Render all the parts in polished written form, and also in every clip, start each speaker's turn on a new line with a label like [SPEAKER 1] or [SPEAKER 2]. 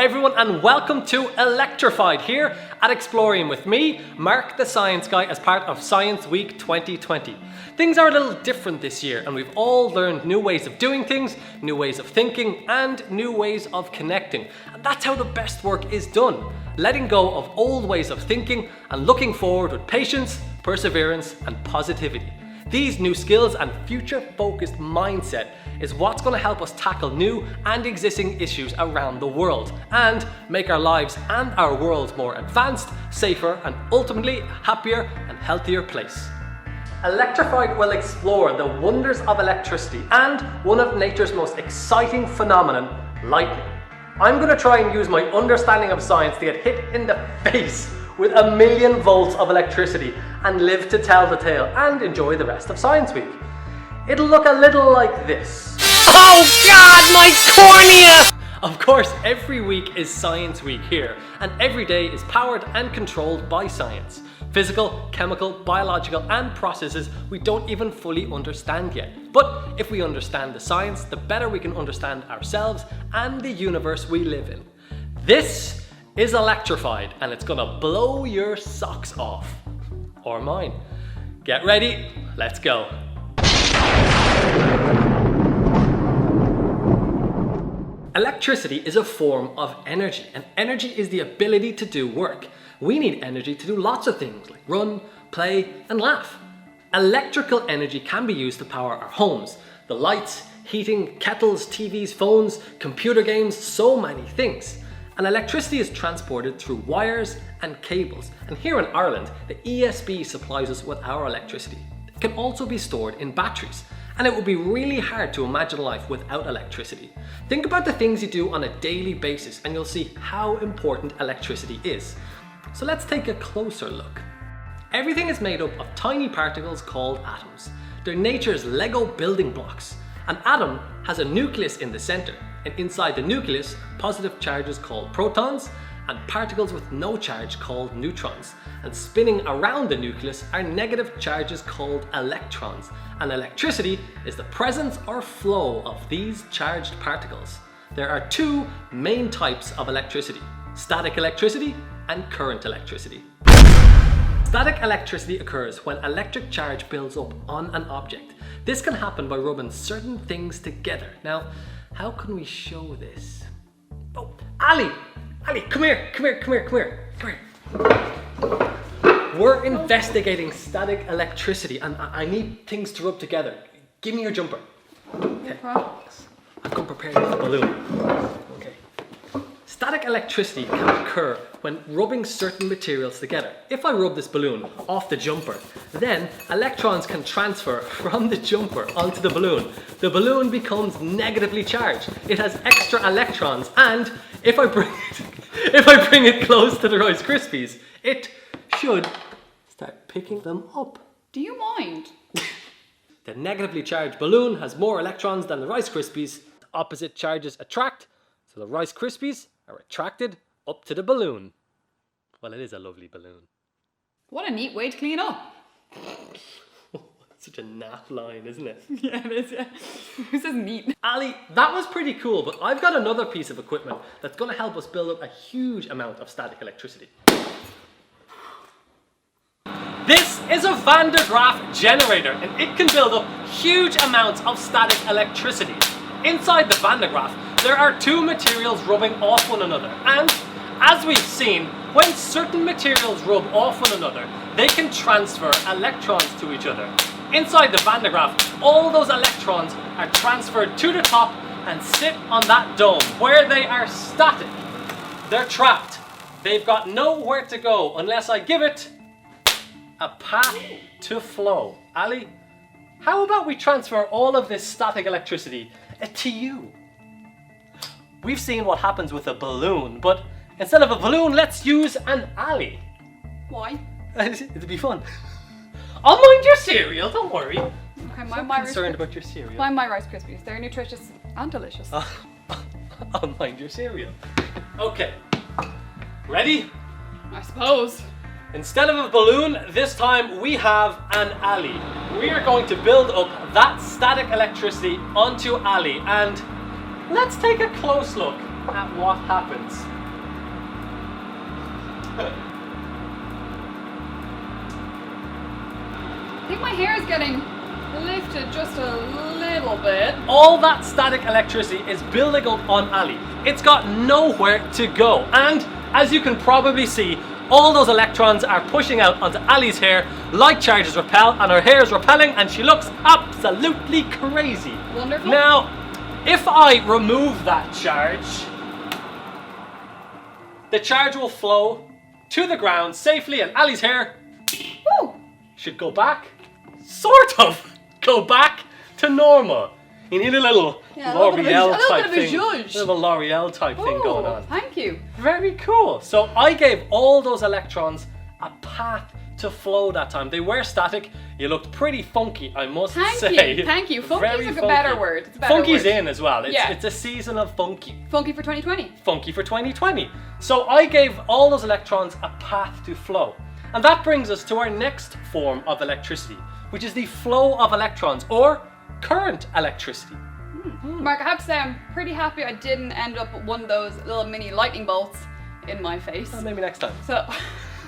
[SPEAKER 1] everyone, and welcome to Electrified here at Explorium with me, Mark the Science Guy, as part of Science Week 2020. Things are a little different this year, and we've all learned new ways of doing things, new ways of thinking, and new ways of connecting. And that's how the best work is done. Letting go of old ways of thinking and looking forward with patience, perseverance, and positivity. These new skills and future-focused mindset is what's going to help us tackle new and existing issues around the world and make our lives and our world more advanced, safer, and ultimately a happier and healthier place. Electrified will explore the wonders of electricity and one of nature's most exciting phenomenon, lightning. I'm going to try and use my understanding of science to get hit in the face with 1,000,000 volts of electricity and live to tell the tale and enjoy the rest of Science Week. It'll look a little like this. Oh God, my cornea! Of course, every week is Science Week here, and every day is powered and controlled by science. Physical, chemical, biological, and processes we don't even fully understand yet. But if we understand the science, the better we can understand ourselves and the universe we live in. This is Electrified, and it's gonna blow your socks off. Or mine. Get ready, let's go. Electricity is a form of energy, and energy is the ability to do work. We need energy to do lots of things like run, play, and laugh. Electrical energy can be used to power our homes, the lights, heating, kettles, TVs, phones, computer games, so many things. And electricity is transported through wires and cables. And here in Ireland, the ESB supplies us with our electricity. It can also be stored in batteries. And it would be really hard to imagine life without electricity. Think about the things you do on a daily basis and you'll see how important electricity is. So let's take a closer look. Everything is made up of tiny particles called atoms. They're nature's Lego building blocks. An atom has a nucleus in the center, and inside the nucleus, positive charges called protons and particles with no charge called neutrons. And spinning around the nucleus are negative charges called electrons. And electricity is the presence or flow of these charged particles. There are two main types of electricity: static electricity and current electricity. Static electricity occurs when electric charge builds up on an object. This can happen by rubbing certain things together. Now, how can we show this? Oh, Ali, come here. We're investigating static electricity and I need things to rub together. Give me your jumper. Okay. I've come prepared with a balloon. Okay. Static electricity can occur when rubbing certain materials together. If I rub this balloon off the jumper, then electrons can transfer from the jumper onto the balloon. The balloon becomes negatively charged. It has extra electrons, and if I bring it close to the Rice Krispies, it should start picking them up.
[SPEAKER 2] Do you mind?
[SPEAKER 1] The negatively charged balloon has more electrons than the Rice Krispies. Opposite charges attract, so the Rice Krispies are attracted up to the balloon. Well, it is a lovely balloon.
[SPEAKER 2] What a neat way to clean up.
[SPEAKER 1] Such a naff line, isn't it?
[SPEAKER 2] Yeah, it is, yeah. This is neat.
[SPEAKER 1] Ali, that was pretty cool, but I've got another piece of equipment that's going to help us build up a huge amount of static electricity. This is a Van de Graaff generator, and it can build up huge amounts of static electricity. Inside the Van de Graaff, there are two materials rubbing off one another, and as we've seen, when certain materials rub off one another, they can transfer electrons to each other. Inside the Van de Graaff, all those electrons are transferred to the top and sit on that dome where they are static. They're trapped. They've got nowhere to go unless I give it a path to flow. Ali, how about we transfer all of this static electricity to you? We've seen what happens with a balloon, but instead of a balloon, let's use an alley.
[SPEAKER 2] Why?
[SPEAKER 1] It'd be fun. I'll mind your cereal, don't worry.
[SPEAKER 2] Okay,
[SPEAKER 1] I'm concerned about your cereal.
[SPEAKER 2] Mind my Rice Krispies. They're nutritious and delicious.
[SPEAKER 1] I'll mind your cereal. Okay. Ready?
[SPEAKER 2] I suppose.
[SPEAKER 1] Instead of a balloon, this time we have an alley. We are going to build up that static electricity onto alley, and let's take a close look at what happens.
[SPEAKER 2] I think my hair is getting lifted just a little bit.
[SPEAKER 1] All that static electricity is building up on Ali. It's got nowhere to go. And as you can probably see, all those electrons are pushing out onto Ali's hair. Light charges repel and her hair is repelling and she looks absolutely crazy.
[SPEAKER 2] Wonderful.
[SPEAKER 1] Now, if I remove that charge, the charge will flow to the ground safely and Ali's hair should go back, sort of go back to normal. You need a little L'Oreal type thing. A little L'Oreal type thing going on.
[SPEAKER 2] Thank you.
[SPEAKER 1] Very cool. So I gave all those electrons a path to flow that time. They were static. You looked pretty funky, I must say.
[SPEAKER 2] Thank you. Funky
[SPEAKER 1] Very
[SPEAKER 2] is a
[SPEAKER 1] funky.
[SPEAKER 2] better word. It's a better
[SPEAKER 1] Funky's
[SPEAKER 2] word.
[SPEAKER 1] in as well.
[SPEAKER 2] Yeah.
[SPEAKER 1] It's a season of funky.
[SPEAKER 2] Funky for 2020.
[SPEAKER 1] Funky for 2020. So I gave all those electrons a path to flow. And that brings us to our next form of electricity, which is the flow of electrons or current electricity.
[SPEAKER 2] Mark, I have to say I'm pretty happy I didn't end up with one of those little mini lightning bolts in my face.
[SPEAKER 1] Well, maybe next time.
[SPEAKER 2] So,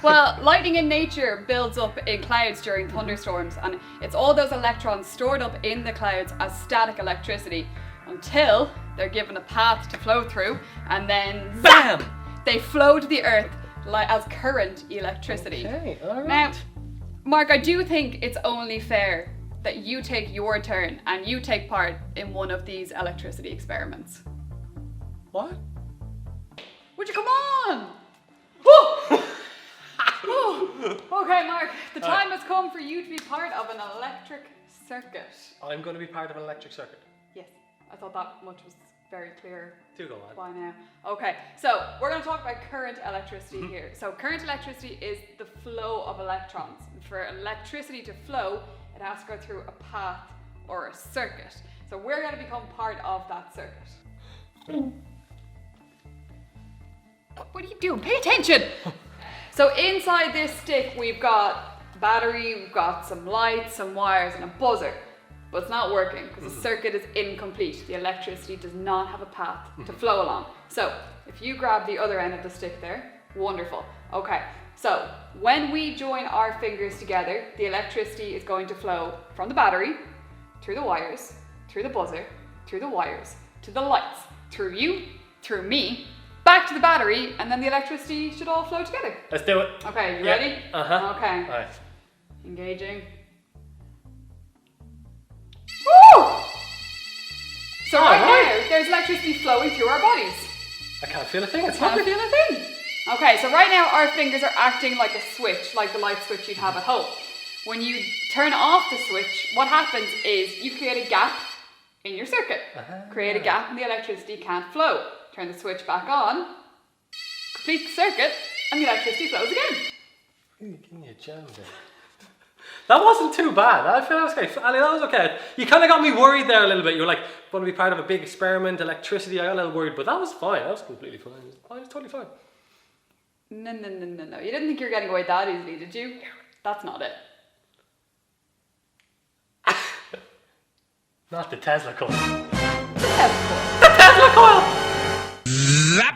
[SPEAKER 2] well, lightning in nature builds up in clouds during thunderstorms, and it's all those electrons stored up in the clouds as static electricity until they're given a path to flow through, and then
[SPEAKER 1] Bam!
[SPEAKER 2] they flow to the earth as current electricity.
[SPEAKER 1] Okay, all right.
[SPEAKER 2] Now, Mark, I do think it's only fair that you take your turn and you take part in one of these electricity experiments.
[SPEAKER 1] What?
[SPEAKER 2] Would you come on? Woo! Woo! Okay, Mark, the time has come for you to be part of an electric circuit.
[SPEAKER 1] I'm going to be part of an electric circuit.
[SPEAKER 2] Yes, I thought that much was very clear.
[SPEAKER 1] Do go on.
[SPEAKER 2] By now. Okay, so we're going to talk about current electricity here. So current electricity is the flow of electrons. And for electricity to flow, it has to go through a path or a circuit. So we're going to become part of that circuit. What are you doing? Pay attention! So inside this stick we've got a battery, we've got some lights, some wires and a buzzer. But it's not working because the circuit is incomplete. The electricity does not have a path to flow along. So if you grab the other end of the stick there, wonderful. Okay, so when we join our fingers together, the electricity is going to flow from the battery, through the wires, through the buzzer, through the wires, to the lights, through you, through me, back to the battery, and then the electricity should all flow together.
[SPEAKER 1] Let's do it.
[SPEAKER 2] Okay, you ready?
[SPEAKER 1] Uh-huh.
[SPEAKER 2] Okay.
[SPEAKER 1] All right.
[SPEAKER 2] Engaging. Woo! So right now, there's electricity flowing through our bodies.
[SPEAKER 1] I can't feel a thing. It's
[SPEAKER 2] Can't
[SPEAKER 1] happening.
[SPEAKER 2] feel a thing. Okay, so right now our fingers are acting like a switch, like the light switch you'd have at home. When you turn off the switch, what happens is you create a gap in your circuit. Create a gap and the electricity can't flow. Turn the switch back on, complete the circuit, and the electricity flows again.
[SPEAKER 1] Give me a jam there. That wasn't too bad. I feel that was okay. Ali, that was okay. You kind of got me worried there a little bit. You were like, want to be part of a big experiment, electricity. I got a little worried, but that was fine. That was completely fine. It was totally fine.
[SPEAKER 2] No. You didn't think you were getting away that easily, did you? That's not it.
[SPEAKER 1] Not the Tesla Coil.
[SPEAKER 2] The Tesla Coil.
[SPEAKER 1] The Tesla Coil!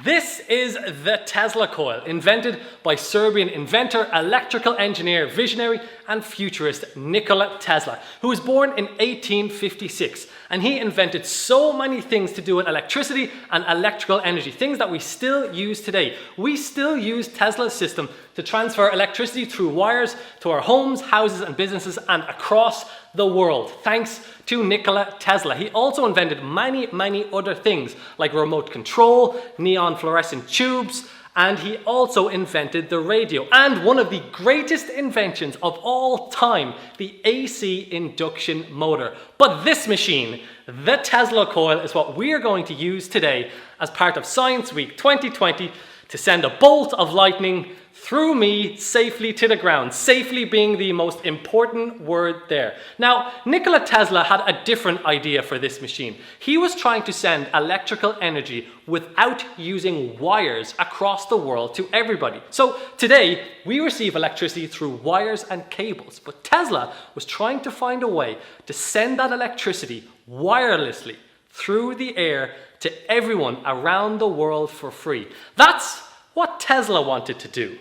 [SPEAKER 1] This is the Tesla Coil, invented by Serbian inventor, electrical engineer, visionary and futurist Nikola Tesla, who was born in 1856. And he invented so many things to do with electricity and electrical energy, things that we still use today. We still use Tesla's system to transfer electricity through wires to our homes, houses and businesses and across the world, thanks to Nikola Tesla. He also invented many other things like remote control, neon fluorescent tubes, and he also invented the radio. And one of the greatest inventions of all time, the AC induction motor. But this machine, the Tesla Coil, is what we are going to use today as part of Science Week 2020 to send a bolt of lightning through me safely to the ground, safely being the most important word there. Now, Nikola Tesla had a different idea for this machine. He was trying to send electrical energy without using wires across the world to everybody. So today, we receive electricity through wires and cables, but Tesla was trying to find a way to send that electricity wirelessly through the air to everyone around the world for free. That's what Tesla wanted to do.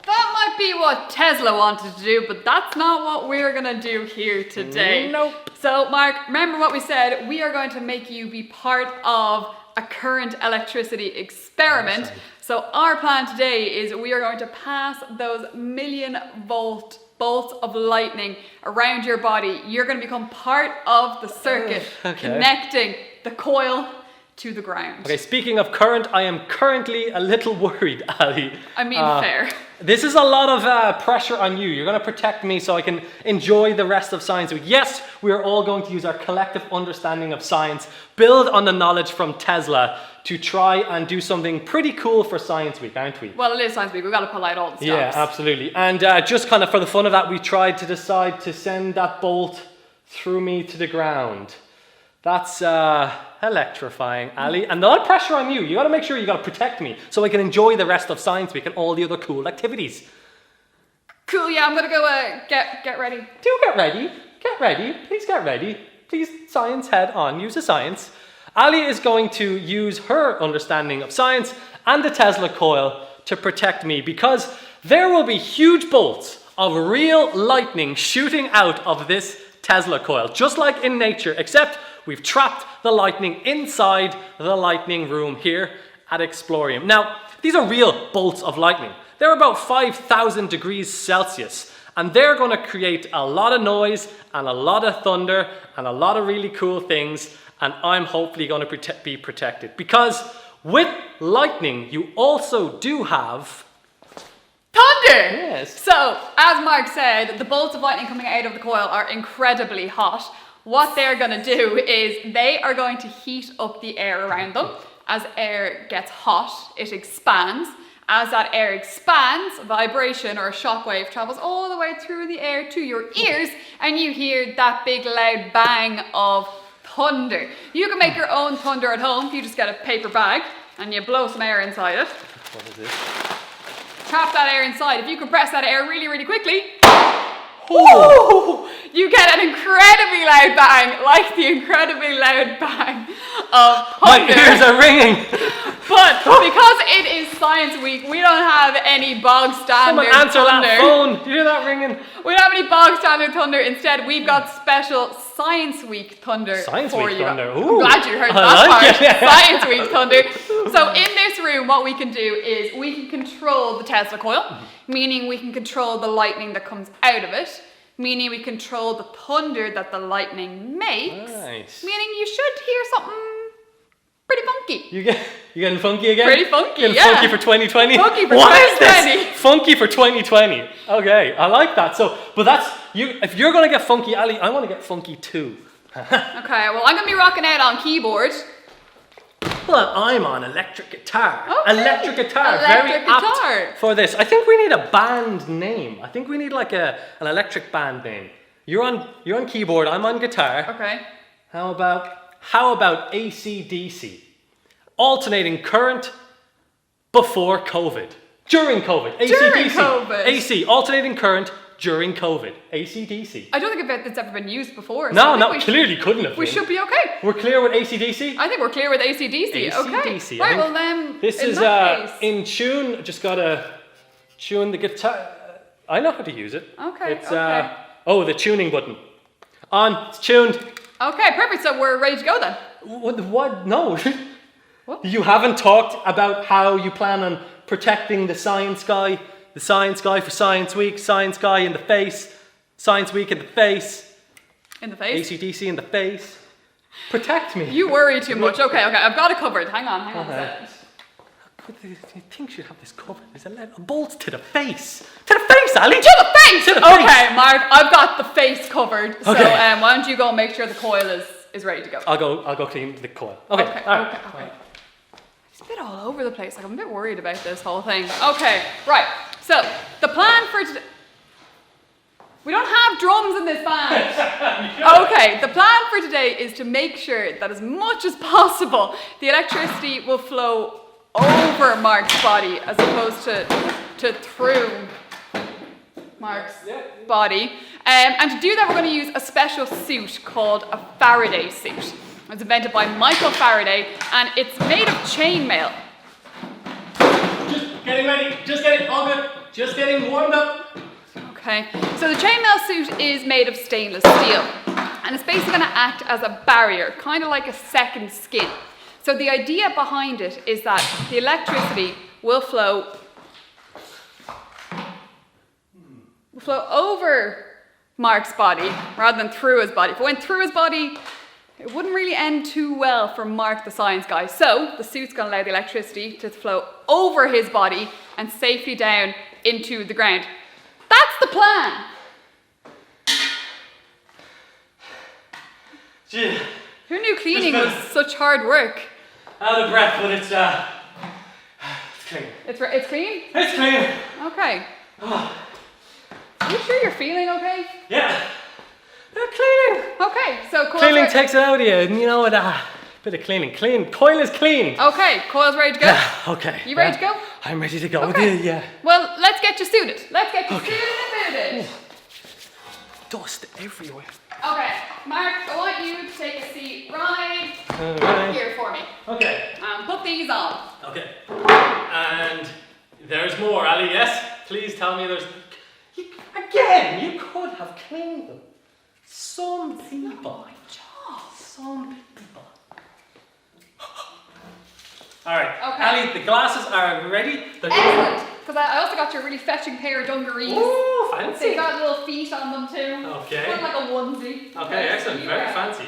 [SPEAKER 2] That might be what Tesla wanted to do, but that's not what we're gonna do here today.
[SPEAKER 1] Nope.
[SPEAKER 2] So, Mark, remember what we said? We are going to make you be part of a current electricity experiment.
[SPEAKER 1] Awesome.
[SPEAKER 2] So our plan today is we are going to pass those 1,000,000-volt bolts of lightning around your body. You're going to become part of the circuit connecting the coil to the ground.
[SPEAKER 1] Okay, speaking of current, I am currently a little worried, Ali.
[SPEAKER 2] I mean, fair.
[SPEAKER 1] This is a lot of pressure on you. You're going to protect me so I can enjoy the rest of Science Week. Yes, we are all going to use our collective understanding of science, build on the knowledge from Tesla to try and do something pretty cool for Science Week, aren't we?
[SPEAKER 2] Well, it is Science Week. We've got to pull out all the stops.
[SPEAKER 1] Yeah, absolutely. And just kind of for the fun of that, we tried to decide to send that bolt through me to the ground. That's electrifying, Ali. And a lot of pressure on you. You got to make sure you got to protect me so I can enjoy the rest of Science Week and all the other cool activities.
[SPEAKER 2] Cool, yeah, I'm going to go get ready.
[SPEAKER 1] Do get ready. Get ready. Please get ready. Please, science head on. Use the science. Ali is going to use her understanding of science and the Tesla coil to protect me because there will be huge bolts of real lightning shooting out of this Tesla coil, just like in nature, except we've trapped the lightning inside the lightning room here at Explorium. Now, these are real bolts of lightning. They're about 5,000 degrees Celsius, and they're going to create a lot of noise and a lot of thunder and a lot of really cool things, and I'm hopefully going to be protected. Because with lightning, you also do have
[SPEAKER 2] thunder!
[SPEAKER 1] Yes.
[SPEAKER 2] So, as Mark said, the bolts of lightning coming out of the coil are incredibly hot. What they're going to do is they are going to heat up the air around them. As air gets hot, it expands. As that air expands, vibration or a shockwave travels all the way through the air to your ears, and you hear that big loud bang of thunder. You can make your own thunder at home if you just get a paper bag and you blow some air inside it.
[SPEAKER 1] What is this?
[SPEAKER 2] Trap that air inside. If you compress that air really, really quickly, ooh, you get an incredibly loud bang, like the incredibly loud bang of thunder.
[SPEAKER 1] My ears are ringing.
[SPEAKER 2] But because it is Science Week, we don't have any bog standard
[SPEAKER 1] Someone answer
[SPEAKER 2] thunder.
[SPEAKER 1] that phone. Do you hear that ringing?
[SPEAKER 2] We don't have any bog standard thunder. Instead, we've got special Science Week thunder
[SPEAKER 1] Science
[SPEAKER 2] for
[SPEAKER 1] Week
[SPEAKER 2] you.
[SPEAKER 1] thunder. Ooh.
[SPEAKER 2] I'm glad you heard
[SPEAKER 1] I
[SPEAKER 2] that
[SPEAKER 1] like
[SPEAKER 2] part.
[SPEAKER 1] it.
[SPEAKER 2] Science Week thunder. So in this room, what we can do is we can control the Tesla coil, meaning we can control the lightning that comes out of it, meaning we control the thunder that the lightning makes,
[SPEAKER 1] Nice.
[SPEAKER 2] meaning you should hear something pretty funky.
[SPEAKER 1] You getting funky again?
[SPEAKER 2] Pretty funky,
[SPEAKER 1] Getting
[SPEAKER 2] yeah.
[SPEAKER 1] funky for 2020?
[SPEAKER 2] Funky for
[SPEAKER 1] What is
[SPEAKER 2] 2020.
[SPEAKER 1] this? Funky for 2020. Okay, I like that. So, but that's you. If you're gonna get funky, Ali, I want to get funky too.
[SPEAKER 2] Okay, well I'm gonna be rocking out on keyboard.
[SPEAKER 1] Well, I'm on electric guitar.
[SPEAKER 2] Okay.
[SPEAKER 1] Electric guitar.
[SPEAKER 2] Electric
[SPEAKER 1] Very
[SPEAKER 2] guitar.
[SPEAKER 1] apt for this. I think we need a band name. I think we need like an electric band name. You're on keyboard. I'm on guitar.
[SPEAKER 2] Okay.
[SPEAKER 1] How about AC/DC? Alternating current before COVID. During COVID.
[SPEAKER 2] During
[SPEAKER 1] AC/DC.
[SPEAKER 2] COVID.
[SPEAKER 1] AC. Alternating current during COVID. AC/DC.
[SPEAKER 2] I don't think it's ever been used before.
[SPEAKER 1] No,
[SPEAKER 2] I think
[SPEAKER 1] clearly couldn't have
[SPEAKER 2] we
[SPEAKER 1] been.
[SPEAKER 2] should be okay.
[SPEAKER 1] We're clear with AC/DC?
[SPEAKER 2] I think we're clear with AC/DC. Okay.
[SPEAKER 1] AC/DC, I
[SPEAKER 2] Right,
[SPEAKER 1] think
[SPEAKER 2] well then,
[SPEAKER 1] This
[SPEAKER 2] in
[SPEAKER 1] is
[SPEAKER 2] that case,
[SPEAKER 1] in tune. Just gotta tune the guitar. I know how to use it.
[SPEAKER 2] Okay,
[SPEAKER 1] It's
[SPEAKER 2] okay.
[SPEAKER 1] the tuning button. On. It's tuned.
[SPEAKER 2] Okay, perfect. So we're ready to go then.
[SPEAKER 1] What? No.
[SPEAKER 2] What?
[SPEAKER 1] You haven't talked about how you plan on protecting the science guy for Science Week, science guy in the face, Science Week in the face,
[SPEAKER 2] In the face.
[SPEAKER 1] AC/DC in the face. Protect me.
[SPEAKER 2] You worry too much. Okay, I've got it covered. Hang on a second.
[SPEAKER 1] You think you have this covered? There's a bolt to the face. To the face, Ali.
[SPEAKER 2] To the face!
[SPEAKER 1] To the face.
[SPEAKER 2] Okay, Mark, I've got the face covered. So
[SPEAKER 1] Okay.
[SPEAKER 2] why don't you go and make sure the coil is ready to go.
[SPEAKER 1] I'll go clean the coil. Okay.
[SPEAKER 2] Okay,
[SPEAKER 1] all right.
[SPEAKER 2] okay. It's a bit all over the place. Like, I'm a bit worried about this whole thing. Okay, right. So, the plan for today... We don't have drums in this band. Okay, the plan for today is to make sure that as much as possible, the electricity will flow over Mark's body as opposed to through Mark's body. And to do that, we're going to use a special suit called a Faraday Suit. It was invented by Michael Faraday, and it's made of chainmail.
[SPEAKER 1] Just getting ready. Just getting all good. Just getting warmed up.
[SPEAKER 2] Okay, so the chainmail suit is made of stainless steel, and it's basically going to act as a barrier, kind of like a second skin. So the idea behind it is that the electricity will flow over Mark's body rather than through his body. If it went through his body, it wouldn't really end too well for Mark the science guy. So the suit's going to allow the electricity to flow over his body and safely down into the ground. That's the plan.
[SPEAKER 1] Gee,
[SPEAKER 2] Who knew cleaning was such hard work?
[SPEAKER 1] out of breath, but it's clean.
[SPEAKER 2] It's clean?
[SPEAKER 1] It's clean.
[SPEAKER 2] Okay.
[SPEAKER 1] Oh,
[SPEAKER 2] Are you sure you're feeling okay?
[SPEAKER 1] yeah. Cleaning.
[SPEAKER 2] Okay, so coil's
[SPEAKER 1] Cleaning
[SPEAKER 2] ready.
[SPEAKER 1] takes it out of you, and you know what? Bit of cleaning. Clean. Coil is clean.
[SPEAKER 2] Okay, coil's ready to go.
[SPEAKER 1] Okay.
[SPEAKER 2] You ready to go?
[SPEAKER 1] I'm ready to go.
[SPEAKER 2] Okay.
[SPEAKER 1] Yeah.
[SPEAKER 2] Well, let's get you suited. Let's get you suited and booted.
[SPEAKER 1] Dust everywhere.
[SPEAKER 2] Okay, Mark, I want you to take a seat right
[SPEAKER 1] Alright.
[SPEAKER 2] here for me.
[SPEAKER 1] Okay.
[SPEAKER 2] Put these on.
[SPEAKER 1] Okay. And there's more, Ali. Yes. Please tell me there's. Again, you could have cleaned them. Some people. Some people. Alright,
[SPEAKER 2] Okay.
[SPEAKER 1] Ali, the glasses are ready.
[SPEAKER 2] Excellent, because I also got you a really fetching pair of dungarees.
[SPEAKER 1] Ooh, fancy.
[SPEAKER 2] They got little feet on them too.
[SPEAKER 1] Okay.
[SPEAKER 2] Kind of like a onesie.
[SPEAKER 1] Okay, excellent.
[SPEAKER 2] You,
[SPEAKER 1] Very fancy.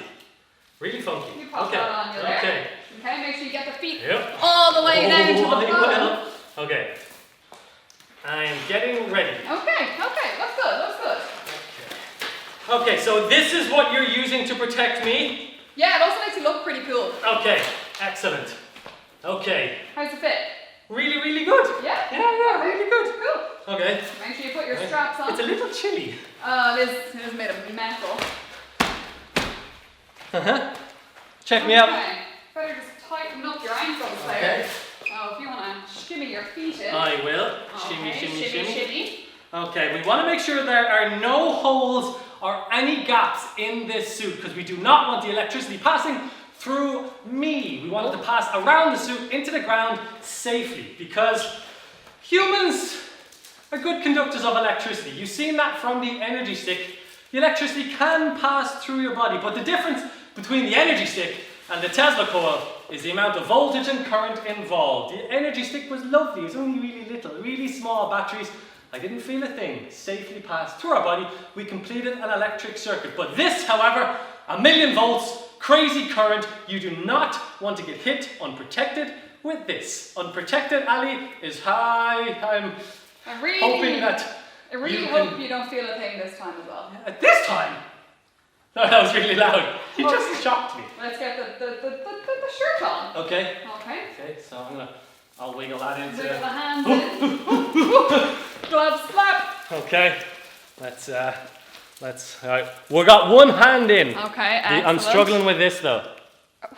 [SPEAKER 1] Really funky.
[SPEAKER 2] You pop
[SPEAKER 1] Okay.
[SPEAKER 2] that on you there.
[SPEAKER 1] Okay.
[SPEAKER 2] Okay, make sure you get the feet
[SPEAKER 1] Yep.
[SPEAKER 2] all the way down to the
[SPEAKER 1] I
[SPEAKER 2] bottom.
[SPEAKER 1] will. Okay. I am getting ready.
[SPEAKER 2] Okay, looks good.
[SPEAKER 1] Okay, so this is what you're using to protect me?
[SPEAKER 2] Yeah, it also makes you look pretty cool.
[SPEAKER 1] Okay, excellent. Okay.
[SPEAKER 2] How's it fit?
[SPEAKER 1] Really, really good.
[SPEAKER 2] Yeah?
[SPEAKER 1] Yeah, really good.
[SPEAKER 2] Cool.
[SPEAKER 1] Okay.
[SPEAKER 2] Make sure you put your straps on.
[SPEAKER 1] It's a little chilly.
[SPEAKER 2] It is made of metal.
[SPEAKER 1] Check me out.
[SPEAKER 2] Okay. Better just tighten up your ankles there. Oh, if you want to shimmy your feet in.
[SPEAKER 1] I will. Shimmy,
[SPEAKER 2] Okay,
[SPEAKER 1] shimmy, shimmy.
[SPEAKER 2] shimmy.
[SPEAKER 1] Okay, we want to make sure there are no holes or any gaps in this suit because we do not want the electricity passing through me. We want it to pass around the suit into the ground safely because humans are good conductors of electricity. You've seen that from the energy stick. The electricity can pass through your body, but the difference between the energy stick and the Tesla coil is the amount of voltage and current involved. The energy stick was lovely. It was only really little, really small batteries. I didn't feel a thing. Safely passed through our body. We completed an electric circuit. But this, however, 1,000,000 volts, crazy current. You do not want to get hit unprotected with this. Unprotected, Ali, is high. I'm hoping that
[SPEAKER 2] I really hope you don't feel a thing this time as well.
[SPEAKER 1] At this time? No, that was really loud. You just shocked me.
[SPEAKER 2] Let's get the shirt on.
[SPEAKER 1] Okay.
[SPEAKER 2] Okay.
[SPEAKER 1] So I'll wiggle that into.
[SPEAKER 2] Wiggle the hands in. Gloves slap.
[SPEAKER 1] Okay. Let's. All right. We got one hand in.
[SPEAKER 2] Okay.
[SPEAKER 1] I'm
[SPEAKER 2] Excellent.
[SPEAKER 1] struggling with this though.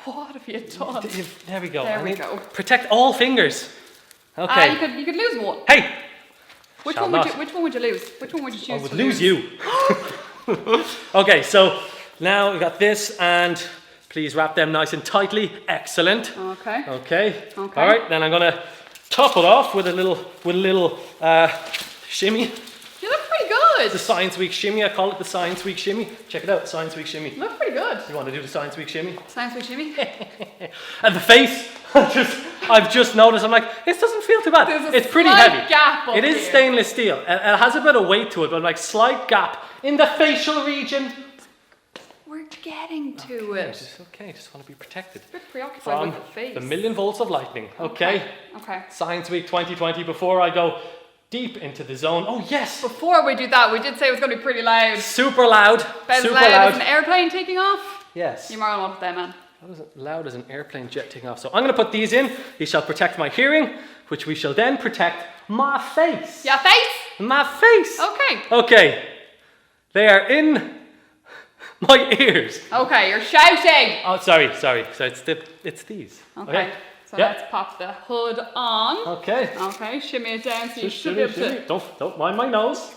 [SPEAKER 2] What have you done?
[SPEAKER 1] There we go.
[SPEAKER 2] There we go.
[SPEAKER 1] Protect all fingers. Okay.
[SPEAKER 2] You could lose one.
[SPEAKER 1] Hey.
[SPEAKER 2] Which
[SPEAKER 1] Shall
[SPEAKER 2] one
[SPEAKER 1] not.
[SPEAKER 2] would you lose? Which one would you choose?
[SPEAKER 1] I would
[SPEAKER 2] to
[SPEAKER 1] lose you. Okay, so now we got this, and please wrap them nice and tightly. Excellent.
[SPEAKER 2] Okay.
[SPEAKER 1] Okay.
[SPEAKER 2] Okay.
[SPEAKER 1] All right, then I'm gonna top it off with a little shimmy.
[SPEAKER 2] You look pretty good.
[SPEAKER 1] The Science Week shimmy. I call it the Science Week shimmy. Check it out, Science Week shimmy.
[SPEAKER 2] You look pretty good.
[SPEAKER 1] You want to do the Science Week shimmy?
[SPEAKER 2] Science Week shimmy.
[SPEAKER 1] And the face. I've just noticed. I'm like, it doesn't feel too bad.
[SPEAKER 2] There's a
[SPEAKER 1] It's pretty
[SPEAKER 2] slight
[SPEAKER 1] heavy.
[SPEAKER 2] gap up
[SPEAKER 1] It is
[SPEAKER 2] here.
[SPEAKER 1] stainless steel. It has a bit of weight to it, but like slight gap in the facial region.
[SPEAKER 2] We're getting to it.
[SPEAKER 1] Just want to be protected
[SPEAKER 2] A bit preoccupied
[SPEAKER 1] from
[SPEAKER 2] with the face.
[SPEAKER 1] the 1,000,000 volts of lightning. Okay.
[SPEAKER 2] Okay.
[SPEAKER 1] Science Week 2020. Before I go deep into the zone. Oh yes.
[SPEAKER 2] Before we do that, we did say it was going to be pretty loud.
[SPEAKER 1] Super loud.
[SPEAKER 2] As
[SPEAKER 1] Super
[SPEAKER 2] loud as
[SPEAKER 1] loud.
[SPEAKER 2] an airplane taking off.
[SPEAKER 1] Yes.
[SPEAKER 2] You're more than up there, man.
[SPEAKER 1] That was loud as an airplane jet taking off. So I'm going to put these in. These shall protect my hearing, which we shall then protect my face.
[SPEAKER 2] Your face?
[SPEAKER 1] My face.
[SPEAKER 2] Okay.
[SPEAKER 1] Okay. They are in my ears.
[SPEAKER 2] Okay, you're shouting.
[SPEAKER 1] Oh, sorry. So it's these.
[SPEAKER 2] Okay. So
[SPEAKER 1] Yep.
[SPEAKER 2] let's pop the hood on.
[SPEAKER 1] Okay.
[SPEAKER 2] Okay, shimmy it down so you
[SPEAKER 1] Just
[SPEAKER 2] should be able to.
[SPEAKER 1] Don't mind my nose.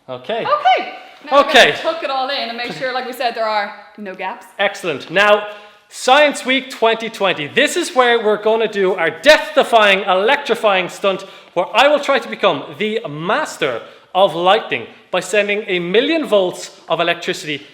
[SPEAKER 1] Okay.
[SPEAKER 2] Okay. Now
[SPEAKER 1] Okay.
[SPEAKER 2] we're going to tuck it all in and make sure, like we said, there are no gaps.
[SPEAKER 1] Excellent. Now, Science Week 2020. This is where we're going to do our death-defying, electrifying stunt where I will try to become the master of lightning by sending 1,000,000 volts of electricity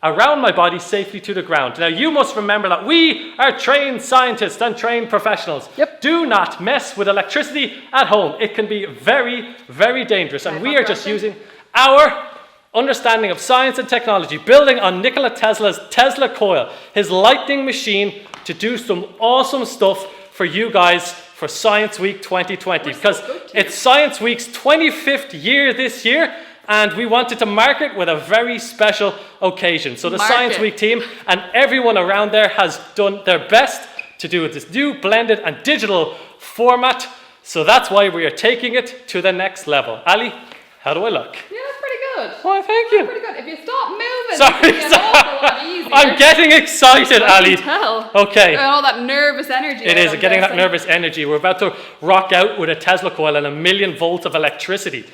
[SPEAKER 1] around my body safely to the ground. Now, you must remember that we are trained scientists and trained professionals.
[SPEAKER 2] Yep.
[SPEAKER 1] Do not mess with electricity at home. It can be very, very dangerous. And we are just using our understanding of science and technology, building on Nikola Tesla's Tesla Coil, his lightning machine, to do some awesome stuff for you guys for Science Week 2020. Because it's Science Week's 25th year this year, and we wanted to mark it with a very special occasion. So the Science Week team and everyone around there has done their best to do this new blended and digital format. So that's why we are taking it to the next level. Ali, how do I look?
[SPEAKER 2] Yeah, that's pretty good.
[SPEAKER 1] Why, thank you.
[SPEAKER 2] Pretty good. If you stop moving,
[SPEAKER 1] Sorry,
[SPEAKER 2] it'll be an awful lot easier.
[SPEAKER 1] I'm getting excited, Ali.
[SPEAKER 2] I can tell.
[SPEAKER 1] Okay.
[SPEAKER 2] All that nervous energy.
[SPEAKER 1] It is getting that nervous energy. We're about to rock out with a Tesla coil and 1,000,000 volts of electricity.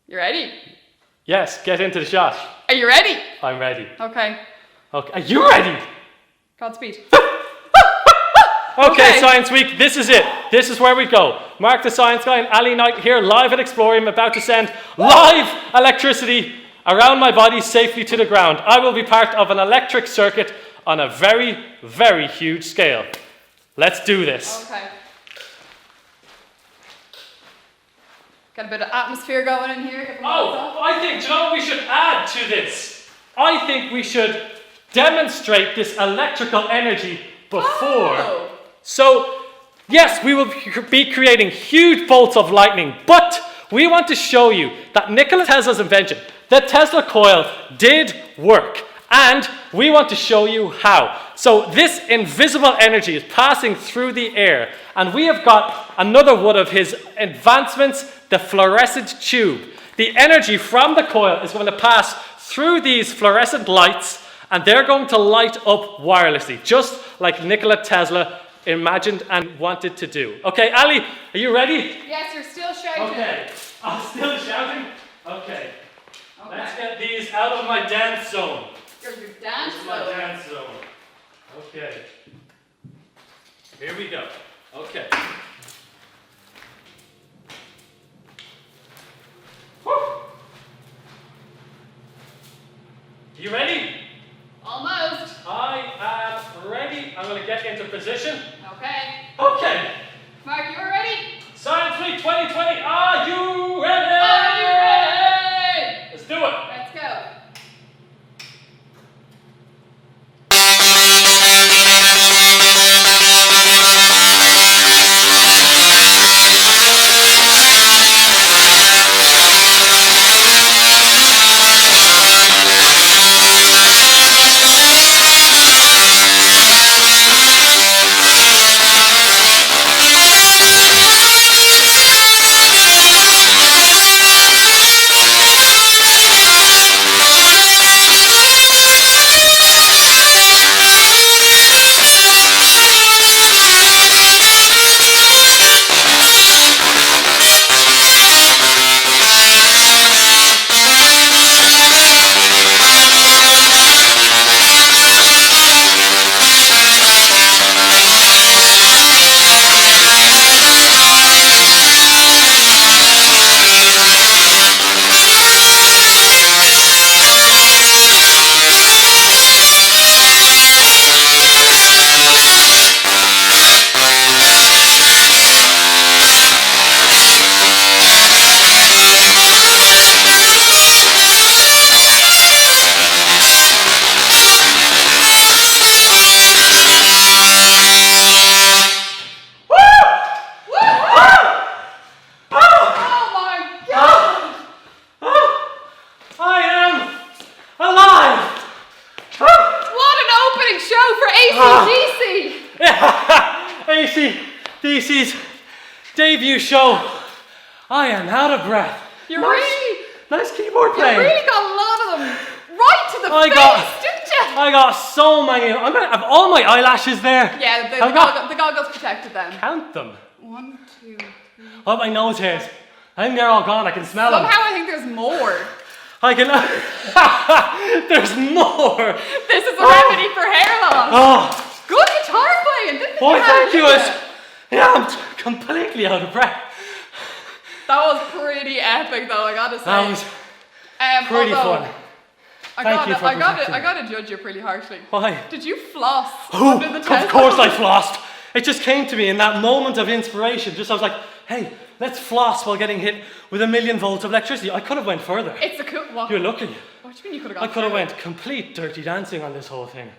[SPEAKER 2] You ready?
[SPEAKER 1] Yes, get into the shot.
[SPEAKER 2] Are you ready?
[SPEAKER 1] I'm ready.
[SPEAKER 2] Okay.
[SPEAKER 1] Okay, are you ready?
[SPEAKER 2] Godspeed.
[SPEAKER 1] Okay, Science Week, this is it. This is where we go. Mark the Science Guy and Ali Knight here live at Explorium, about to send live electricity around my body safely to the ground. I will be part of an electric circuit on a very, very huge scale. Let's do this.
[SPEAKER 2] Okay. Got a bit of atmosphere going in here.
[SPEAKER 1] I think, do you know what we should add to this? I think we should demonstrate this electrical energy before.
[SPEAKER 2] Oh.
[SPEAKER 1] So, yes, we will be creating huge bolts of lightning, but we want to show you that Nikola Tesla's invention, the Tesla coil, did work. And we want to show you how. So this invisible energy is passing through the air, and we have got another one of his advancements, the fluorescent tube. The energy from the coil is going to pass through these fluorescent lights, and they're going to light up wirelessly, just like Nikola Tesla imagined and wanted to do. Okay, Ali, are you ready?
[SPEAKER 2] Yes, you're still shouting.
[SPEAKER 1] Okay, I'm still shouting? Okay. Let's get these out of my dance zone.
[SPEAKER 2] Your dance
[SPEAKER 1] This is my dance zone. Okay. Here we go. Okay. Woo. You ready?
[SPEAKER 2] Almost.
[SPEAKER 1] I am ready. I'm going to get into position.
[SPEAKER 2] Okay.
[SPEAKER 1] Okay.
[SPEAKER 2] Mark, you ready?
[SPEAKER 1] Science Week 2020. Are you ready?
[SPEAKER 2] Are you ready?
[SPEAKER 1] Let's do it.
[SPEAKER 2] Let's go.
[SPEAKER 1] DC's debut show. I am out of breath. Nice keyboard playing.
[SPEAKER 2] You really got a lot of them right to the face, didn't you?
[SPEAKER 1] I got so many. I'm gonna have all my eyelashes there.
[SPEAKER 2] Yeah, the goggles protected them.
[SPEAKER 1] Count them.
[SPEAKER 2] 1, 2, 3.
[SPEAKER 1] What about my nose hairs? I think they're all gone. I can smell them.
[SPEAKER 2] Somehow I think there's more.
[SPEAKER 1] I can... There's more!
[SPEAKER 2] This is a remedy for hair loss!
[SPEAKER 1] Oh!
[SPEAKER 2] Good guitar playing! Didn't think
[SPEAKER 1] Why,
[SPEAKER 2] you had
[SPEAKER 1] thank you!
[SPEAKER 2] it.
[SPEAKER 1] Yeah, I'm completely out of breath.
[SPEAKER 2] That was pretty epic though, I gotta say.
[SPEAKER 1] That was pretty fun.
[SPEAKER 2] I gotta judge you pretty harshly.
[SPEAKER 1] Why?
[SPEAKER 2] Did you floss under the Tesla?
[SPEAKER 1] Of course I flossed. It just came to me in that moment of inspiration. I was like, hey, let's floss while getting hit with 1,000,000 volts of electricity. I could have went further.
[SPEAKER 2] It's a cool one.
[SPEAKER 1] You're lucky.
[SPEAKER 2] What do you mean you could have gone
[SPEAKER 1] I could have
[SPEAKER 2] further?
[SPEAKER 1] went complete dirty dancing on this whole thing.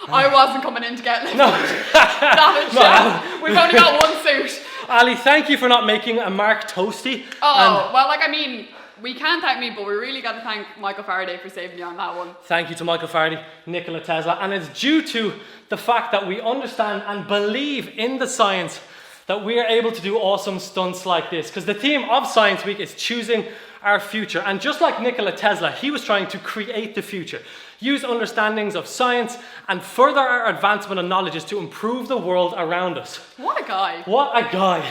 [SPEAKER 2] I wasn't coming in to get lifted.
[SPEAKER 1] No.
[SPEAKER 2] Not a chance. We've only got one suit.
[SPEAKER 1] Ali, thank you for not making a Mark toasty.
[SPEAKER 2] Oh, well, like, I mean, we can't thank me, but we really got to thank Michael Faraday for saving you on that one.
[SPEAKER 1] Thank you to Michael Faraday, Nikola Tesla, and it's due to the fact that we understand and believe in the science that we are able to do awesome stunts like this. Because the theme of Science Week is choosing our future. And just like Nikola Tesla, he was trying to create the future, use understandings of science, and further our advancement and knowledge to improve the world around us.
[SPEAKER 2] What a guy.
[SPEAKER 1] What a guy.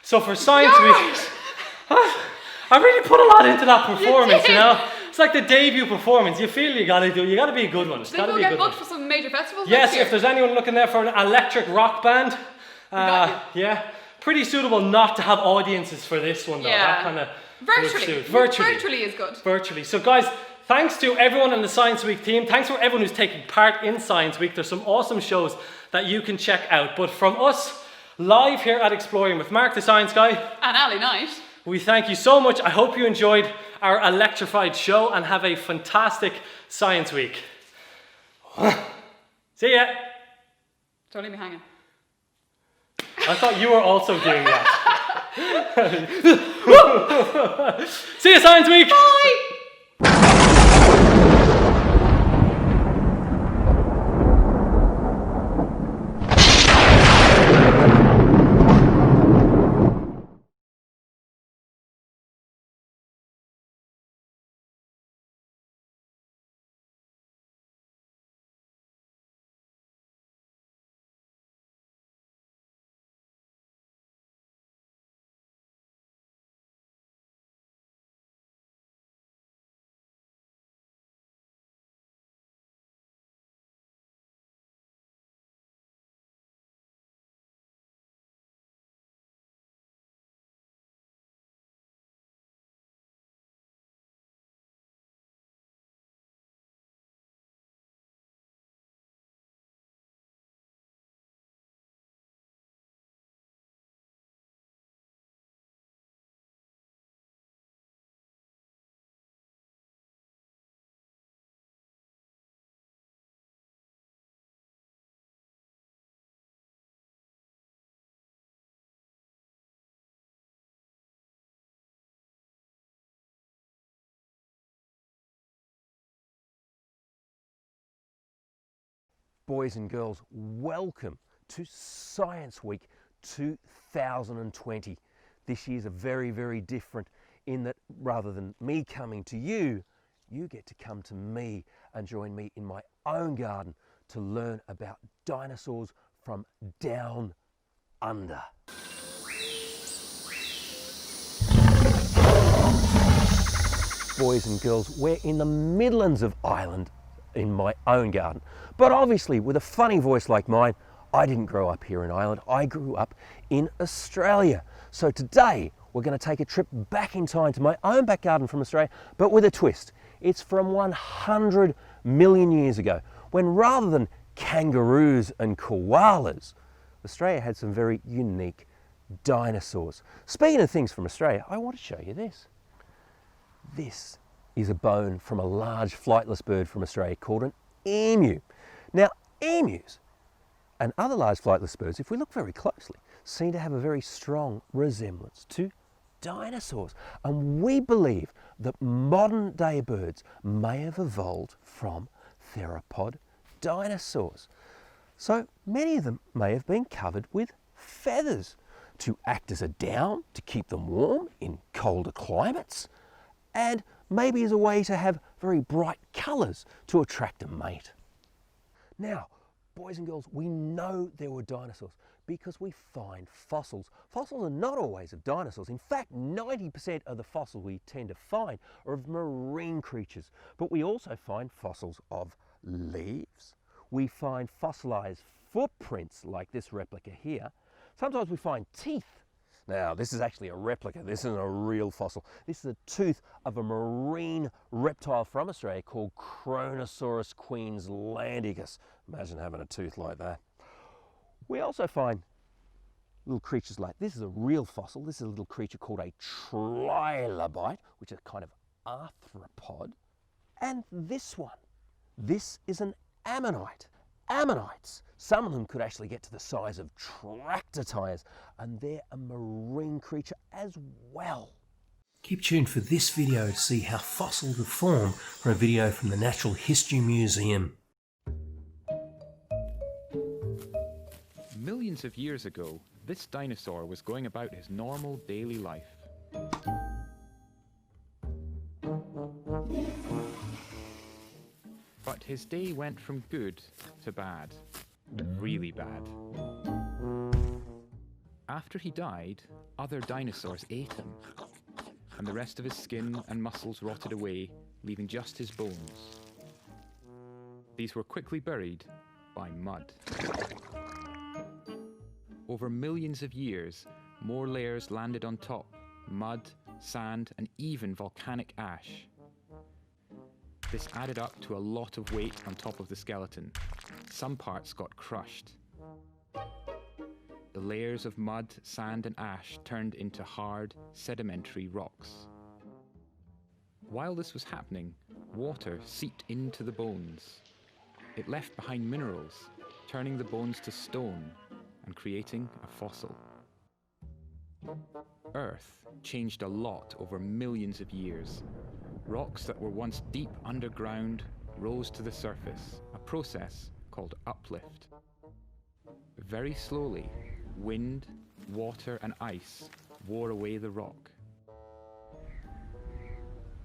[SPEAKER 1] So for Science Week, I really put a lot into that performance, you know? It's like the debut performance. You feel you gotta do, you gotta be a good one. It's gotta be a good one.
[SPEAKER 2] Booked for some major festivals
[SPEAKER 1] Yes,
[SPEAKER 2] next year?
[SPEAKER 1] if there's anyone looking there for an electric rock band, yeah, pretty suitable not to have audiences for this one though.
[SPEAKER 2] Yeah.
[SPEAKER 1] That kind of
[SPEAKER 2] Virtually is good.
[SPEAKER 1] Virtually. So guys, thanks to everyone in the Science Week team. Thanks for everyone who's taking part in Science Week. There's some awesome shows that you can check out. But from us, live here at Exploring with Mark the Science Guy
[SPEAKER 2] and Ali Knight,
[SPEAKER 1] we thank you so much. I hope you enjoyed our Electrified show and have a fantastic Science Week. See ya.
[SPEAKER 2] Don't leave me hanging.
[SPEAKER 1] I thought you were also doing that. See you Science Week!
[SPEAKER 2] Bye!
[SPEAKER 3] Boys and girls, welcome to Science Week 2020. This year's a very, very different in that rather than me coming to you, you get to come to me and join me in my own garden to learn about dinosaurs from down under. Boys and girls, we're in the Midlands of Ireland in my own garden. But obviously, with a funny voice like mine, I didn't grow up here in Ireland. I grew up in Australia. So today, we're going to take a trip back in time to my own back garden from Australia, but with a twist. It's from 100 million years ago, when rather than kangaroos and koalas, Australia had some very unique dinosaurs. Speaking of things from Australia, I want to show you this. This is a bone from a large flightless bird from Australia called an emu. Now, emus and other large flightless birds, if we look very closely, seem to have a very strong resemblance to dinosaurs. And we believe that modern day birds may have evolved from theropod dinosaurs. So many of them may have been covered with feathers to act as a down to keep them warm in colder climates, and maybe as a way to have very bright colours to attract a mate. Now, boys and girls, we know there were dinosaurs because we find fossils. Fossils are not always of dinosaurs. In fact, 90% of the fossils we tend to find are of marine creatures. But we also find fossils of leaves. We find fossilized footprints like this replica here. Sometimes we find teeth. Now, this is actually a replica. This isn't a real fossil. This is a tooth of a marine reptile from Australia called Kronosaurus queenslandicus. Imagine having a tooth like that. We also find little creatures like this is a real fossil. This is a little creature called a trilobite, which is a kind of arthropod. And this one, this is an ammonite. Ammonites, some of them could actually get to the size of tractor tires, and they're a marine creature as well. Keep tuned for this video to see how fossils are formed from a video from the Natural History Museum.
[SPEAKER 4] Millions of years ago, this dinosaur was going about his normal daily life. But his day went from good to bad. Really bad. After he died, other dinosaurs ate him, and the rest of his skin and muscles rotted away, leaving just his bones. These were quickly buried by mud. Over millions of years, more layers landed on top: mud, sand, and even volcanic ash. This added up to a lot of weight on top of the skeleton. Some parts got crushed. The layers of mud, sand, and ash turned into hard, sedimentary rocks. While this was happening, water seeped into the bones. It left behind minerals, turning the bones to stone and creating a fossil. Earth changed a lot over millions of years. Rocks that were once deep underground rose to the surface, a process called uplift. Very slowly, wind, water, and ice wore away the rock.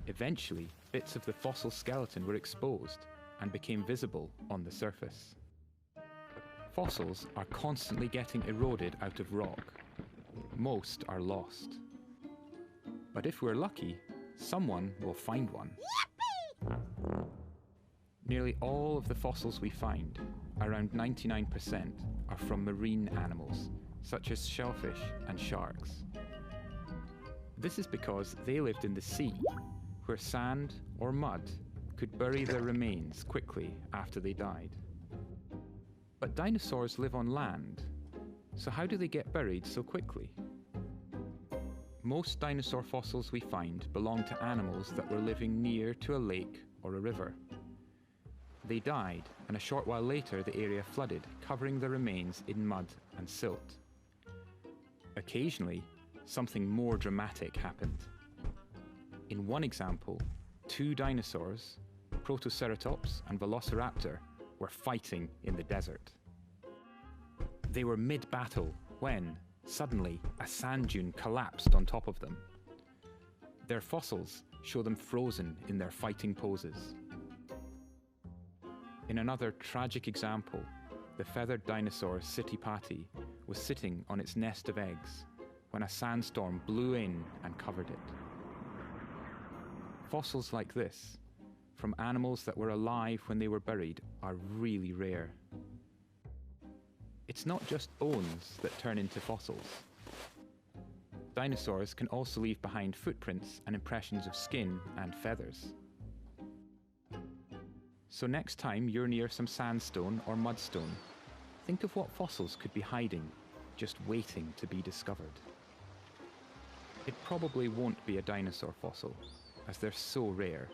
[SPEAKER 4] Eventually, bits of the fossil skeleton were exposed and became visible on the surface. Fossils are constantly getting eroded out of rock. Most are lost. But if we're lucky, someone will find one. Yippee! Nearly all of the fossils we find, around 99%, are from marine animals, such as shellfish and sharks. This is because they lived in the sea, where sand or mud could bury their remains quickly after they died. But dinosaurs live on land, so how do they get buried so quickly? Most dinosaur fossils we find belong to animals that were living near to a lake or a river. They died, and a short while later the area flooded, covering their remains in mud and silt. Occasionally, something more dramatic happened. In one example, two dinosaurs, Protoceratops and Velociraptor, were fighting in the desert. They were mid-battle when, suddenly, a sand dune collapsed on top of them. Their fossils show them frozen in their fighting poses. In another tragic example, the feathered dinosaur Sittipati was sitting on its nest of eggs when a sandstorm blew in and covered it. Fossils like this, from animals that were alive when they were buried, are really rare. It's not just bones that turn into fossils. Dinosaurs can also leave behind footprints and impressions of skin and feathers. So next time you're near some sandstone or mudstone, think of what fossils could be hiding, just waiting to be discovered. It probably won't be a dinosaur fossil, as they're so rare,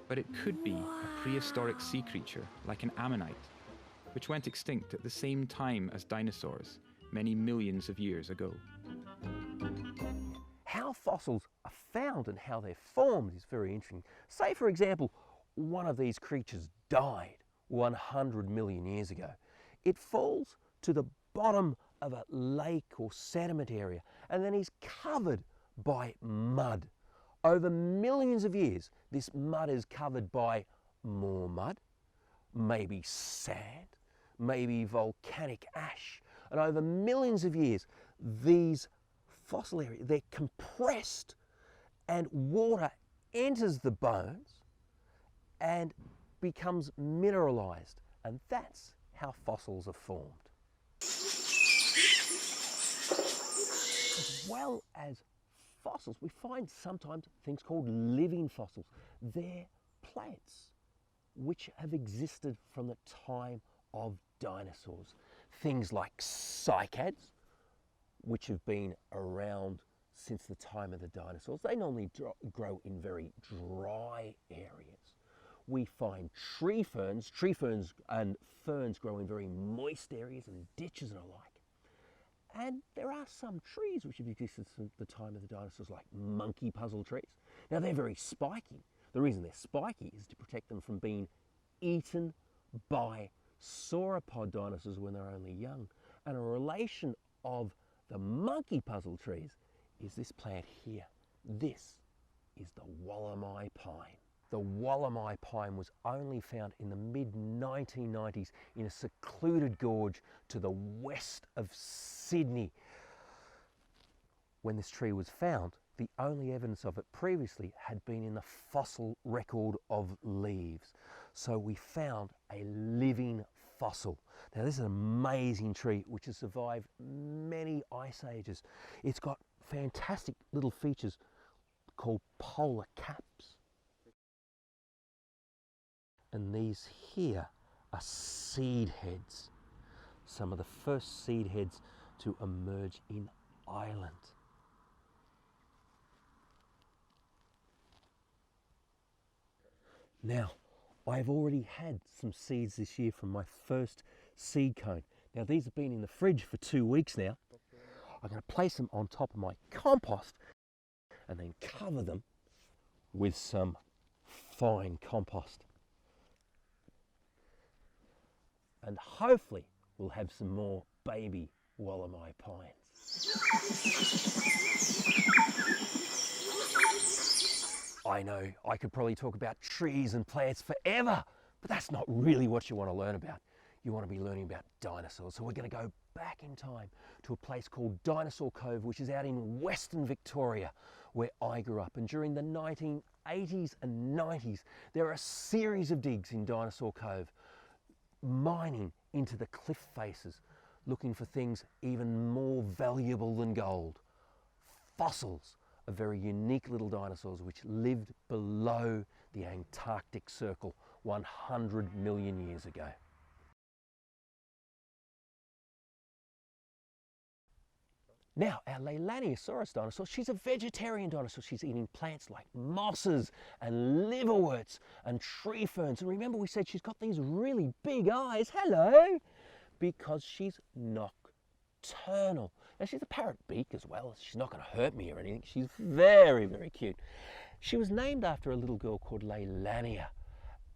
[SPEAKER 4] but it could be a prehistoric sea creature like an ammonite, which went extinct at the same time as dinosaurs many millions of years ago.
[SPEAKER 3] How fossils are found and how they're formed is very interesting. Say, for example, one of these creatures died 100 million years ago. It falls to the bottom of a lake or sediment area, and then is covered by mud. Over millions of years, this mud is covered by more mud, maybe sand, maybe volcanic ash, And over millions of years, these fossil areas, they're compressed and water enters the bones and becomes mineralized. And that's how fossils are formed. As well as fossils, we find sometimes things called living fossils. They're plants which have existed from the time of dinosaurs. Things like cycads, which have been around since the time of the dinosaurs. They normally grow in very dry areas. We find tree ferns and ferns grow in very moist areas and ditches and alike. And there are some trees which have existed since the time of the dinosaurs, like monkey puzzle trees. Now they're very spiky. The reason they're spiky is to protect them from being eaten by sauropod dinosaurs when they're only young. And a relation of the monkey puzzle trees is this plant here. This is the Walamai pine. The Walamai pine was only found in the mid-1990s in a secluded gorge to the west of Sydney. When this tree was found, the only evidence of it previously had been in the fossil record of leaves. So we found a living fossil. Now this is an amazing tree which has survived many ice ages. It's got fantastic little features called polar caps. And these here are seed heads. Some of the first seed heads to emerge in Ireland. Now, I've already had some seeds this year from my first seed cone. Now these have been in the fridge for 2 weeks now. I'm going to place them on top of my compost and then cover them with some fine compost. And hopefully we'll have some more baby Walamai pines. I know I could probably talk about trees and plants forever, but that's not really what you want to learn about. You want to be learning about dinosaurs. So we're going to go back in time to a place called Dinosaur Cove, which is out in Western Victoria, where I grew up. And during the 1980s and 90s, there are a series of digs in Dinosaur Cove, mining into the cliff faces, looking for things even more valuable than gold. Fossils of very unique little dinosaurs which lived below the Antarctic Circle 100 million years ago. Now, our Leilani Asaurus dinosaur, she's a vegetarian dinosaur. She's eating plants like mosses and liverworts and tree ferns. And remember we said she's got these really big eyes, hello, because she's nocturnal. Now she's a parrot beak as well. She's not going to hurt me or anything. She's very, very cute. She was named after a little girl called Leilani.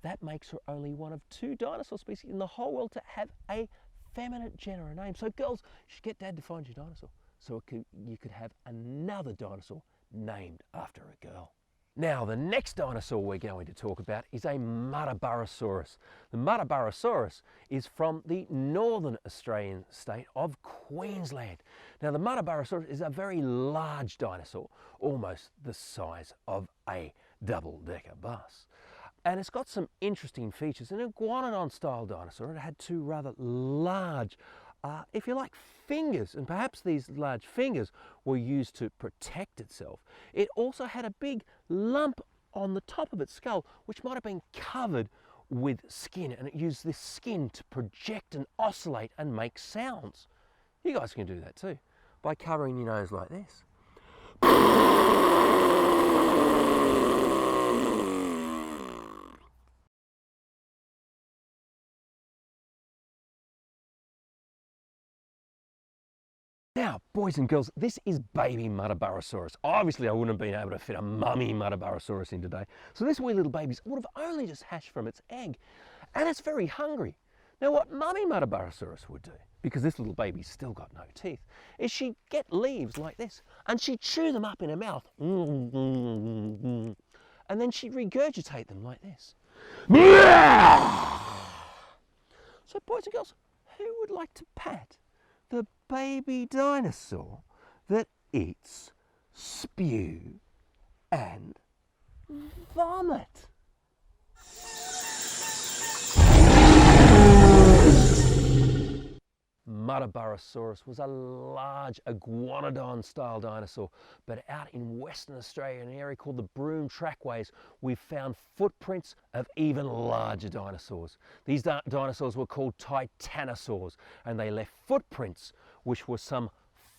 [SPEAKER 3] That makes her only one of 2 dinosaur species in the whole world to have a feminine gender name. So girls, you should get Dad to find your dinosaur, so you could have another dinosaur named after a girl. Now, the next dinosaur we're going to talk about is a Mataborosaurus. The Mataborosaurus is from the northern Australian state of Queensland. Now, the Mataborosaurus is a very large dinosaur, almost the size of a double-decker bus. And it's got some interesting features. An iguanodon-style dinosaur. It had 2 rather large, if you like, fingers, and perhaps these large fingers were used to protect itself. It also had a big lump on the top of its skull, which might have been covered with skin, and it used this skin to project and oscillate and make sounds. You guys can do that too, by covering your nose like this. Now, boys and girls, this is baby Mataborosaurus. Obviously, I wouldn't have been able to fit a mummy Mataborosaurus in today. So this wee little baby would have only just hatched from its egg, and it's very hungry. Now, what mummy Mataborosaurus would do, because this little baby's still got no teeth, is she'd get leaves like this, and she'd chew them up in her mouth, and then she'd regurgitate them like this. So, boys and girls, who would like to pat the baby dinosaur that eats spew and vomit. Mataborosaurus was a large iguanodon-style dinosaur, but out in Western Australia, in an area called the Broome Trackways, we've found footprints of even larger dinosaurs. These dinosaurs were called titanosaurs, and they left footprints which were some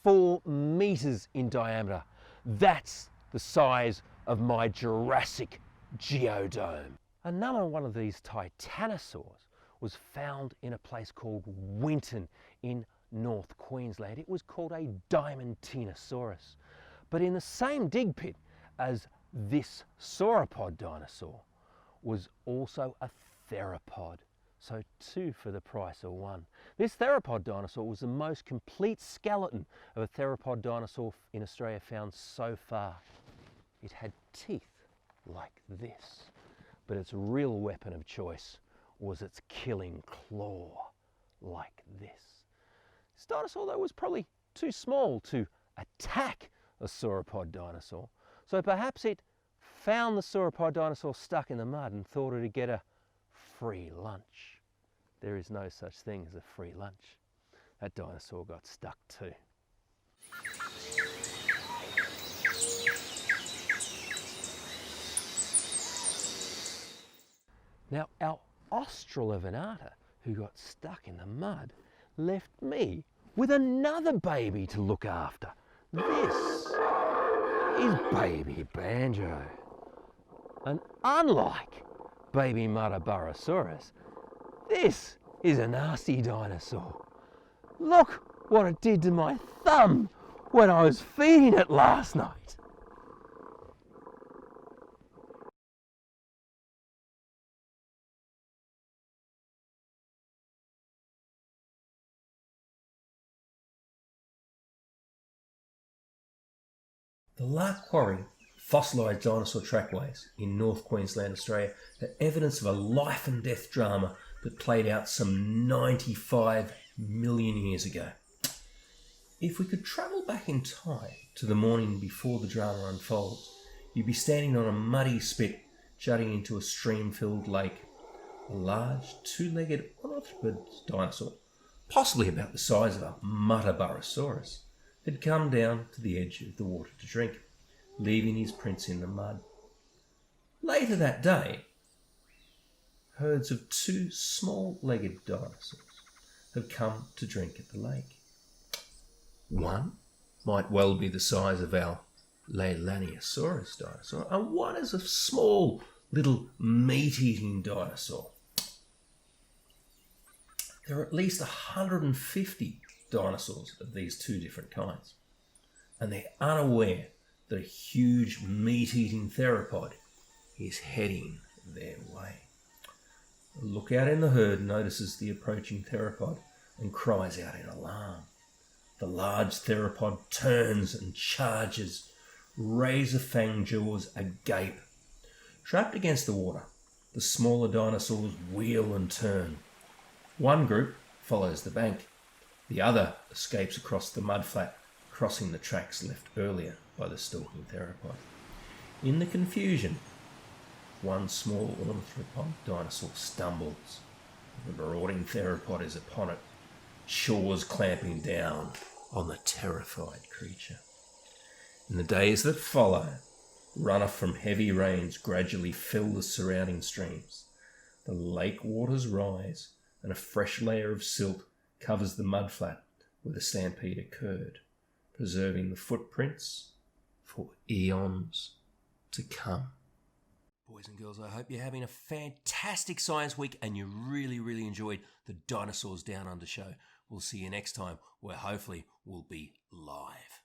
[SPEAKER 3] 4 meters in diameter. That's the size of my Jurassic geodome. Another one of these titanosaurs was found in a place called Winton in North Queensland. It was called a Diamantinosaurus. But in the same dig pit as this sauropod dinosaur was also a theropod. So 2 for the price of 1. This theropod dinosaur was the most complete skeleton of a theropod dinosaur in Australia found so far. It had teeth like this, but its real weapon of choice was its killing claw like this. This dinosaur, though, was probably too small to attack a sauropod dinosaur, so perhaps it found the sauropod dinosaur stuck in the mud and thought it'd get a free lunch. There is no such thing as a free lunch. That dinosaur got stuck too. Now, our Australovenata, who got stuck in the mud, left me with another baby to look after. This is baby Banjo. And unlike baby Mataborosaurus, this is a nasty dinosaur. Look what it did to my thumb when I was feeding it last night.
[SPEAKER 5] The Lark Quarry fossilised dinosaur trackways in North Queensland, Australia, are evidence of a life and death drama that played out some 95 million years ago. If we could travel back in time to the morning before the drama unfolds, you'd be standing on a muddy spit jutting into a stream-filled lake. A large, 2-legged ornithopod dinosaur, possibly about the size of a Mataborosaurus, had come down to the edge of the water to drink, leaving his prints in the mud. Later that day, herds of 2 small-legged dinosaurs had come to drink at the lake. One might well be the size of our Leilani dinosaur, and one is a small little meat-eating dinosaur. There are at least 150 dinosaurs of these 2 different kinds, and they're unaware that a huge meat-eating theropod is heading their way. A lookout in the herd notices the approaching theropod and cries out in alarm. The large theropod turns and charges, razor-fanged jaws agape. Trapped against the water, the smaller dinosaurs wheel and turn. One group follows the bank. The other escapes across the mudflat, crossing the tracks left earlier by the stalking theropod. In the confusion, one small ornithopod dinosaur stumbles. The marauding theropod is upon it, jaws clamping down on the terrified creature. In the days that follow, runoff from heavy rains gradually fill the surrounding streams. The lake waters rise, and a fresh layer of silt covers the mudflat where the stampede occurred, preserving the footprints for eons to come. Boys and girls, I hope you're having a fantastic science week and you really enjoyed the Dinosaurs Down Under show. We'll see you next time, where hopefully we'll be live.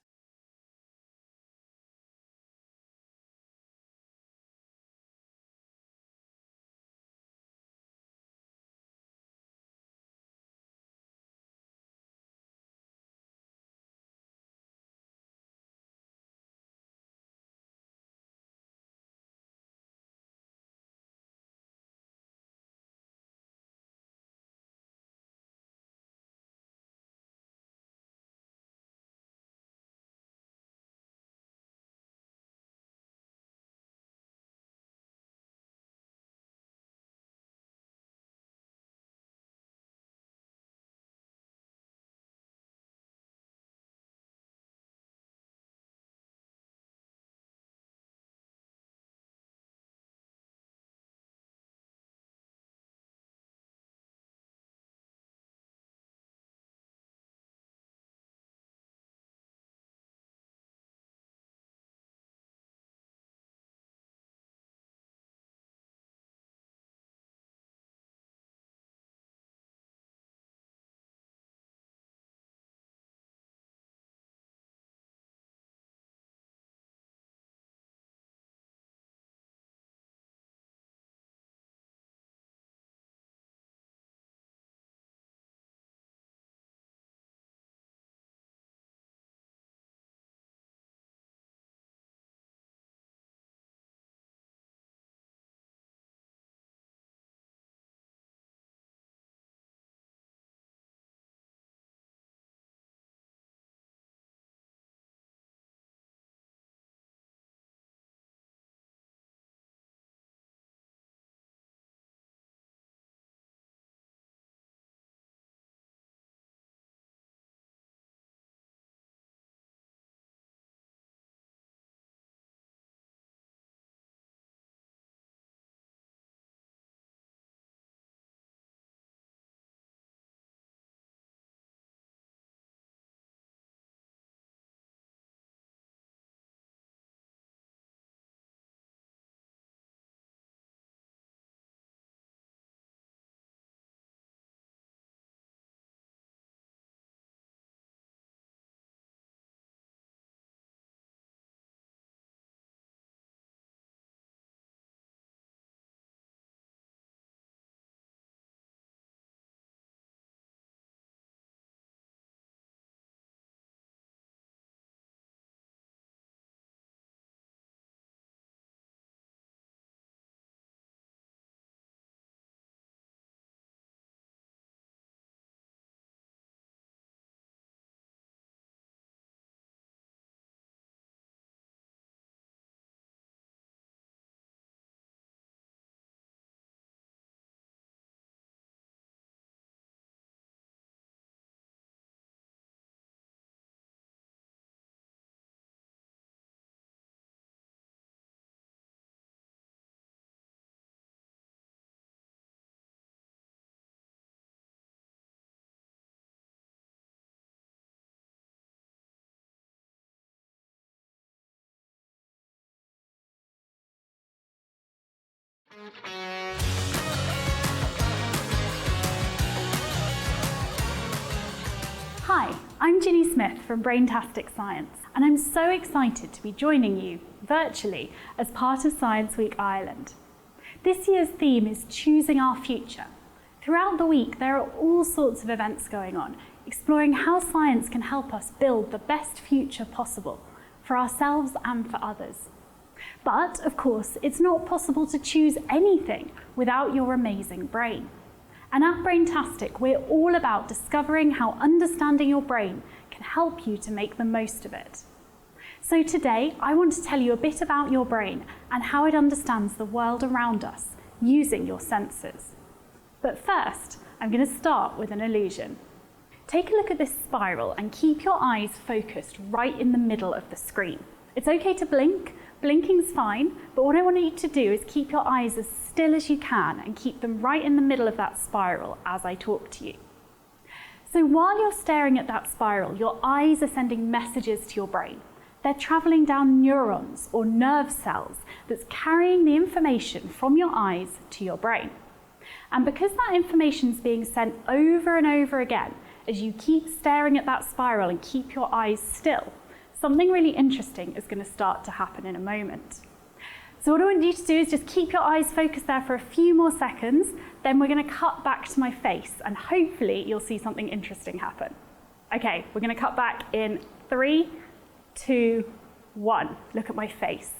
[SPEAKER 6] Hi, I'm Ginny Smith from Braintastic Science, and I'm so excited to be joining you virtually as part of Science Week Ireland. This year's theme is Choosing Our Future. Throughout the week, there are all sorts of events going on, exploring how science can help us build the best future possible for ourselves and for others. But, of course, it's not possible to choose anything without your amazing brain. And at Braintastic, we're all about discovering how understanding your brain can help you to make the most of it. So today, I want to tell you a bit about your brain and how it understands the world around us using your senses. But first, I'm going to start with an illusion. Take a look at this spiral and keep your eyes focused right in the middle of the screen. It's okay to blink. Blinking's fine, but what I want you to do is keep your eyes as still as you can and keep them right in the middle of that spiral as I talk to you. So while you're staring at that spiral, your eyes are sending messages to your brain. They're traveling down neurons or nerve cells that's carrying the information from your eyes to your brain. And because that information is being sent over and over again, as you keep staring at that spiral and keep your eyes still, something really interesting is going to start to happen in a moment. So what I want you to do is just keep your eyes focused there for a few more seconds, then we're going to cut back to my face and hopefully you'll see something interesting happen. Okay, we're going to cut back in 3, 2, 1. Look at my face.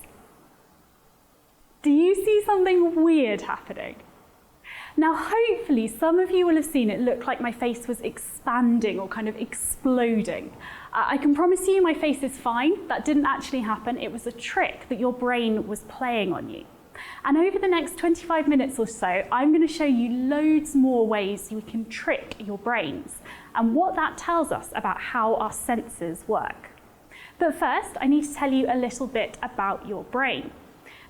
[SPEAKER 6] Do you see something weird happening? Now, hopefully some of you will have seen it look like my face was expanding or kind of exploding. I can promise you my face is fine. That didn't actually happen. It was a trick that your brain was playing on you. And over the next 25 minutes or so, I'm going to show you loads more ways you can trick your brains and what that tells us about how our senses work. But first, I need to tell you a little bit about your brain.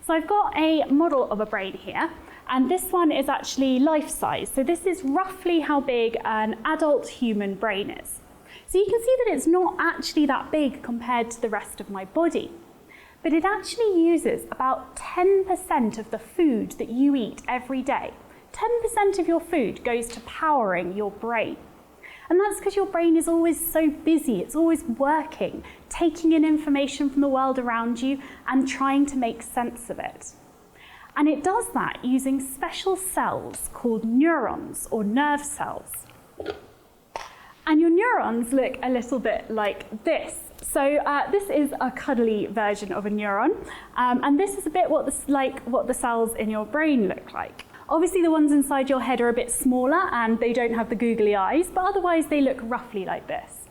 [SPEAKER 6] So I've got a model of a brain here, and this one is actually life-size. So this is roughly how big an adult human brain is. So you can see that it's not actually that big compared to the rest of my body. But it actually uses about 10% of the food that you eat every day. 10% of your food goes to powering your brain. And that's because your brain is always so busy, it's always working, taking in information from the world around you and trying to make sense of it. And it does that using special cells called neurons or nerve cells. And your neurons look a little bit like this. So this is a cuddly version of a neuron, and this is a bit what the cells in your brain look like. Obviously the ones inside your head are a bit smaller and they don't have the googly eyes, but otherwise they look roughly like this.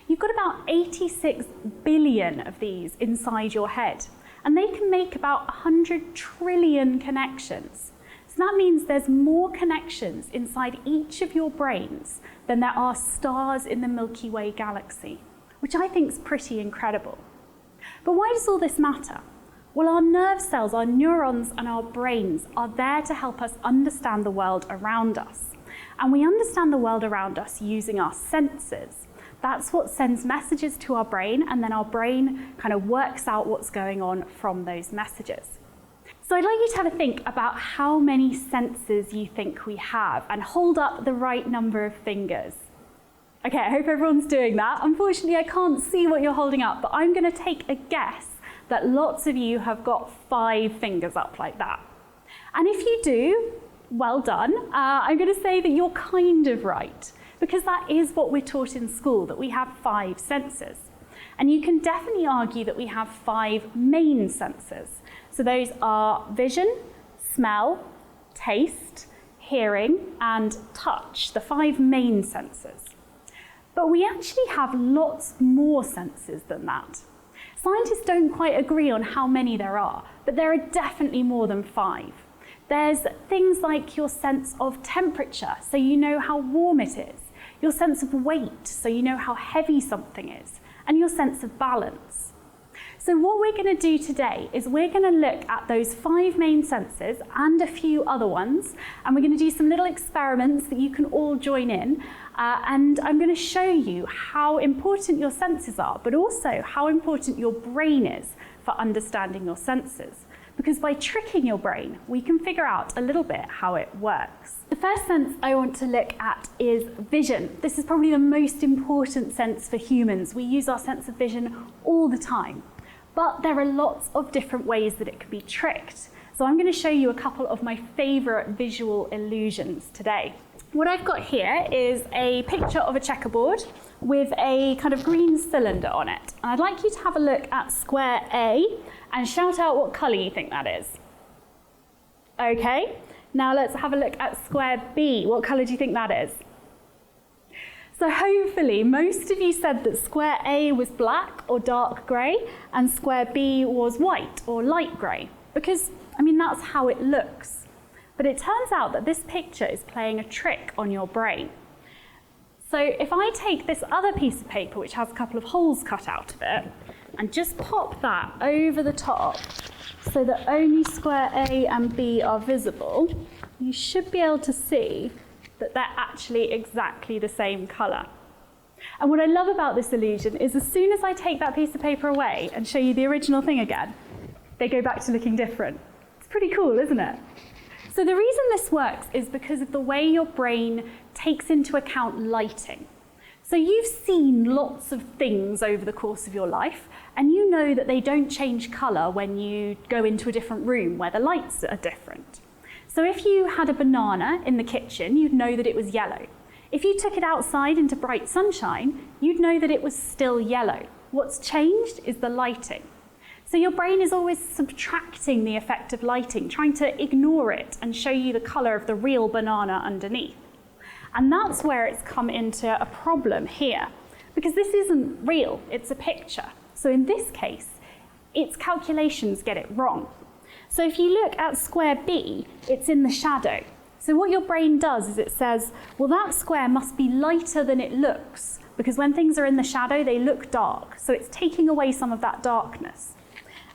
[SPEAKER 6] You've got about 86 billion of these inside your head, and they can make about 100 trillion connections. So that means there's more connections inside each of your brains than there are stars in the Milky Way galaxy, which I think is pretty incredible. But why does all this matter? Well, our nerve cells, our neurons and our brains are there to help us understand the world around us. And we understand the world around us using our senses. That's what sends messages to our brain, and then our brain kind of works out what's going on from those messages. So I'd like you to have a think about how many senses you think we have and hold up the right number of fingers. Okay, I hope everyone's doing that. Unfortunately, I can't see what you're holding up, but I'm going to take a guess that lots of you have got 5 fingers up like that. And if you do, well done. I'm going to say that you're kind of right, because that is what we're taught in school, that we have 5 senses. And you can definitely argue that we have 5 main senses. So those are vision, smell, taste, hearing, and touch, the 5 main senses. But we actually have lots more senses than that. Scientists don't quite agree on how many there are, but there are definitely more than 5. There's things like your sense of temperature, so you know how warm it is, your sense of weight, so you know how heavy something is, and your sense of balance. So what we're going to do today is we're going to look at those 5 main senses and a few other ones, and we're going to do some little experiments that you can all join in, and I'm going to show you how important your senses are, but also how important your brain is for understanding your senses. because by tricking your brain, we can figure out a little bit how it works. The first sense I want to look at is vision. This is probably the most important sense for humans. We use our sense of vision all the time, but there are lots of different ways that it can be tricked. So I'm going to show you a couple of my favorite visual illusions today. What I've got here is a picture of a checkerboard with a kind of green cylinder on it. And I'd like you to have a look at square A and shout out what colour you think that is. Okay, now let's have a look at square B. What colour do you think that is? So hopefully most of you said that square A was black or dark grey and square B was white or light grey, because I mean that's how it looks. But it turns out that this picture is playing a trick on your brain. So if I take this other piece of paper which has a couple of holes cut out of it and just pop that over the top so that only square A and B are visible, you should be able to see that they're actually exactly the same colour. And what I love about this illusion is as soon as I take that piece of paper away and show you the original thing again, they go back to looking different. It's pretty cool, isn't it? So the reason this works is because of the way your brain takes into account lighting. So you've seen lots of things over the course of your life, and you know that they don't change colour when you go into a different room where the lights are different. So if you had a banana in the kitchen, you'd know that it was yellow. If you took it outside into bright sunshine, you'd know that it was still yellow. What's changed is the lighting. So your brain is always subtracting the effect of lighting, trying to ignore it and show you the colour of the real banana underneath. And that's where it's come into a problem here, because this isn't real, it's a picture. So in this case, its calculations get it wrong. So if you look at square B, it's in the shadow. So what your brain does is it says, well, that square must be lighter than it looks, because when things are in the shadow, they look dark. So it's taking away some of that darkness.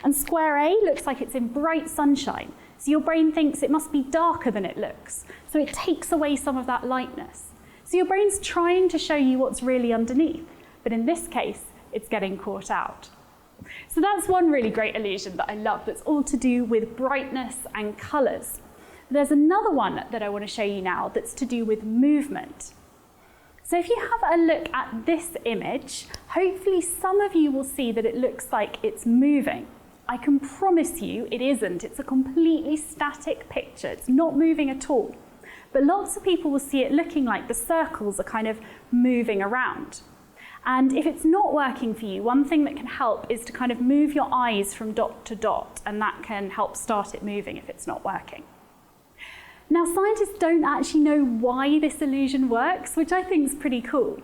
[SPEAKER 6] And square A looks like it's in bright sunshine. So your brain thinks it must be darker than it looks. So it takes away some of that lightness. So your brain's trying to show you what's really underneath. But in this case, it's getting caught out. So that's one really great illusion that I love that's all to do with brightness and colours. There's another one that I want to show you now that's to do with movement. So if you have a look at this image, hopefully some of you will see that it looks like it's moving. I can promise you it isn't. It's a completely static picture. It's not moving at all. But lots of people will see it looking like the circles are kind of moving around. And if it's not working for you, one thing that can help is to kind of move your eyes from dot to dot, and that can help start it moving if it's not working. Now, scientists don't actually know why this illusion works, which I think is pretty cool.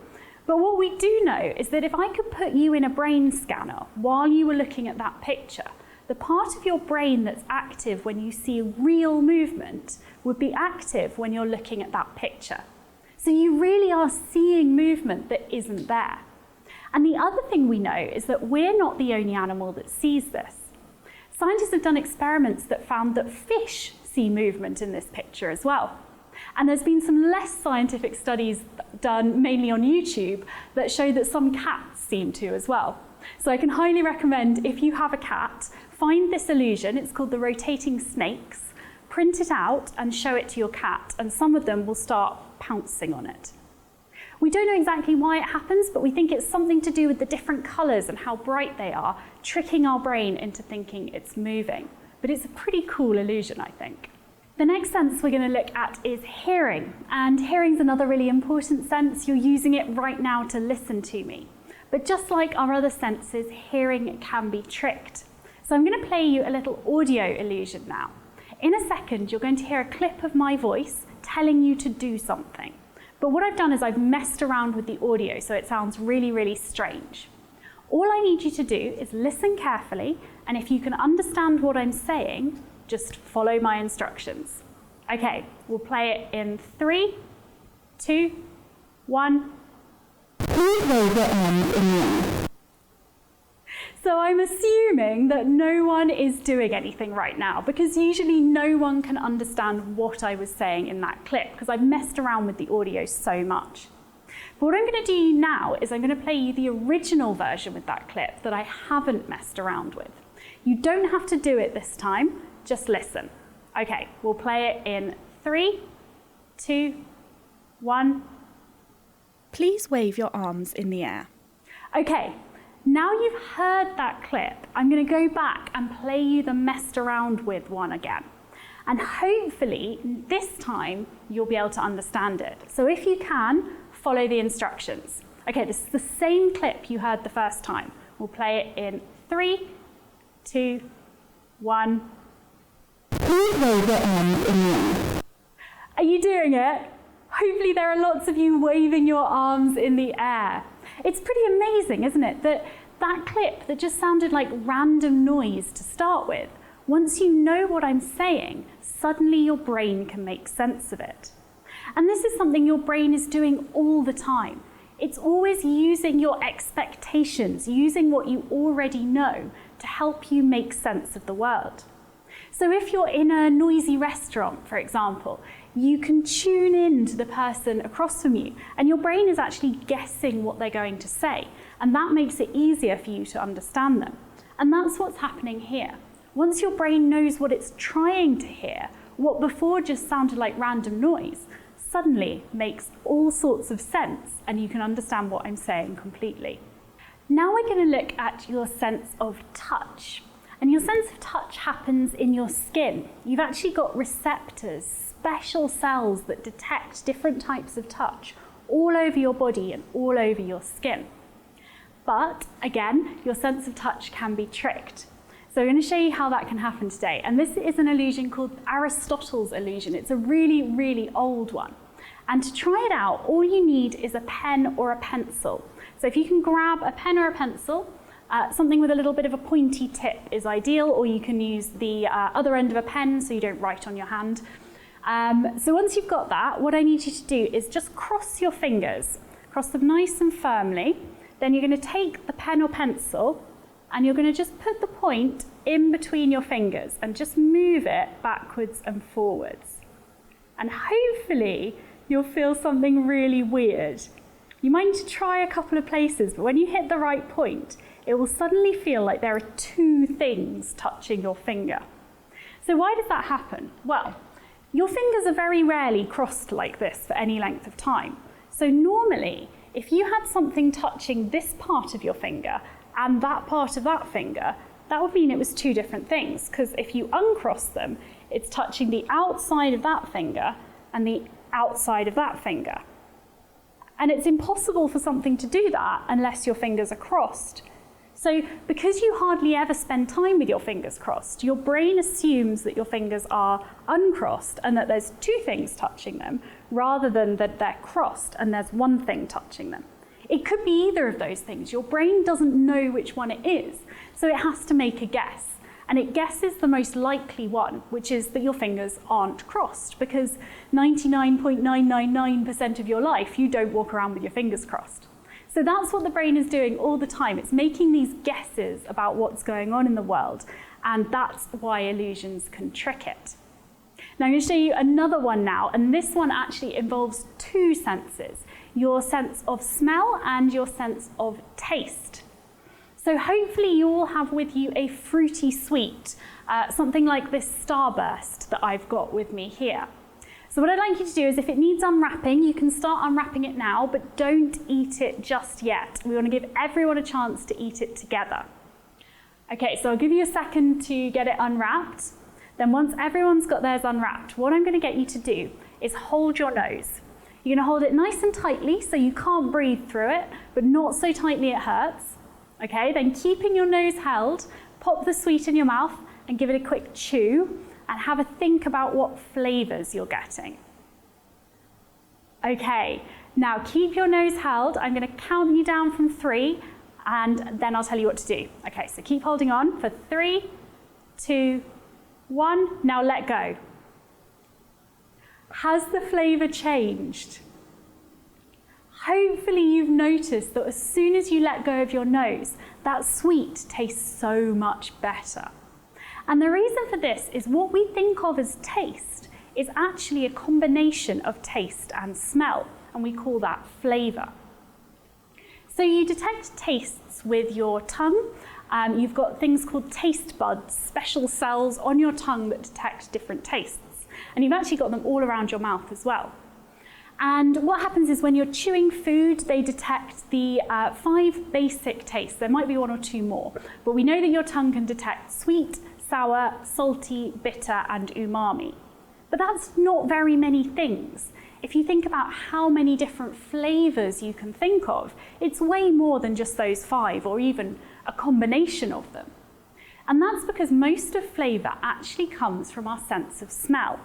[SPEAKER 6] But what we do know is that if I could put you in a brain scanner while you were looking at that picture, the part of your brain that's active when you see real movement would be active when you're looking at that picture. So you really are seeing movement that isn't there. And the other thing we know is that we're not the only animal that sees this. Scientists have done experiments that found that fish see movement in this picture as well. And there's been some less scientific studies done mainly on YouTube that show that some cats seem to as well. So I can highly recommend, if you have a cat, find this illusion. It's called the rotating snakes. Print it out and show it to your cat, and some of them will start pouncing on it. We don't know exactly why it happens, but we think it's something to do with the different colours and how bright they are, tricking our brain into thinking it's moving. But it's a pretty cool illusion, I think. The next sense we're going to look at is hearing. And hearing's another really important sense. You're using it right now to listen to me. But just like our other senses, hearing can be tricked. So I'm going to play you a little audio illusion now. In a second, you're going to hear a clip of my voice telling you to do something. But what I've done is I've messed around with the audio so it sounds really, really strange. All I need you to do is listen carefully, and if you can understand what I'm saying, just follow my instructions. Okay, we'll play it in 3, 2, 1. Please raise your hand in the air. So I'm assuming that no one is doing anything right now, because usually no one can understand what I was saying in that clip, because I've messed around with the audio so much. But what I'm going to do now is I'm going to play you the original version with that clip that I haven't messed around with. You don't have to do it this time, just listen. Okay, we'll play it in 3, 2, 1. Please wave your arms in the air. Okay, now you've heard that clip, I'm going to go back and play you the messed around with one again. And hopefully, this time, you'll be able to understand it. So if you can, follow the instructions. Okay, this is the same clip you heard the first time. We'll play it in 3, 2, 1. Please wave your arms in the air. Are you doing it? Hopefully there are lots of you waving your arms in the air. It's pretty amazing, isn't it, that clip that just sounded like random noise to start with, once you know what I'm saying, suddenly your brain can make sense of it. And this is something your brain is doing all the time. It's always using your expectations, using what you already know to help you make sense of the world. So if you're in a noisy restaurant, for example, you can tune in to the person across from you, and your brain is actually guessing what they're going to say, and that makes it easier for you to understand them. And that's what's happening here. Once your brain knows what it's trying to hear, what before just sounded like random noise, suddenly makes all sorts of sense, and you can understand what I'm saying completely. Now we're going to look at your sense of touch. And your sense of touch happens in your skin. You've actually got receptors, special cells that detect different types of touch all over your body and all over your skin. But again, your sense of touch can be tricked. So I'm going to show you how that can happen today. And this is an illusion called Aristotle's illusion. It's a really, really old one. And to try it out, all you need is a pen or a pencil. So if you can grab a pen or a pencil, something with a little bit of a pointy tip is ideal, or you can use the other end of a pen so you don't write on your hand. So once you've got that, what I need you to do is just cross your fingers, cross them nice and firmly. Then you're going to take the pen or pencil and you're going to just put the point in between your fingers and just move it backwards and forwards. And hopefully you'll feel something really weird. You might need to try a couple of places, but when you hit the right point, it will suddenly feel like there are two things touching your finger. So why does that happen? Well, your fingers are very rarely crossed like this for any length of time. So normally, if you had something touching this part of your finger and that part of that finger, that would mean it was two different things, because if you uncross them, it's touching the outside of that finger and the outside of that finger. And it's impossible for something to do that unless your fingers are crossed. So because you hardly ever spend time with your fingers crossed, your brain assumes that your fingers are uncrossed and that there's two things touching them, rather than that they're crossed and there's one thing touching them. It could be either of those things. Your brain doesn't know which one it is, so it has to make a guess. And it guesses the most likely one, which is that your fingers aren't crossed, because 99.999% of your life, you don't walk around with your fingers crossed. So that's what the brain is doing all the time. It's making these guesses about what's going on in the world, and that's why illusions can trick it. Now I'm going to show you another one now, and this one actually involves two senses, your sense of smell and your sense of taste. So hopefully you all have with you a fruity sweet, something like this Starburst that I've got with me here. So what I'd like you to do is, if it needs unwrapping, you can start unwrapping it now, but don't eat it just yet. We want to give everyone a chance to eat it together. Okay, so I'll give you a second to get it unwrapped. Then once everyone's got theirs unwrapped, what I'm going to get you to do is hold your nose. You're going to hold it nice and tightly so you can't breathe through it, but not so tightly it hurts. Okay, then keeping your nose held, pop the sweet in your mouth and give it a quick chew and have a think about what flavors you're getting. Okay, now keep your nose held. I'm going to count you down from 3 and then I'll tell you what to do. Okay, so keep holding on for 3, 2, 1. Now let go. Has the flavor changed? Hopefully you've noticed that as soon as you let go of your nose, that sweet tastes so much better. And the reason for this is what we think of as taste is actually a combination of taste and smell, and we call that flavor. So you detect tastes with your tongue, You've got things called taste buds, special cells on your tongue that detect different tastes. And you've actually got them all around your mouth as well. And what happens is when you're chewing food, they detect the 5 basic tastes. There might be 1 or 2 more, but we know that your tongue can detect sweet, sour, salty, bitter, and umami. But that's not very many things. If you think about how many different flavors you can think of, it's way more than just those 5 or even a combination of them. And that's because most of flavor actually comes from our sense of smell.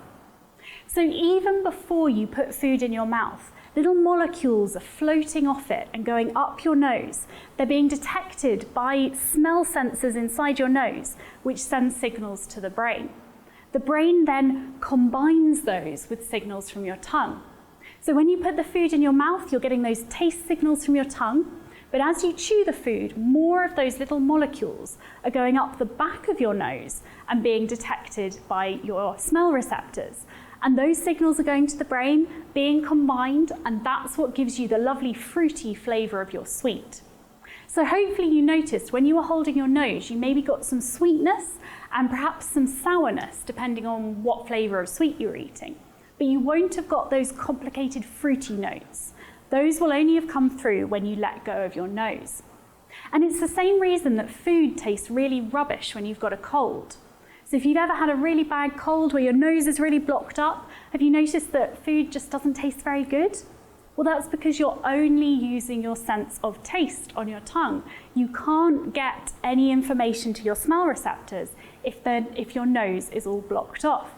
[SPEAKER 6] So even before you put food in your mouth, little molecules are floating off it and going up your nose. They're being detected by smell sensors inside your nose, which send signals to the brain. The brain then combines those with signals from your tongue. So when you put the food in your mouth, you're getting those taste signals from your tongue, but as you chew the food, more of those little molecules are going up the back of your nose and being detected by your smell receptors. And those signals are going to the brain, being combined, and that's what gives you the lovely fruity flavour of your sweet. So hopefully you noticed when you were holding your nose, you maybe got some sweetness and perhaps some sourness, depending on what flavour of sweet you were eating. But you won't have got those complicated fruity notes. Those will only have come through when you let go of your nose. And it's the same reason that food tastes really rubbish when you've got a cold. So if you've ever had a really bad cold where your nose is really blocked up, have you noticed that food just doesn't taste very good? Well, that's because you're only using your sense of taste on your tongue. You can't get any information to your smell receptors if your nose is all blocked off.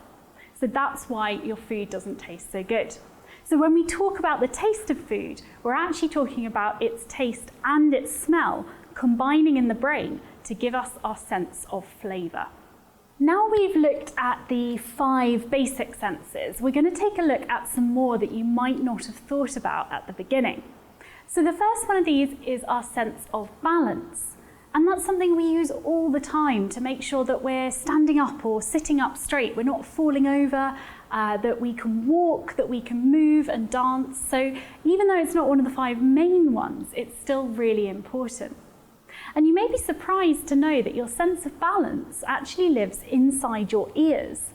[SPEAKER 6] So that's why your food doesn't taste so good. So when we talk about the taste of food, we're actually talking about its taste and its smell combining in the brain to give us our sense of flavour. Now we've looked at the 5 basic senses, we're going to take a look at some more that you might not have thought about at the beginning. So the first one of these is our sense of balance. And that's something we use all the time to make sure that we're standing up or sitting up straight, we're not falling over, that we can walk, that we can move and dance. So even though it's not one of the 5 main ones, it's still really important. And you may be surprised to know that your sense of balance actually lives inside your ears.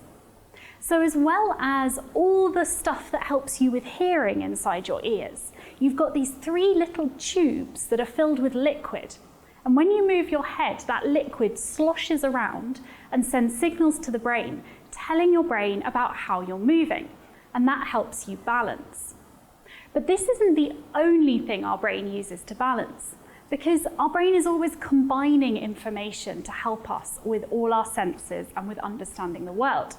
[SPEAKER 6] So as well as all the stuff that helps you with hearing inside your ears, you've got these 3 little tubes that are filled with liquid. And when you move your head, that liquid sloshes around and sends signals to the brain, telling your brain about how you're moving. And that helps you balance. But this isn't the only thing our brain uses to balance, because our brain is always combining information to help us with all our senses and with understanding the world.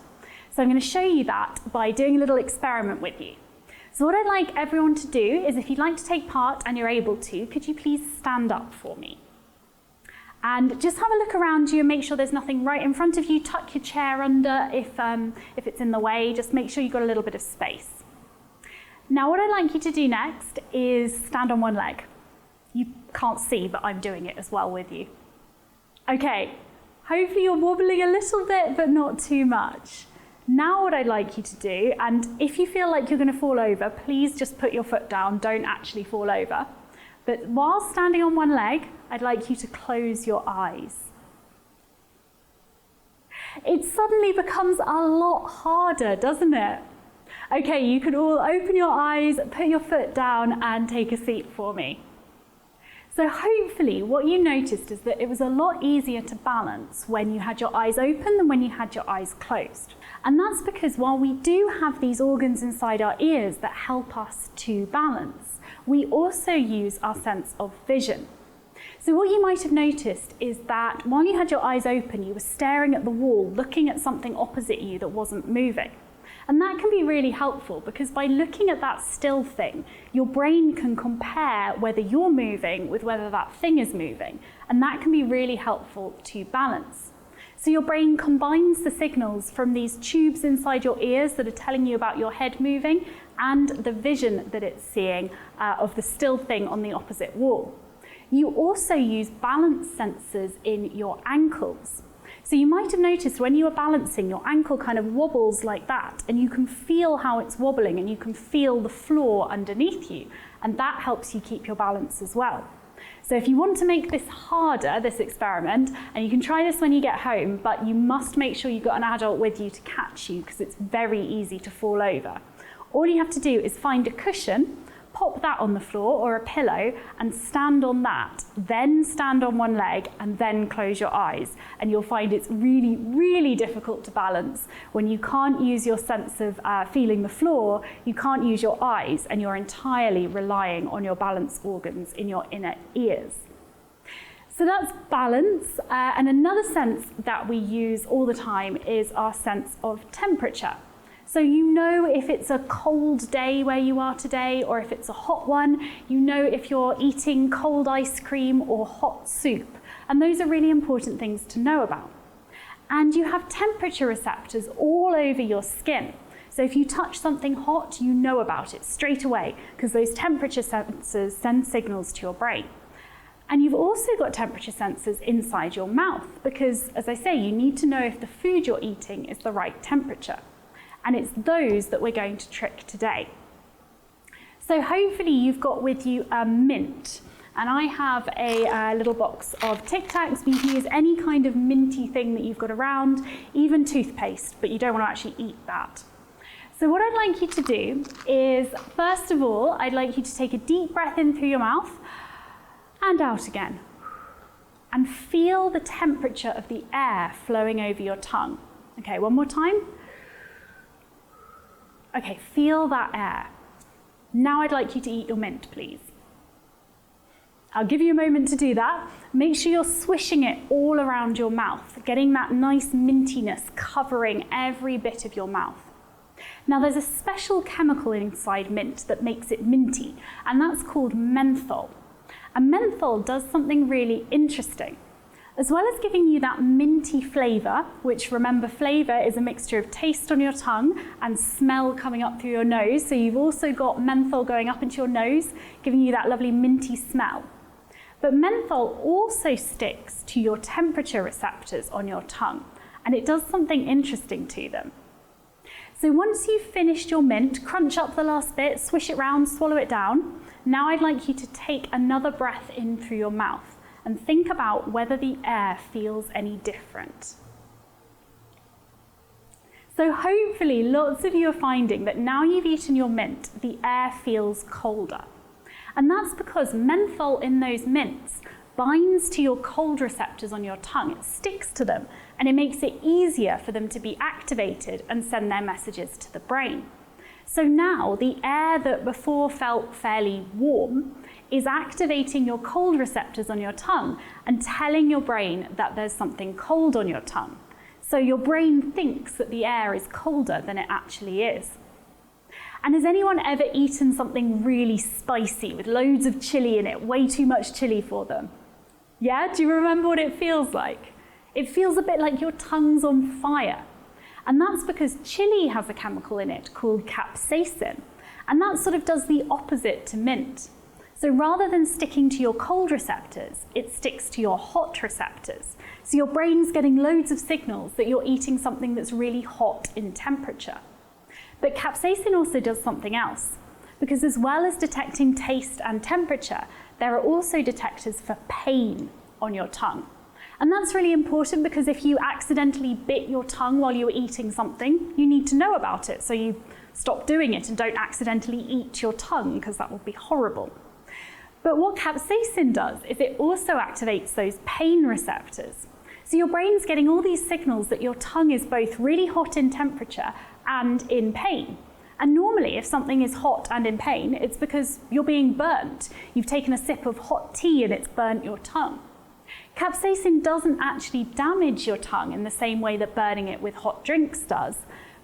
[SPEAKER 6] So I'm going to show you that by doing a little experiment with you. So what I'd like everyone to do is, if you'd like to take part and you're able to, could you please stand up for me? And just have a look around you and make sure there's nothing right in front of you. Tuck your chair under if it's in the way. Just make sure you've got a little bit of space. Now what I'd like you to do next is stand on one leg. You can't see, but I'm doing it as well with you. Okay, hopefully you're wobbling a little bit, but not too much. Now what I'd like you to do, and if you feel like you're going to fall over, please just put your foot down, don't actually fall over. But while standing on one leg, I'd like you to close your eyes. It suddenly becomes a lot harder, doesn't it? Okay, you can all open your eyes, put your foot down, and take a seat for me. So hopefully what you noticed is that it was a lot easier to balance when you had your eyes open than when you had your eyes closed. And that's because while we do have these organs inside our ears that help us to balance, we also use our sense of vision. So what you might have noticed is that while you had your eyes open, you were staring at the wall, looking at something opposite you that wasn't moving. And that can be really helpful because by looking at that still thing, your brain can compare whether you're moving with whether that thing is moving. And that can be really helpful to balance. So your brain combines the signals from these tubes inside your ears that are telling you about your head moving and the vision that it's seeing of the still thing on the opposite wall. You also use balance sensors in your ankles. So you might have noticed when you were balancing, your ankle kind of wobbles like that, and you can feel how it's wobbling and you can feel the floor underneath you, and that helps you keep your balance as well. So if you want to make this harder, this experiment, and you can try this when you get home, but you must make sure you've got an adult with you to catch you because it's very easy to fall over. All you have to do is find a cushion, pop that on the floor or a pillow and stand on that, then stand on one leg and then close your eyes. And you'll find it's really, really difficult to balance when you can't use your sense of feeling the floor, you can't use your eyes, and you're entirely relying on your balance organs in your inner ears. So that's balance. And another sense that we use all the time is our sense of temperature. So you know if it's a cold day where you are today or if it's a hot one. You know if you're eating cold ice cream or hot soup. And those are really important things to know about. And you have temperature receptors all over your skin. So if you touch something hot, you know about it straight away because those temperature sensors send signals to your brain. And you've also got temperature sensors inside your mouth because, as I say, you need to know if the food you're eating is the right temperature. And it's those that we're going to trick today. So hopefully you've got with you a mint. And I have a little box of Tic Tacs. You can use any kind of minty thing that you've got around, even toothpaste, but you don't want to actually eat that. So what I'd like you to do is, first of all, I'd like you to take a deep breath in through your mouth and out again. And feel the temperature of the air flowing over your tongue. Okay, one more time. Okay, feel that air. Now I'd like you to eat your mint, please. I'll give you a moment to do that. Make sure you're swishing it all around your mouth, getting that nice mintiness covering every bit of your mouth. Now there's a special chemical inside mint that makes it minty, and that's called menthol. And menthol does something really interesting. As well as giving you that minty flavour, which remember flavour is a mixture of taste on your tongue and smell coming up through your nose, so you've also got menthol going up into your nose, giving you that lovely minty smell. But menthol also sticks to your temperature receptors on your tongue, and it does something interesting to them. So once you've finished your mint, crunch up the last bit, swish it round, swallow it down. Now I'd like you to take another breath in through your mouth and think about whether the air feels any different. So hopefully lots of you are finding that now you've eaten your mint, the air feels colder. And that's because menthol in those mints binds to your cold receptors on your tongue. It sticks to them and it makes it easier for them to be activated and send their messages to the brain. So now the air that before felt fairly warm is activating your cold receptors on your tongue and telling your brain that there's something cold on your tongue. So your brain thinks that the air is colder than it actually is. And has anyone ever eaten something really spicy with loads of chili in it, way too much chili for them? Yeah, do you remember what it feels like? It feels a bit like your tongue's on fire. And that's because chili has a chemical in it called capsaicin. And that sort of does the opposite to mint. So rather than sticking to your cold receptors, it sticks to your hot receptors. So your brain's getting loads of signals that you're eating something that's really hot in temperature. But capsaicin also does something else, because as well as detecting taste and temperature, there are also detectors for pain on your tongue. And that's really important because if you accidentally bit your tongue while you were eating something, you need to know about it. So you stop doing it and don't accidentally eat your tongue because that would be horrible. But what capsaicin does is it also activates those pain receptors. So your brain's getting all these signals that your tongue is both really hot in temperature and in pain. And normally if something is hot and in pain, it's because you're being burnt. You've taken a sip of hot tea and it's burnt your tongue. Capsaicin doesn't actually damage your tongue in the same way that burning it with hot drinks does,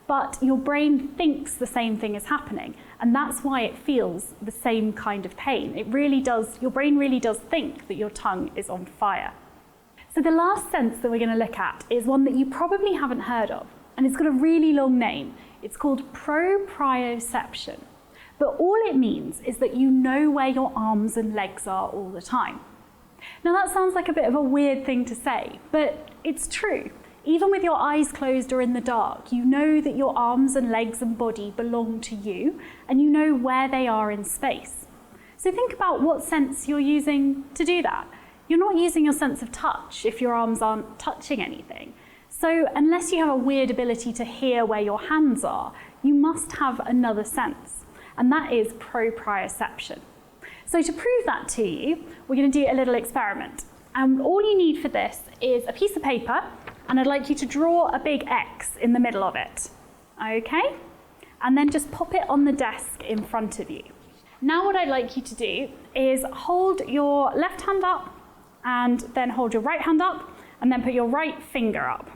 [SPEAKER 6] but your brain thinks the same thing is happening, and that's why it feels the same kind of pain. It really does, your brain really does think that your tongue is on fire. So the last sense that we're going to look at is one that you probably haven't heard of, and it's got a really long name. It's called Proprioception. But all it means is that you know where your arms and legs are all the time. Now that sounds like a bit of a weird thing to say, but it's true. Even with your eyes closed or in the dark, you know that your arms and legs and body belong to you, and you know where they are in space. So think about what sense you're using to do that. You're not using your sense of touch if your arms aren't touching anything. So unless you have a weird ability to hear where your hands are, you must have another sense, and that is proprioception. So to prove that to you, we're going to do a little experiment. And all you need for this is a piece of paper, and I'd like you to draw a big X in the middle of it. Okay? And then just pop it on the desk in front of you. Now what I'd like you to do is hold your left hand up, and then hold your right hand up, and then put your right finger up.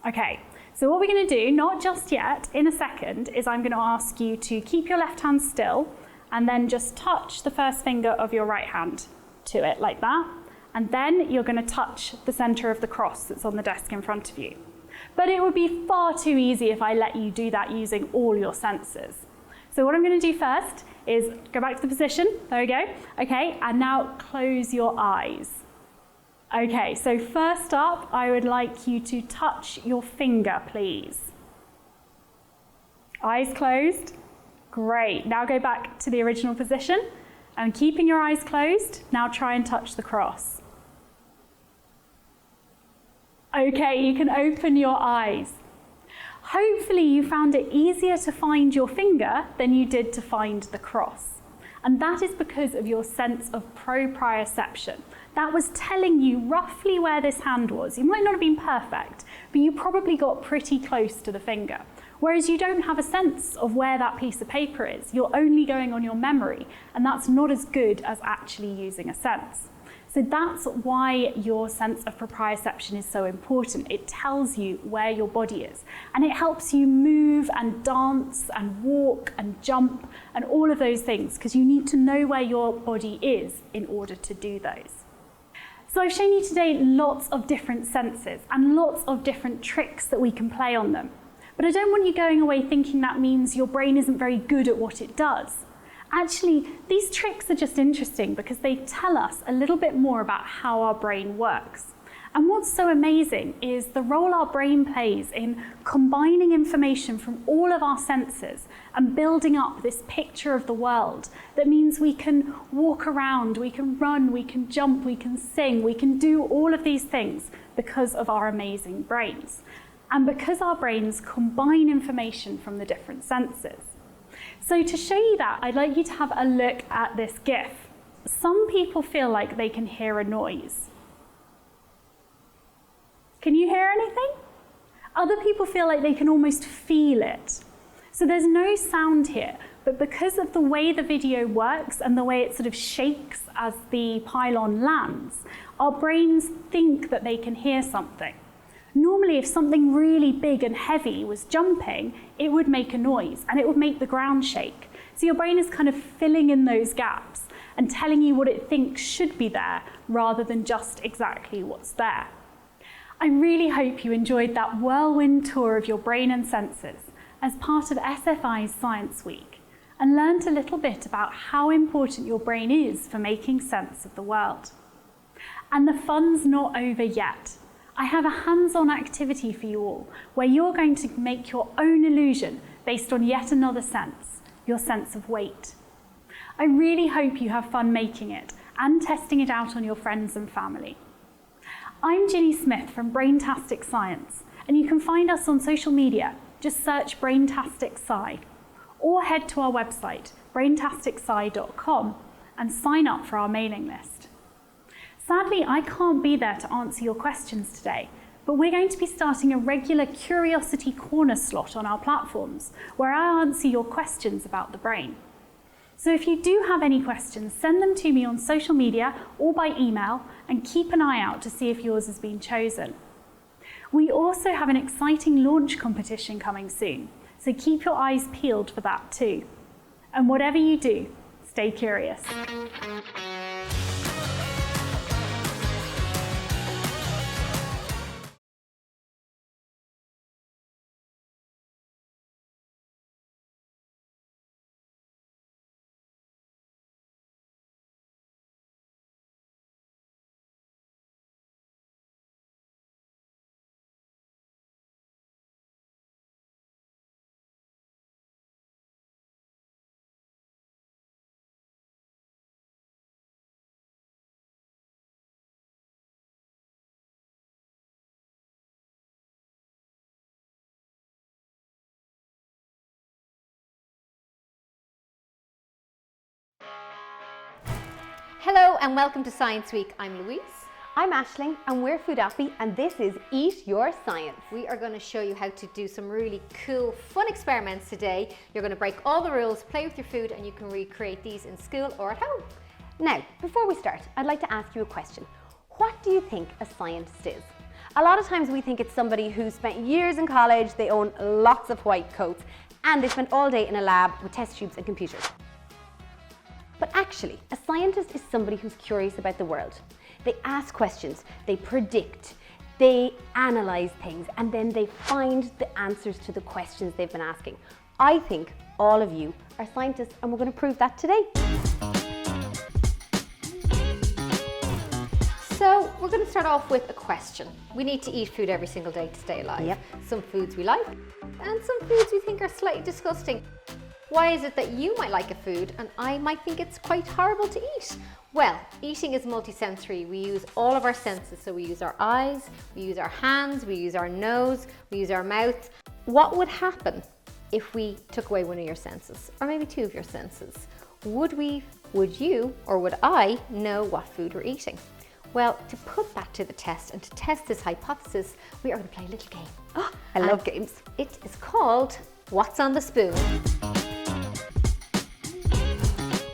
[SPEAKER 6] Okay, so what we're going to do, not just yet, in a second, is I'm going to ask you to keep your left hand still, and then just touch the first finger of your right hand to it, like that. And then you're going to touch the center of the cross that's on the desk in front of you. But it would be far too easy if I let you do that using all your senses. So what I'm going to do first is go back to the position. There we go. Okay, and now close your eyes. Okay, so first up, I would like you to touch your finger, please. Eyes closed. Great. Now go back to the original position. And keeping your eyes closed, now try and touch the cross. Okay, you can open your eyes. Hopefully you found it easier to find your finger than you did to find the cross. And that is because of your sense of proprioception. That was telling you roughly where this hand was. You might not have been perfect, but you probably got pretty close to the finger. Whereas you don't have a sense of where that piece of paper is. You're only going on your memory, and that's not as good as actually using a sense. So that's why your sense of proprioception is so important. It tells you where your body is, and it helps you move and dance and walk and jump and all of those things, because you need to know where your body is in order to do those. So I've shown you today lots of different senses and lots of different tricks that we can play on them. But I don't want you going away thinking that means your brain isn't very good at what it does. Actually, these tricks are just interesting because they tell us a little bit more about how our brain works. And what's so amazing is the role our brain plays in combining information from all of our senses and building up this picture of the world that means we can walk around, we can run, we can jump, we can sing, we can do all of these things because of our amazing brains. And because our brains combine information from the different senses. So to show you that, I'd like you to have a look at this GIF. Some people feel like they can hear a noise. Can you hear anything? Other people feel like they can almost feel it. So there's no sound here, but because of the way the video works and the way it sort of shakes as the pylon lands, our brains think that they can hear something. Normally, if something really big and heavy was jumping, it would make a noise and it would make the ground shake. So your brain is kind of filling in those gaps and telling you what it thinks should be there rather than just exactly what's there. I really hope you enjoyed that whirlwind tour of your brain and senses as part of SFI's Science Week and learned a little bit about how important your brain is for making sense of the world. And the fun's not over yet. I have a hands-on activity for you all where you're going to make your own illusion based on yet another sense, your sense of weight. I really hope you have fun making it and testing it out on your friends and family. I'm Ginny Smith from Braintastic Science, and you can find us on social media. Just search Braintastic Sci, or head to our website, braintasticsci.com, and sign up for our mailing list. Sadly, I can't be there to answer your questions today, but we're going to be starting a regular Curiosity Corner slot on our platforms, where I answer your questions about the brain. So if you do have any questions, send them to me on social media or by email, and keep an eye out to see if yours has been chosen. We also have an exciting launch competition coming soon, so keep your eyes peeled for that too. And whatever you do, stay curious.
[SPEAKER 7] Hello and welcome to Science Week. I'm Louise.
[SPEAKER 8] I'm Aisling and we're Foodoppi and this is Eat Your Science.
[SPEAKER 7] We are going to show you how to do some really cool, fun experiments today. You're going to break all the rules, play with your food, and you can recreate these in school or at home.
[SPEAKER 8] Now, before we start, I'd like to ask you a question. What do you think a scientist is? A lot of times we think it's somebody who spent years in college, they own lots of white coats, and they spent all day in a lab with test tubes and computers. But actually, a scientist is somebody who's curious about the world. They ask questions, they predict, they analyze things, and then they find the answers to the questions they've been asking. I think all of you are scientists, and we're going to prove that today.
[SPEAKER 7] So we're going to start off with a question. We need to eat food every single day to stay alive.
[SPEAKER 8] Yep.
[SPEAKER 7] Some foods we like, and some foods we think are slightly disgusting. Why is it that you might like a food and I might think it's quite horrible to eat? Well, eating is multisensory. We use all of our senses. So we use our eyes, we use our hands, we use our nose, we use our mouth. What would happen if we took away one of your senses, or maybe two of your senses? Would you, or would I know what food we're eating? Well, to put that to the test and to test this hypothesis, we are going to play a little game.
[SPEAKER 8] Oh, I love games.
[SPEAKER 7] It is called What's on the Spoon?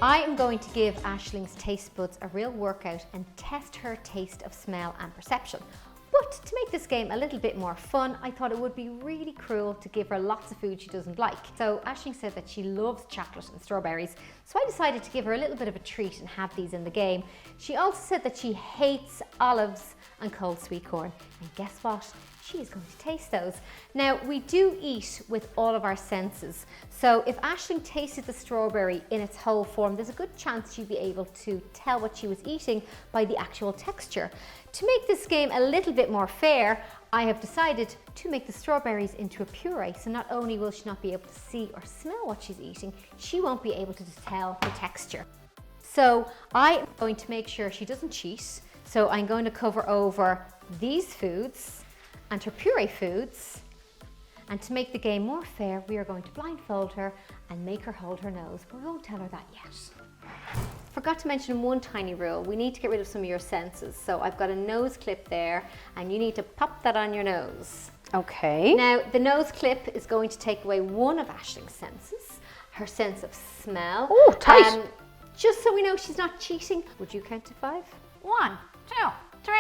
[SPEAKER 7] I am going to give Aisling's taste buds a real workout and test her taste of smell and perception. But to make this game a little bit more fun, I thought it would be really cruel to give her lots of food she doesn't like. So Aisling said that she loves chocolate and strawberries, so I decided to give her a little bit of a treat and have these in the game. She also said that she hates olives and cold sweet corn. And guess what? She is going to taste those. Now, we do eat with all of our senses. So if Aisling tasted the strawberry in its whole form, there's a good chance she'd be able to tell what she was eating by the actual texture. To make this game a little bit more fair, I have decided to make the strawberries into a puree. So not only will she not be able to see or smell what she's eating, she won't be able to tell the texture. So I am going to make sure she doesn't cheat. So I'm going to cover over these foods and her puree foods. And to make the game more fair, we are going to blindfold her and make her hold her nose, but we won't tell her that yet. Forgot to mention one tiny rule. We need to get rid of some of your senses. So I've got a nose clip there and you need to pop that on your nose.
[SPEAKER 8] Okay.
[SPEAKER 7] Now, the nose clip is going to take away one of Aisling's senses, her sense of smell.
[SPEAKER 8] Oh, tight.
[SPEAKER 7] Just so we know she's not cheating, would you count to 5?
[SPEAKER 9] 1, 2, 3,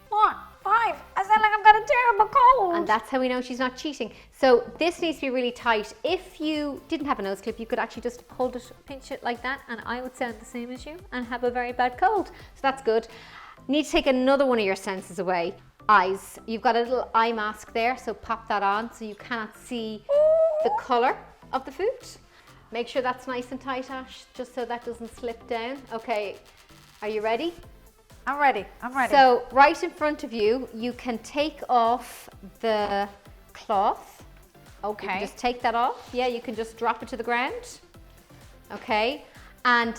[SPEAKER 9] 4, 5. I sound like I've got a terrible cold.
[SPEAKER 7] And that's how we know she's not cheating. So this needs to be really tight. If you didn't have a nose clip, you could actually just hold it, pinch it like that, and I would sound the same as you and have a very bad cold. So that's good. Need to take another one of your senses away. Eyes. You've got a little eye mask there, so pop that on so you cannot see the colour of the food. Make sure that's nice and tight, Ash, just so that doesn't slip down. Okay, are you ready?
[SPEAKER 9] I'm ready. I'm ready.
[SPEAKER 7] So right in front of you, you can take off the cloth.
[SPEAKER 9] Okay.
[SPEAKER 7] You can just take that off. Yeah, you can just drop it to the ground. Okay. And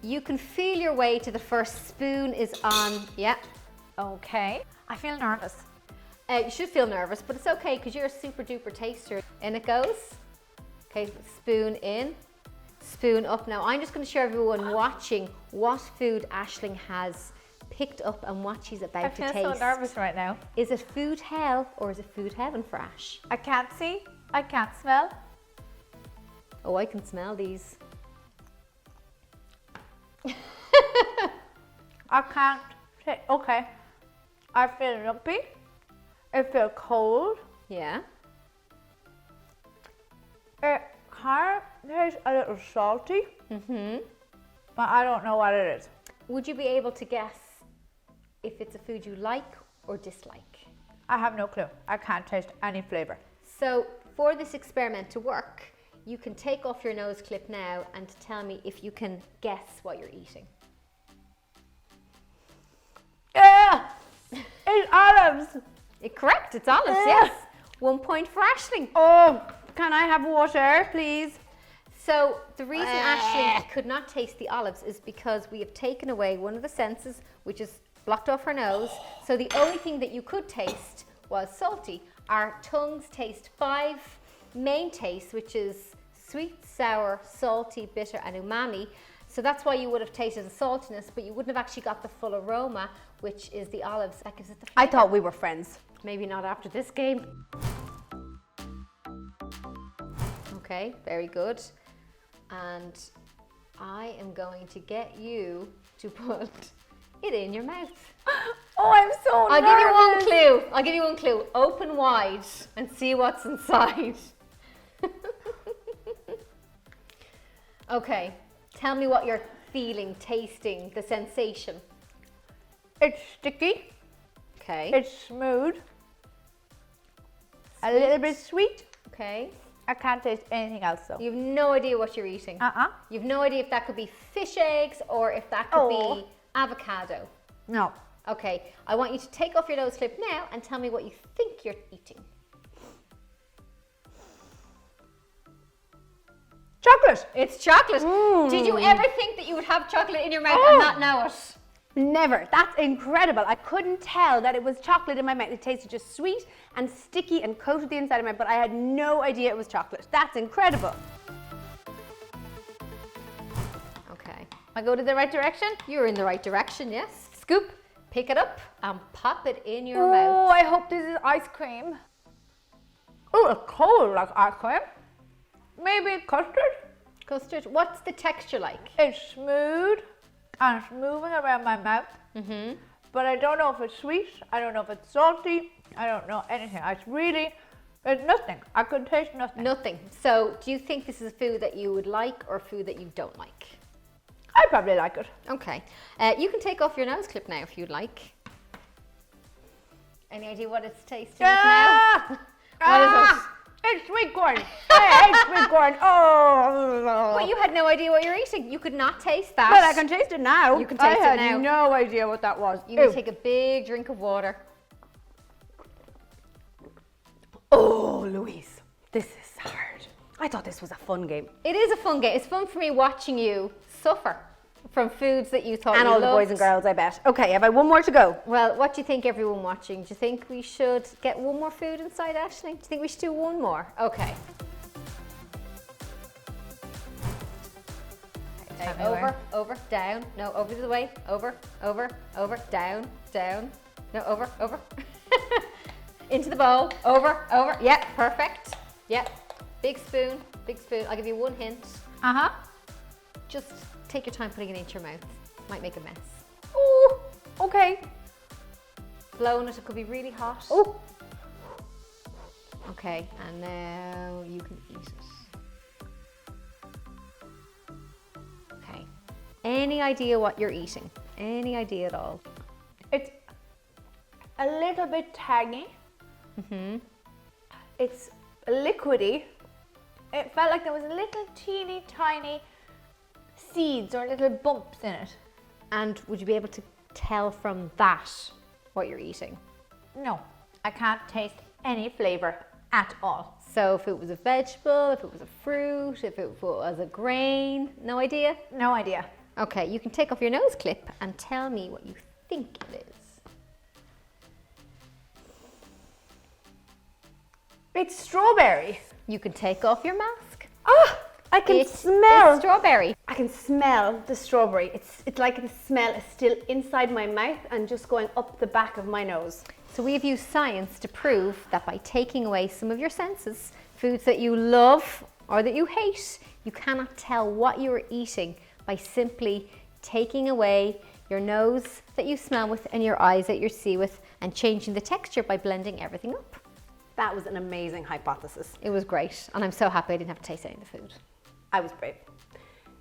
[SPEAKER 7] you can feel your way to the first spoon is on. Yeah.
[SPEAKER 9] Okay. I feel nervous.
[SPEAKER 7] You should feel nervous, but it's okay because you're a super duper taster. In it goes. Okay, spoon in, spoon up. Now I'm just going to show everyone watching what food Aisling has picked up and what she's about to taste.
[SPEAKER 9] I feel so nervous right now.
[SPEAKER 7] Is it food hell or is it food heaven for Ash?
[SPEAKER 9] I can't see. I can't smell.
[SPEAKER 7] Oh, I can smell these.
[SPEAKER 9] I can't say. Okay. I feel lumpy. I feel cold.
[SPEAKER 7] Yeah.
[SPEAKER 9] It kind of tastes a little salty. But I don't know what it is.
[SPEAKER 7] Would you be able to guess if it's a food you like or dislike?
[SPEAKER 9] I have no clue. I can't taste any flavor.
[SPEAKER 7] So for this experiment to work, you can take off your nose clip now and tell me if you can guess what you're eating.
[SPEAKER 9] Yeah! It's olives!
[SPEAKER 7] Correct, it's olives, yes. 1 point for Aisling.
[SPEAKER 8] Oh, can I have water, please?
[SPEAKER 7] So the reason Aisling could not taste the olives is because we have taken away one of the senses, which is blocked off her nose. So the only thing that you could taste was salty. Our tongues taste 5 main tastes, which is sweet, sour, salty, bitter, and umami. So that's why you would have tasted the saltiness, but you wouldn't have actually got the full aroma, which is the olives. That gives it the flavor.
[SPEAKER 8] I thought we were friends.
[SPEAKER 7] Maybe not after this game. Okay, very good. And I am going to get you to put it in your mouth.
[SPEAKER 8] Oh, I'm so
[SPEAKER 7] I'll
[SPEAKER 8] nervous.
[SPEAKER 7] give you one clue. I'll give you one clue. Open wide and see what's inside. Okay, tell me what you're feeling, tasting, the sensation.
[SPEAKER 9] It's sticky.
[SPEAKER 7] Okay.
[SPEAKER 9] It's smooth. A little bit sweet.
[SPEAKER 7] Okay.
[SPEAKER 9] I can't taste anything else though.
[SPEAKER 7] You've no idea what you're eating. You've no idea if that could be fish eggs or if that could be avocado.
[SPEAKER 9] No.
[SPEAKER 7] Okay, I want you to take off your nose clip now and tell me what you think you're eating.
[SPEAKER 9] Chocolate.
[SPEAKER 7] It's chocolate. Did you ever think that you would have chocolate in your mouth and not know it?
[SPEAKER 8] Never. That's incredible. I couldn't tell that it was chocolate in my mouth. It tasted just sweet and sticky and coated the inside of my mouth, but I had no idea it was chocolate. That's incredible.
[SPEAKER 7] Okay.
[SPEAKER 8] I go to the right direction?
[SPEAKER 7] You're in the right direction, yes. Scoop, pick it up and pop it in your
[SPEAKER 9] Oh,
[SPEAKER 7] mouth.
[SPEAKER 9] I hope this is ice cream. Oh, it's cold like ice cream. Maybe custard.
[SPEAKER 7] Custard, what's the texture like?
[SPEAKER 9] It's smooth and it's moving around my mouth. But I don't know if it's sweet. I don't know if it's salty. I don't know anything. It's nothing. I could taste nothing.
[SPEAKER 7] Nothing. So do you think this is a food that you would like or food that you don't like?
[SPEAKER 9] I probably like it.
[SPEAKER 7] Okay. You can take off your nose clip now if you'd like. Any idea what it's tasting like now? What is it?
[SPEAKER 9] It's sweet corn. I hate sweet corn. Oh.
[SPEAKER 7] But you had no idea what you're eating. You could not taste that.
[SPEAKER 8] But I can taste it now.
[SPEAKER 7] You can taste it
[SPEAKER 9] I
[SPEAKER 7] now.
[SPEAKER 9] had no idea what that was.
[SPEAKER 7] You need to take a big drink of water.
[SPEAKER 8] Oh, Louise, this is hard. I thought this was a fun game.
[SPEAKER 7] It is a fun game. It's fun for me watching you suffer from foods that you thought
[SPEAKER 8] And
[SPEAKER 7] you
[SPEAKER 8] all the boys
[SPEAKER 7] loved.
[SPEAKER 8] and girls, I bet. Okay, have I one more to go?
[SPEAKER 7] Well, what do you think, everyone watching? Do you think we should get one more food inside, Aisling? Do you think we should do one more? Okay. Okay, over, down. No, over the way. Over, down, down. No, over. Into the bowl. Over. Yep, perfect. Yep. Big spoon. I'll give you one hint. Just take your time putting it into your mouth. Might make a mess.
[SPEAKER 8] Oh, okay.
[SPEAKER 7] Blowing it could be really hot.
[SPEAKER 8] Oh.
[SPEAKER 7] Okay, and now you can eat it. Okay. Any idea what you're eating? Any idea at all?
[SPEAKER 9] It's a little bit tangy. It's liquidy. It felt like there was little teeny tiny seeds or little bumps in it.
[SPEAKER 7] And would you be able to tell from that what you're eating?
[SPEAKER 9] No, I can't taste any flavor at all.
[SPEAKER 7] So if it was a vegetable, if it was a fruit, if it was a grain, no idea?
[SPEAKER 9] No idea.
[SPEAKER 7] Okay, you can take off your nose clip and tell me what you think it is.
[SPEAKER 9] It's strawberry.
[SPEAKER 7] You can take off your mask.
[SPEAKER 8] Ah, I can
[SPEAKER 7] It's
[SPEAKER 8] smell.
[SPEAKER 7] strawberry.
[SPEAKER 8] I can smell the strawberry. It's like the smell is still inside my mouth and just going up the back of my nose.
[SPEAKER 7] So we've used science to prove that by taking away some of your senses, foods that you love or that you hate, you cannot tell what you are eating by simply taking away your nose that you smell with and your eyes that you see with and changing the texture by blending everything up.
[SPEAKER 8] That was an amazing hypothesis.
[SPEAKER 7] It was great, and I'm so happy I didn't have to taste any of the food.
[SPEAKER 8] I was brave.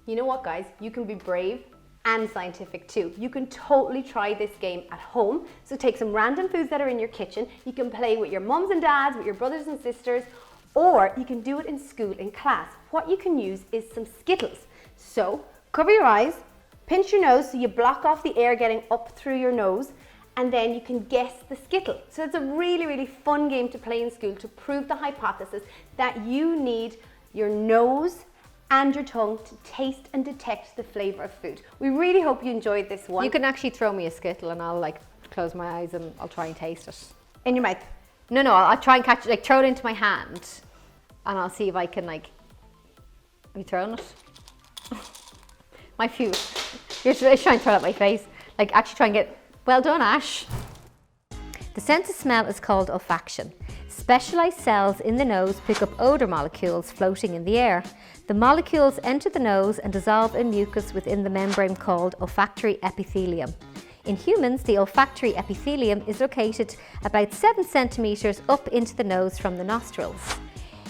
[SPEAKER 8] You know what, guys? You can be brave and scientific too. You can totally try this game at home. So take some random foods that are in your kitchen. You can play with your mums and dads, with your brothers and sisters, or you can do it in school, in class. What you can use is some Skittles. So cover your eyes, pinch your nose so you block off the air getting up through your nose, and then you can guess the Skittle. So it's a really, really fun game to play in school to prove the hypothesis that you need your nose and your tongue to taste and detect the flavour of food. We really hope you enjoyed this one.
[SPEAKER 7] You can actually throw me a Skittle and I'll like close my eyes and I'll try and taste it.
[SPEAKER 8] In your mouth.
[SPEAKER 7] No, I'll try and catch it, like throw it into my hand and I'll see if I can like, have you thrown it? My phew. You're trying to throw it at my face. Like actually try and get, well done, Ash. The sense of smell is called olfaction. Specialized cells in the nose pick up odor molecules floating in the air. The molecules enter the nose and dissolve in mucus within the membrane called olfactory epithelium. In humans, the olfactory epithelium is located about 7 centimeters up into the nose from the nostrils.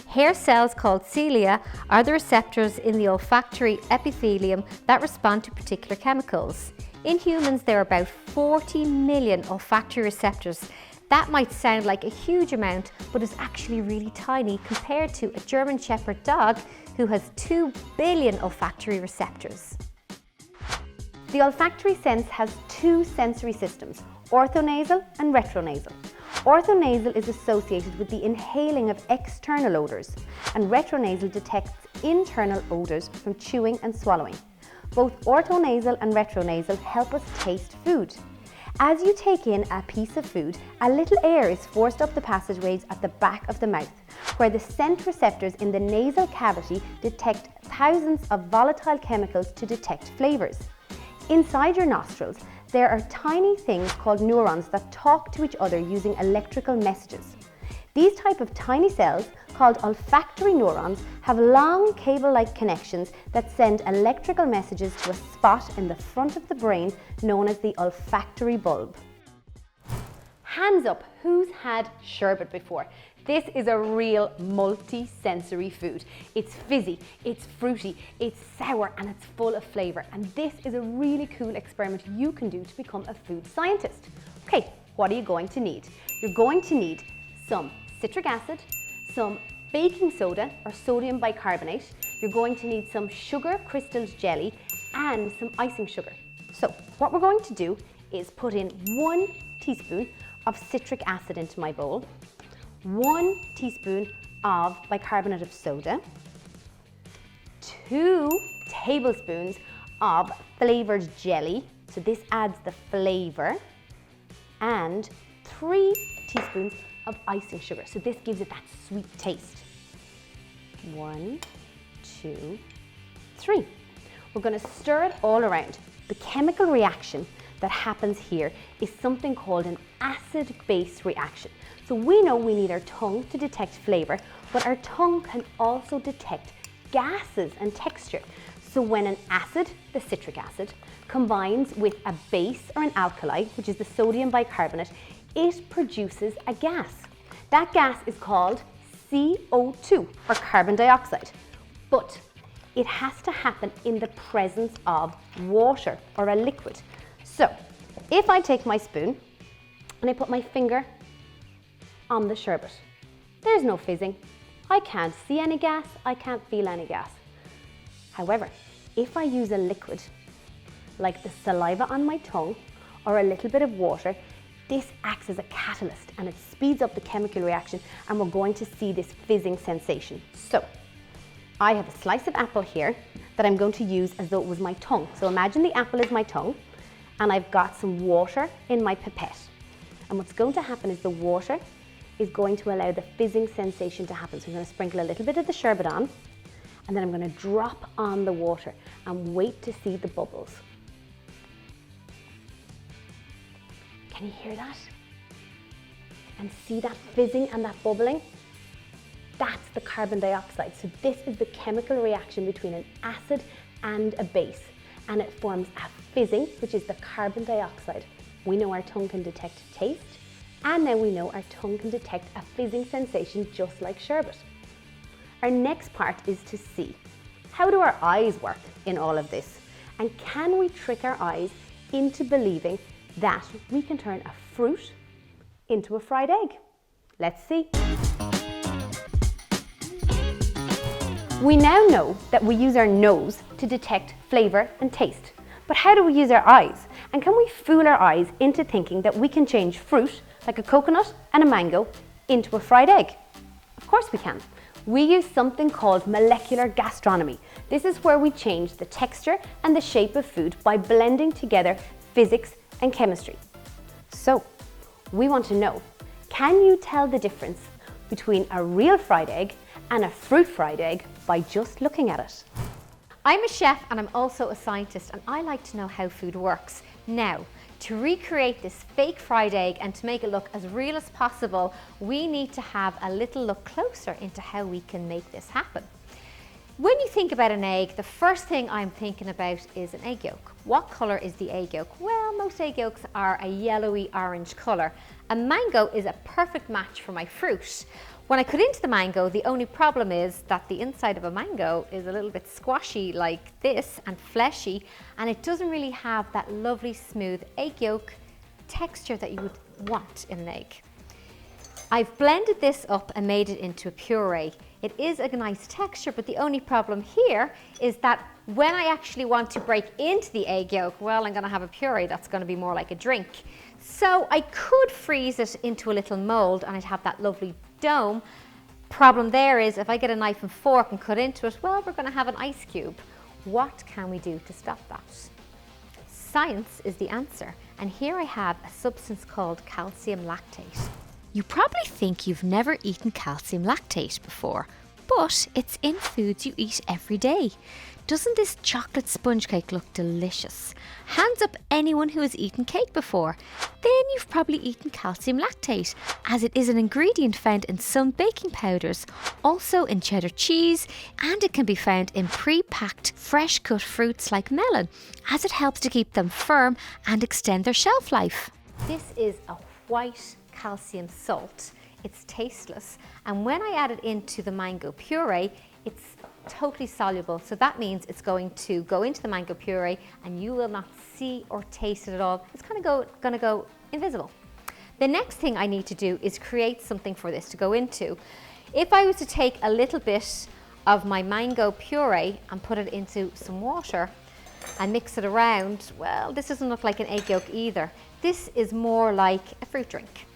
[SPEAKER 7] Hair cells called cilia are the receptors in the olfactory epithelium that respond to particular chemicals. In humans, there are about 40 million olfactory receptors. That might sound like a huge amount, but is actually really tiny compared to a German Shepherd dog who has 2 billion olfactory receptors. The olfactory sense has 2 sensory systems, orthonasal and retronasal. Orthonasal is associated with the inhaling of external odours, and retronasal detects internal odours from chewing and swallowing. Both orthonasal and retronasal help us taste food. As you take in a piece of food, a little air is forced up the passageways at the back of the mouth, where the scent receptors in the nasal cavity detect thousands of volatile chemicals to detect flavours. Inside your nostrils, there are tiny things called neurons that talk to each other using electrical messages. These type of tiny cells, called olfactory neurons, have long cable-like connections that send electrical messages to a spot in the front of the brain known as the olfactory bulb. Hands up, who's had sherbet before? This is a real multi-sensory food. It's fizzy, it's fruity, it's sour, and it's full of flavour. And this is a really cool experiment you can do to become a food scientist. Okay, what are you going to need? You're going to need some citric acid, some baking soda or sodium bicarbonate. You're going to need some sugar crystals jelly and some icing sugar. So what we're going to do is put in 1 teaspoon of citric acid into my bowl, 1 teaspoon of bicarbonate of soda, 2 tablespoons of flavoured jelly, so this adds the flavour, and 3 teaspoons of icing sugar, so this gives it that sweet taste. 1, 2, 3. We're going to stir it all around. The chemical reaction that happens here is something called an acid-base reaction. So we know we need our tongue to detect flavour, but our tongue can also detect gases and texture. So when an acid, the citric acid, combines with a base or an alkali, which is the sodium bicarbonate, it produces a gas. That gas is called CO2, or carbon dioxide. But it has to happen in the presence of water or a liquid. So if I take my spoon and I put my finger on the sherbet, there's no fizzing. I can't see any gas, I can't feel any gas. However, if I use a liquid like the saliva on my tongue or a little bit of water, this acts as a catalyst and it speeds up the chemical reaction, and we're going to see this fizzing sensation. So I have a slice of apple here that I'm going to use as though it was my tongue. So imagine the apple is my tongue and I've got some water in my pipette. And what's going to happen is the water is going to allow the fizzing sensation to happen. So I'm going to sprinkle a little bit of the sherbet on, and then I'm going to drop on the water and wait to see the bubbles. Can you hear that? And see that fizzing and that bubbling? That's the carbon dioxide. So this is the chemical reaction between an acid and a base, and it forms a fizzing, which is the carbon dioxide. We know our tongue can detect taste, and now we know our tongue can detect a fizzing sensation just like sherbet. Our next part is to see, how do our eyes work in all of this? And can we trick our eyes into believing that we can turn a fruit into a fried egg? Let's see. We now know that we use our nose to detect flavour and taste. But how do we use our eyes? And can we fool our eyes into thinking that we can change fruit, like a coconut and a mango, into a fried egg? Of course we can. We use something called molecular gastronomy. This is where we change the texture and the shape of food by blending together physics and chemistry. So, we want to know, can you tell the difference between a real fried egg and a fruit fried egg by just looking at it? I'm a chef and I'm also a scientist, and I like to know how food works. Now, to recreate this fake fried egg and to make it look as real as possible, we need to have a little look closer into how we can make this happen. When you think about an egg, the first thing I'm thinking about is an egg yolk. What colour is the egg yolk? Well, most egg yolks are a yellowy orange colour. A mango is a perfect match for my fruit. When I cut into the mango, the only problem is that the inside of a mango is a little bit squashy like this and fleshy, and it doesn't really have that lovely smooth egg yolk texture that you would want in an egg. I've blended this up and made it into a puree. It is a nice texture, but the only problem here is that when I actually want to break into the egg yolk, well, I'm going to have a puree that's going to be more like a drink. So I could freeze it into a little mold and I'd have that lovely dome. Problem there is if I get a knife and fork and cut into it, well, we're going to have an ice cube. What can we do to stop that? Science is the answer, and here I have a substance called calcium lactate. You probably think you've never eaten calcium lactate before, but it's in foods you eat every day. Doesn't this chocolate sponge cake look delicious? Hands up anyone who has eaten cake before. Then you've probably eaten calcium lactate, as it is an ingredient found in some baking powders, also in cheddar cheese, and it can be found in pre-packed fresh cut fruits like melon, as it helps to keep them firm and extend their shelf life. This is a white calcium salt. It's tasteless, and when I add it into the mango puree, it's totally soluble, so that means it's going to go into the mango puree and you will not see or taste it at all. It's kind of going to go invisible. The next thing I need to do is create something for this to go into. If I was to take a little bit of my mango puree and put it into some water and mix it around, well, this doesn't look like an egg yolk either. This is more like a fruit drink.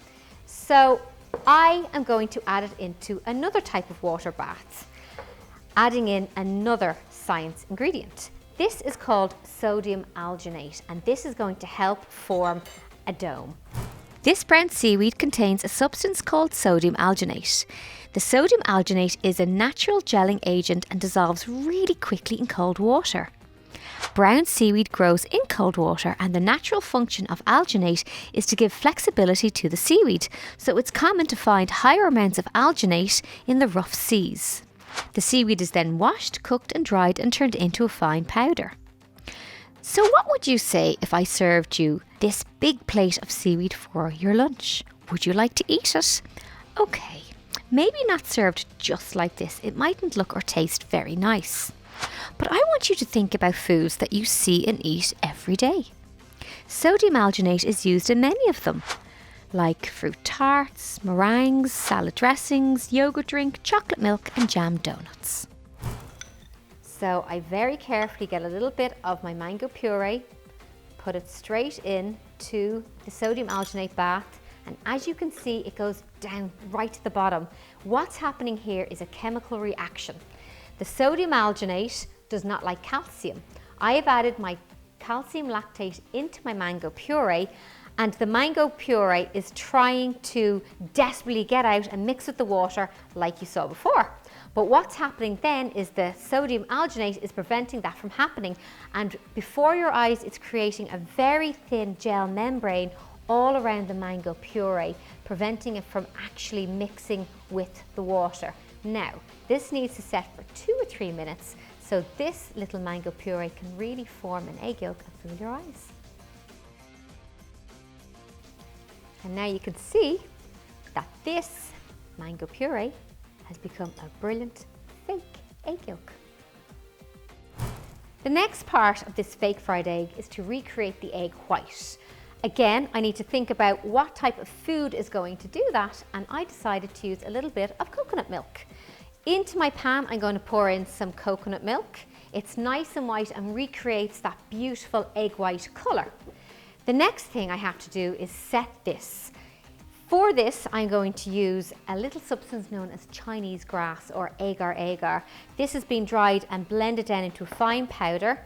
[SPEAKER 7] So I am going to add it into another type of water bath, adding in another science ingredient. This is called sodium alginate, and this is going to help form a dome. This brown seaweed contains a substance called sodium alginate. The sodium alginate is a natural gelling agent and dissolves really quickly in cold water. Brown seaweed grows in cold water, and the natural function of alginate is to give flexibility to the seaweed, so it's common to find higher amounts of alginate in the rough seas. The seaweed is then washed, cooked and dried and turned into a fine powder. So what would you say if I served you this big plate of seaweed for your lunch? Would you like to eat it? Okay, maybe not served just like this. It mightn't look or taste very nice. But I want you to think about foods that you see and eat every day. Sodium alginate is used in many of them, like fruit tarts, meringues, salad dressings, yogurt drink, chocolate milk and jam donuts. So I very carefully get a little bit of my mango puree, put it straight into the sodium alginate bath, and as you can see, it goes down right to the bottom. What's happening here is a chemical reaction. The sodium alginate does not like calcium. I have added my calcium lactate into my mango puree, and the mango puree is trying to desperately get out and mix with the water like you saw before. But what's happening then is the sodium alginate is preventing that from happening, and before your eyes it's creating a very thin gel membrane all around the mango puree, preventing it from actually mixing with the water. Now, this needs to set for 2 or 3 minutes so this little mango puree can really form an egg yolk and fool your eyes. And now you can see that this mango puree has become a brilliant fake egg yolk. The next part of this fake fried egg is to recreate the egg white. Again, I need to think about what type of food is going to do that, and I decided to use a little bit of coconut milk. Into my pan, I'm going to pour in some coconut milk. It's nice and white and recreates that beautiful egg white colour. The next thing I have to do is set this. For this, I'm going to use a little substance known as Chinese grass or agar-agar. This has been dried and blended down into a fine powder.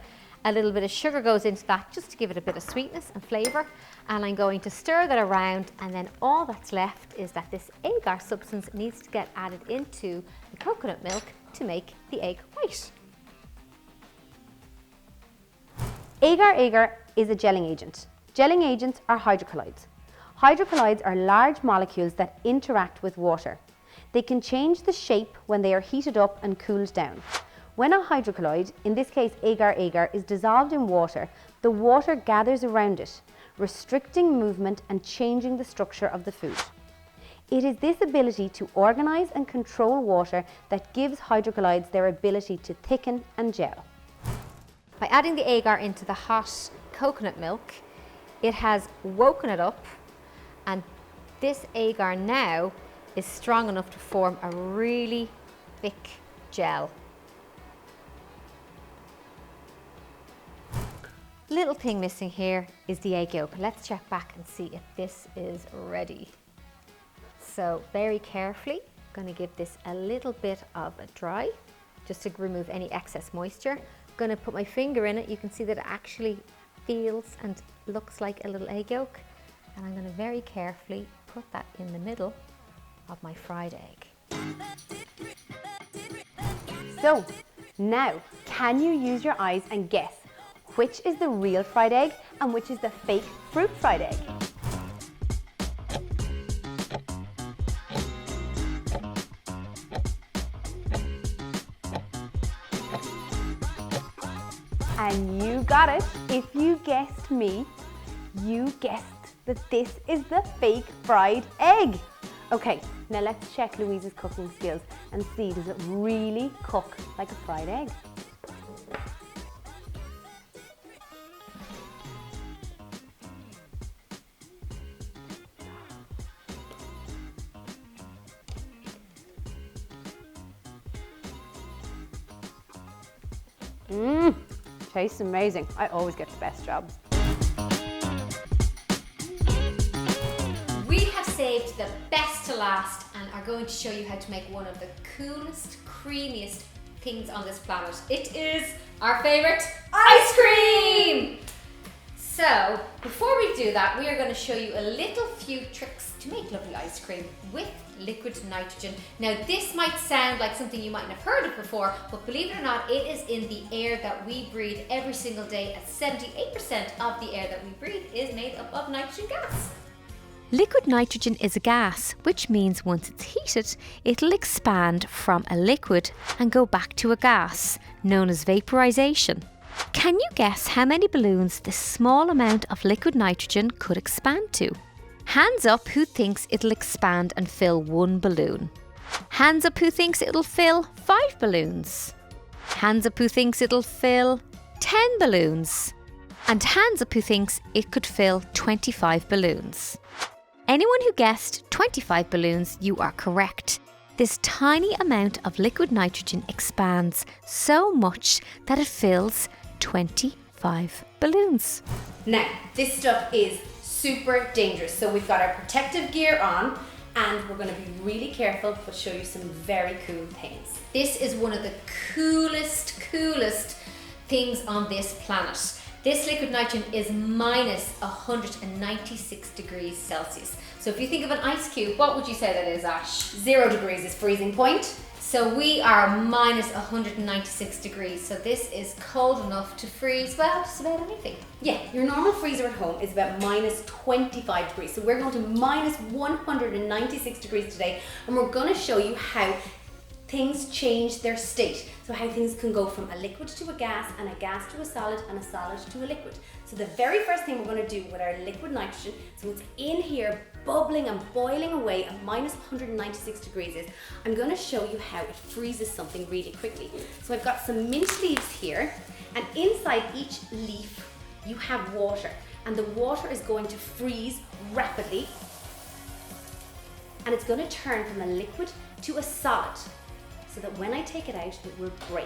[SPEAKER 7] A little bit of sugar goes into that just to give it a bit of sweetness and flavour. And I'm going to stir that around, and then all that's left is that this agar substance needs to get added into the coconut milk to make the egg white.
[SPEAKER 8] Agar-agar is a gelling agent. Gelling agents are hydrocolloids. Hydrocolloids are large molecules that interact with water. They can change the shape when they are heated up and cooled down. When a hydrocolloid, in this case agar-agar, is dissolved in water, the water gathers around it, restricting movement and changing the structure of the food. It is this ability to organize and control water that gives hydrocolloids their ability to thicken and gel.
[SPEAKER 7] By adding the agar into the hot coconut milk, it has woken it up, and this agar now is strong enough to form a really thick gel. Little thing missing here is the egg yolk. Let's check back and see if this is ready. So very carefully, going to give this a little bit of a dry, just to remove any excess moisture. Going to put my finger in it. You can see that it actually feels and looks like a little egg yolk. And I'm going to very carefully put that in the middle of my fried egg.
[SPEAKER 8] So, now, can you use your eyes and guess which is the real fried egg and which is the fake fruit fried egg? And you got it. If you guessed me, you guessed that this is the fake fried egg. Okay, now let's check Louise's cooking skills and see, does it really cook like a fried egg? Tastes amazing. I always get the best jobs.
[SPEAKER 7] We have saved the best to last and are going to show you how to make one of the coolest, creamiest things on this planet. It is our favorite ice cream! So, before we do that, we are going to show you a few tricks to make lovely ice cream with liquid nitrogen. Now, this might sound like something you mightn't have heard of before, but believe it or not, it is in the air that we breathe every single day. At 78% of the air that we breathe is made up of nitrogen gas. Liquid nitrogen is a gas, which means once it's heated, it'll expand from a liquid and go back to a gas, known as vaporization. Can you guess how many balloons this small amount of liquid nitrogen could expand to? Hands up who thinks it'll expand and fill 1 balloon. Hands up who thinks it'll fill 5 balloons. Hands up who thinks it'll fill 10 balloons. And hands up who thinks it could fill 25 balloons. Anyone who guessed 25 balloons, you are correct. This tiny amount of liquid nitrogen expands so much that it fills 25 balloons. Now, this stuff is super dangerous. So we've got our protective gear on and we're going to be really careful but show you some very cool things. This is one of the coolest things on this planet. This liquid nitrogen is minus 196 degrees Celsius. So if you think of an ice cube, what would you say that is, Ash? 0 degrees is freezing point. So we are minus 196 degrees. So this is cold enough to freeze, well, just about anything. Yeah, your normal freezer at home is about minus 25 degrees. So we're going to minus 196 degrees today. And we're going to show you how things change their state. So how things can go from a liquid to a gas and a gas to a solid and a solid to a liquid. So the very first thing we're going to do with our liquid nitrogen, so it's in here bubbling and boiling away at minus 196 degrees, is I'm going to show you how it freezes something really quickly. So I've got some mint leaves here, and inside each leaf you have water, and the water is going to freeze rapidly, and it's going to turn from a liquid to a solid, so that when I take it out, it will break.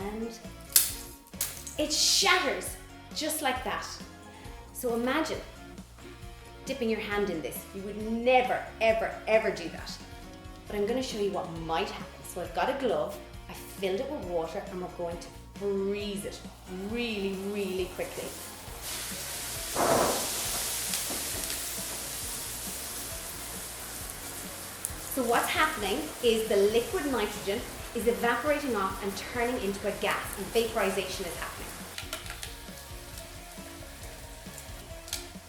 [SPEAKER 7] And it shatters just like that. So imagine dipping your hand in this. You would never, ever, ever do that. But I'm going to show you what might happen. So I've got a glove, I filled it with water, and we're going to freeze it really, really quickly.
[SPEAKER 8] So what's happening is the liquid nitrogen is evaporating off and turning into a gas, and vaporization is happening.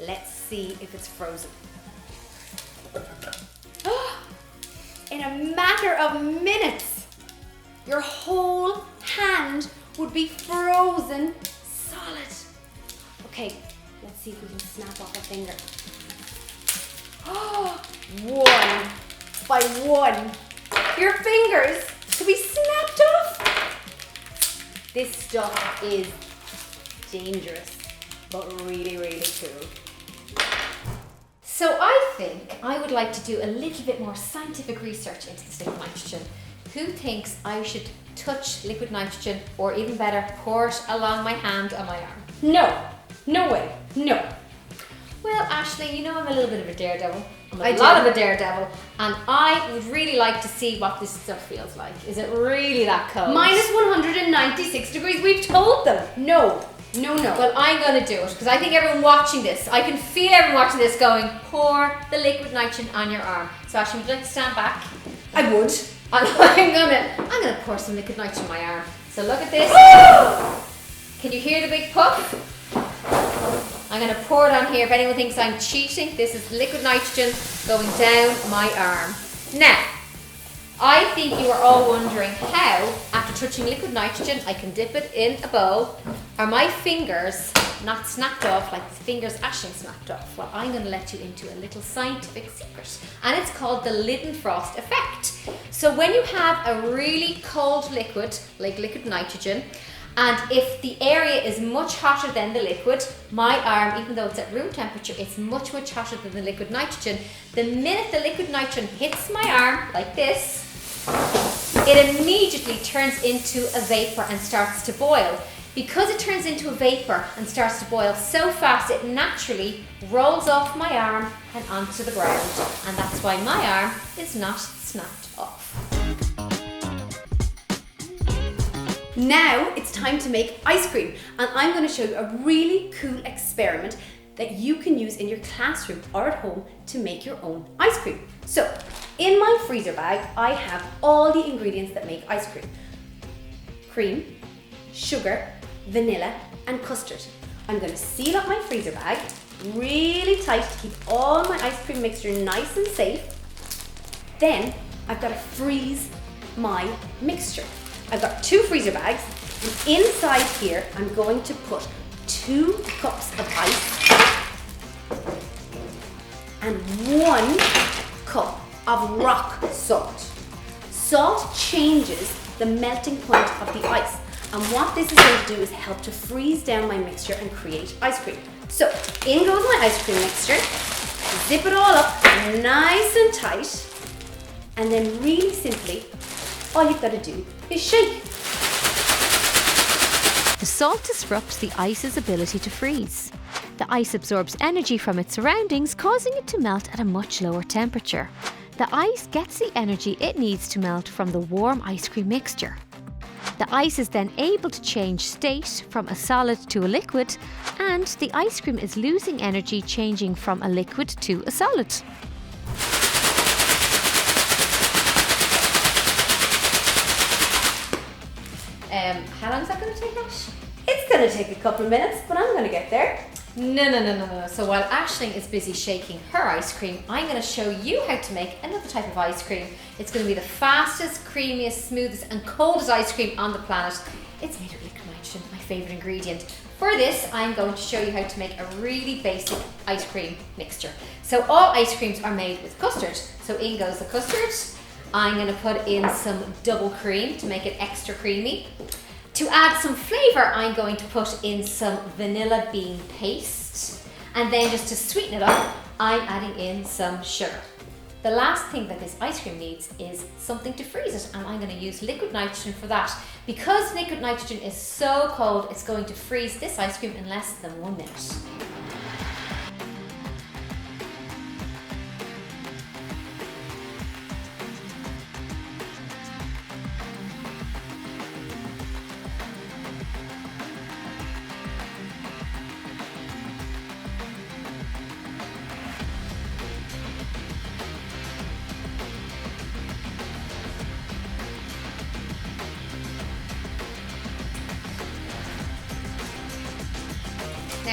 [SPEAKER 8] Let's see if it's frozen. In a matter of minutes, your whole hand would be frozen solid. Okay, let's see if we can snap off a finger. One by one, your fingers could be snapped off. This stuff is dangerous, but really, really cool. So I think I would like to do a little bit more scientific research into this liquid nitrogen. Who thinks I should touch liquid nitrogen, or even better, pour it along my hand and my arm? No, no way, no. Well, Aisling, you know I'm a little bit of a daredevil. I'm a lot of a daredevil, and I would really like to see what this stuff feels like. Is it really that cold? Minus 196 degrees, we've told them. No. No, no. Well, I'm going to do it, because I think everyone watching this, I can feel everyone watching this going, pour the liquid nitrogen on your arm. So Aisling, would you like to stand back? I would. And I'm gonna pour some liquid nitrogen on my arm. So look at this. Can you hear the big puff? I'm gonna pour it on here. If anyone thinks I'm cheating, this is liquid nitrogen going down my arm. Now, I think you are all wondering how, after touching liquid nitrogen, I can dip it in a bowl. Are my fingers not snapped off like the fingers Aisling snapped off? Well, I'm going to let you into a little scientific secret, and it's called the Leidenfrost effect. So when you have a really cold liquid, like liquid nitrogen, and if the area is much hotter than the liquid, my arm, even though it's at room temperature, it's much, much hotter than the liquid nitrogen. The minute the liquid nitrogen hits my arm, like this, it immediately turns into a vapor and starts to boil. Because it turns into a vapor and starts to boil so fast, it naturally rolls off my arm and onto the ground. And that's why my arm is not snapped off. Now it's time to make ice cream, and I'm going to show you a really cool experiment that you can use in your classroom or at home to make your own ice cream. So in my freezer bag, I have all the ingredients that make ice cream: cream, sugar, vanilla and custard. I'm going to seal up my freezer bag really tight to keep all my ice cream mixture nice and safe. Then I've got to freeze my mixture. I've got 2 freezer bags, and inside here I'm going to put 2 cups of ice and 1 cup of rock salt. Salt changes the melting point of the ice, and what this is going to do is help to freeze down my mixture and create ice cream. So in goes my ice cream mixture, zip it all up nice and tight, and then really simply all you've got to do is shake.
[SPEAKER 10] The salt disrupts the ice's ability to freeze. The ice absorbs energy from its surroundings, causing it to melt at a much lower temperature. The ice gets the energy it needs to melt from the warm ice cream mixture. The ice is then able to change state from a solid to a liquid, and the ice cream is losing energy, changing from a liquid to a solid.
[SPEAKER 8] How long is that going to take, Ash? It's going to take a couple of minutes, but I'm going to get there. No. So while Aisling is busy shaking her ice cream, I'm going to show you how to make another type of ice cream. It's going to be the fastest, creamiest, smoothest and coldest ice cream on the planet. It's made of liquid nitrogen, my favourite ingredient. For this, I'm going to show you how to make a really basic ice cream mixture. So all ice creams are made with custard. So in goes the custard. I'm going to put in some double cream to make it extra creamy. To add some flavour, I'm going to put in some vanilla bean paste. And then just to sweeten it up, I'm adding in some sugar. The last thing that this ice cream needs is something to freeze it, and I'm going to use liquid nitrogen for that. Because liquid nitrogen is so cold, it's going to freeze this ice cream in less than 1 minute.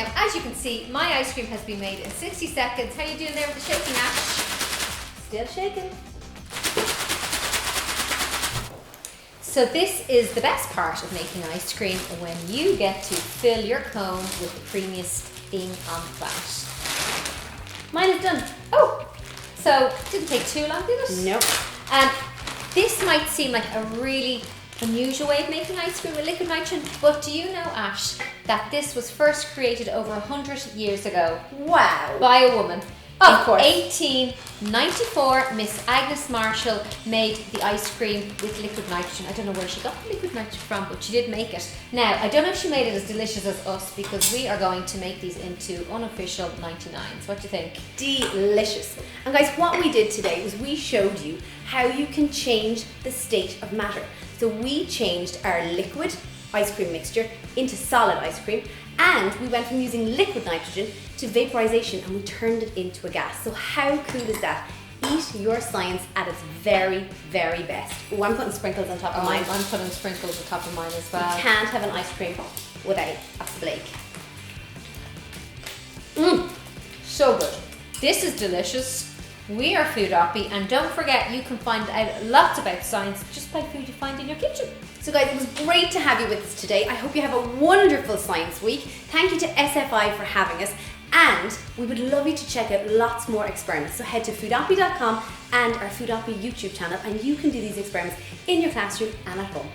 [SPEAKER 10] Now, as you can see, my ice cream has been made in 60 seconds. How are you doing there with the shaking, Ash?
[SPEAKER 8] Still shaking.
[SPEAKER 10] So this is the best part of making ice cream, when you get to fill your cone with the creamiest thing on the planet. Mine is done. Oh, so it didn't take too long, did it?
[SPEAKER 8] Nope.
[SPEAKER 10] This might seem like a really unusual way of making ice cream with liquid nitrogen, but do you know, Ash, that this was first created over 100 years ago?
[SPEAKER 8] Wow.
[SPEAKER 10] By a woman.
[SPEAKER 8] Of course.
[SPEAKER 10] 1894, Miss Agnes Marshall made the ice cream with liquid nitrogen. I don't know where she got the liquid nitrogen from, but she did make it. Now, I don't know if she made it as delicious as us, because we are going to make these into unofficial 99s. What do you think?
[SPEAKER 8] Delicious. And guys, what we did today was we showed you how you can change the state of matter. So we changed our liquid ice cream mixture into solid ice cream, and we went from using liquid nitrogen to vaporization, and we turned it into a gas. So how cool is that? Eat your science at its very, very best. Oh, I'm putting sprinkles on top of mine.
[SPEAKER 10] I'm putting sprinkles on top of mine as well.
[SPEAKER 8] You can't have an ice cream without a flake.
[SPEAKER 10] So good. This is delicious. We are Foodoppi, and don't forget, you can find out lots about science just by food you find in your kitchen.
[SPEAKER 8] So guys, it was great to have you with us today. I hope you have a wonderful science week. Thank you to SFI for having us, and we would love you to check out lots more experiments. So head to foodoppi.com and our Foodoppi YouTube channel, and you can do these experiments in your classroom and at home.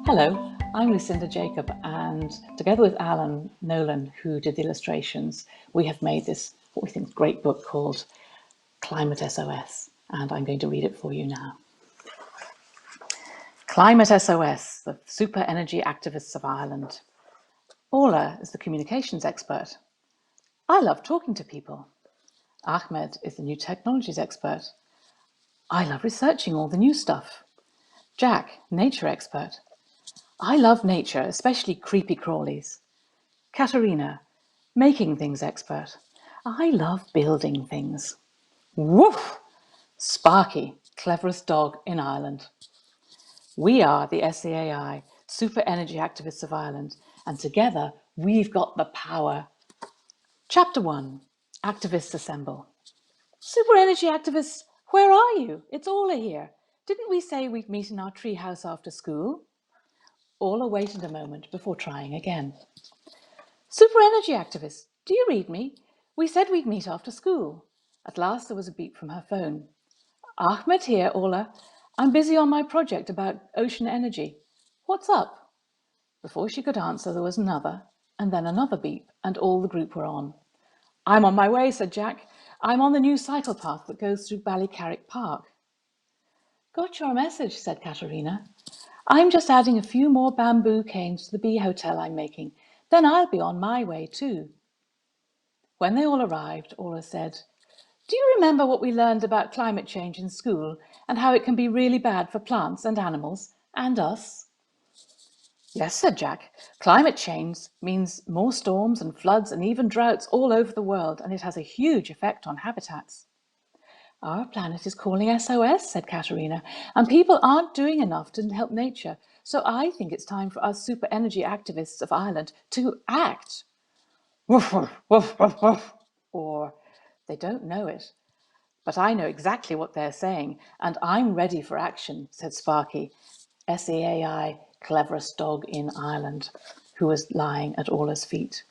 [SPEAKER 11] Hello, I'm Lucinda Jacob, and together with Alan Nolan, who did the illustrations, we have made this, what we think, great book called Climate SOS, and I'm going to read it for you now. Climate SOS, the super energy activists of Ireland. Orla is the communications expert. I love talking to people. Ahmed is the new technologies expert. I love researching all the new stuff. Jack, nature expert. I love nature, especially creepy crawlies. Katerina, making things expert. I love building things. Woof! Sparky, cleverest dog in Ireland. We are the SEAI, Super Energy Activists of Ireland, and together we've got the power. Chapter 1, Activists Assemble. Super Energy Activists, where are you? It's Orla here. Didn't we say we'd meet in our treehouse after school? Orla waited a moment before trying again. Super Energy Activists, do you read me? We said we'd meet after school. At last there was a beep from her phone. Ahmed here, Orla. I'm busy on my project about ocean energy. What's up? Before she could answer, there was another, and then another beep, and all the group were on. I'm on my way, said Jack. I'm on the new cycle path that goes through Ballycarrick Park. Got your message, said Katerina. I'm just adding a few more bamboo canes to the bee hotel I'm making. Then I'll be on my way too. When they all arrived, Orla said, do you remember what we learned about climate change in school and how it can be really bad for plants and animals and us? Yes, said Jack. Climate change means more storms and floods and even droughts all over the world, and it has a huge effect on habitats. Our planet is calling SOS, said Katerina, and people aren't doing enough to help nature, so I think it's time for us super energy activists of Ireland to act. Woof, woof, woof, woof, woof. Or they don't know it. But I know exactly what they're saying, and I'm ready for action, said Sparky, SEAI, cleverest dog in Ireland, who was lying at Orla's feet.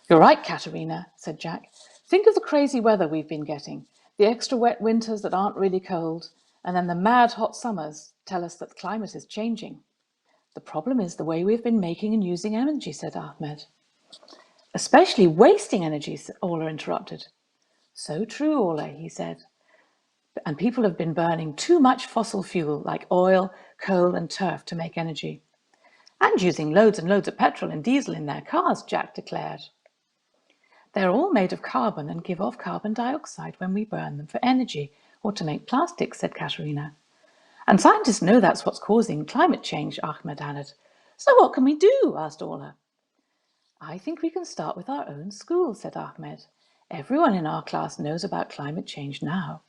[SPEAKER 11] You're right, Katerina, said Jack. Think of the crazy weather we've been getting, the extra wet winters that aren't really cold, and then the mad hot summers tell us that the climate is changing. The problem is the way we've been making and using energy, said Ahmed. Especially wasting energy, Orla interrupted. So true, Orla, he said. And people have been burning too much fossil fuel like oil, coal and turf to make energy. And using loads and loads of petrol and diesel in their cars, Jack declared. They're all made of carbon and give off carbon dioxide when we burn them for energy or to make plastic, said Katerina. And scientists know that's what's causing climate change, Ahmed added. So what can we do? Asked Orla. I think we can start with our own school, said Ahmed. Everyone in our class knows about climate change now.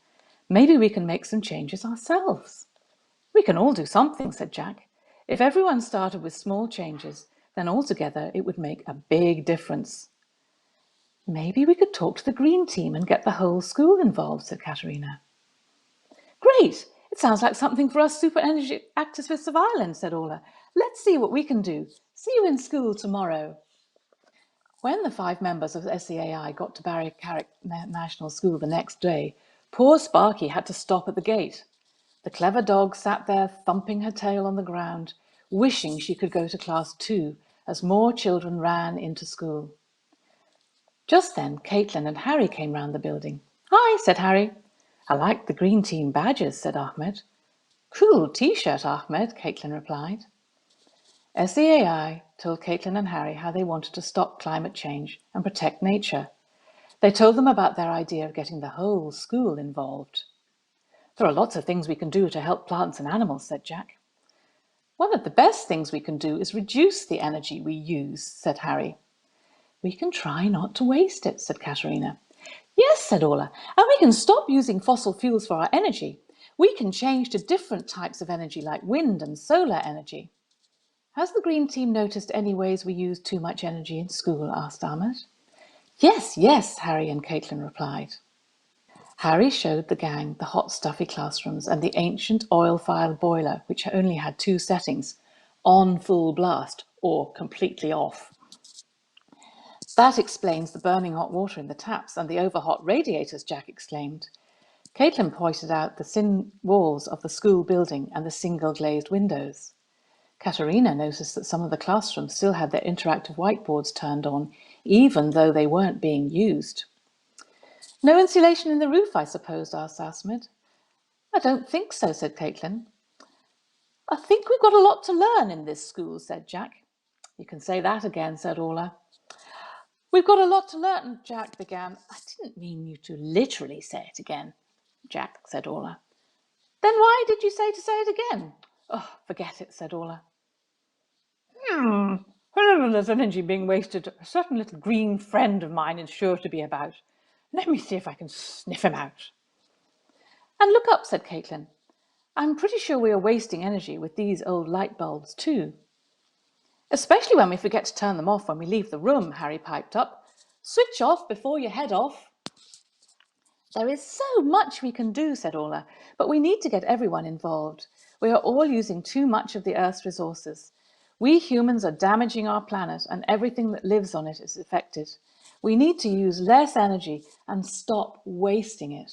[SPEAKER 11] Maybe we can make some changes ourselves. We can all do something, said Jack. If everyone started with small changes, then altogether it would make a big difference. Maybe we could talk to the green team and get the whole school involved, said Katerina. Great! It sounds like something for us super energy activists of Ireland, said Orla. Let's see what we can do. See you in school tomorrow. When the 5 members of SEAI got to Ballycarrick National School the next day, poor Sparky had to stop at the gate. The clever dog sat there thumping her tail on the ground, wishing she could go to class 2 as more children ran into school. Just then, Caitlin and Harry came round the building. Hi, said Harry. I like the green team badges, said Ahmed. Cool t-shirt, Ahmed, Caitlin replied. SEAI told Caitlin and Harry how they wanted to stop climate change and protect nature. They told them about their idea of getting the whole school involved. There are lots of things we can do to help plants and animals, said Jack. One of the best things we can do is reduce the energy we use, said Harry. We can try not to waste it, said Katerina. Yes, said Orla, and we can stop using fossil fuels for our energy. We can change to different types of energy like wind and solar energy. Has the green team noticed any ways we use too much energy in school? Asked Ahmed. Yes, yes, Harry and Caitlin replied. Harry showed the gang the hot, stuffy classrooms and the ancient oil-fired boiler, which only had 2 settings, on full blast or completely off. That explains the burning hot water in the taps and the over-hot radiators, Jack exclaimed. Caitlin pointed out the thin walls of the school building and the single glazed windows. Katerina noticed that some of the classrooms still had their interactive whiteboards turned on, even though they weren't being used. No insulation in the roof, I suppose, asked Asmid. I don't think so, said Caitlin. I think we've got a lot to learn in this school, said Jack. You can say that again, said Orla. We've got a lot to learn, Jack began. I didn't mean you to literally say it again, Jack, said Orla. Then why did you say it again? Oh, forget it, said Orla. Whenever there's energy being wasted, a certain little green friend of mine is sure to be about. Let me see if I can sniff him out. And look up, said Caitlin. I'm pretty sure we are wasting energy with these old light bulbs too. Especially when we forget to turn them off when we leave the room, Harry piped up. Switch off before you head off. There is so much we can do, said Orla, but we need to get everyone involved. We are all using too much of the Earth's resources. We humans are damaging our planet and everything that lives on it is affected. We need to use less energy and stop wasting it.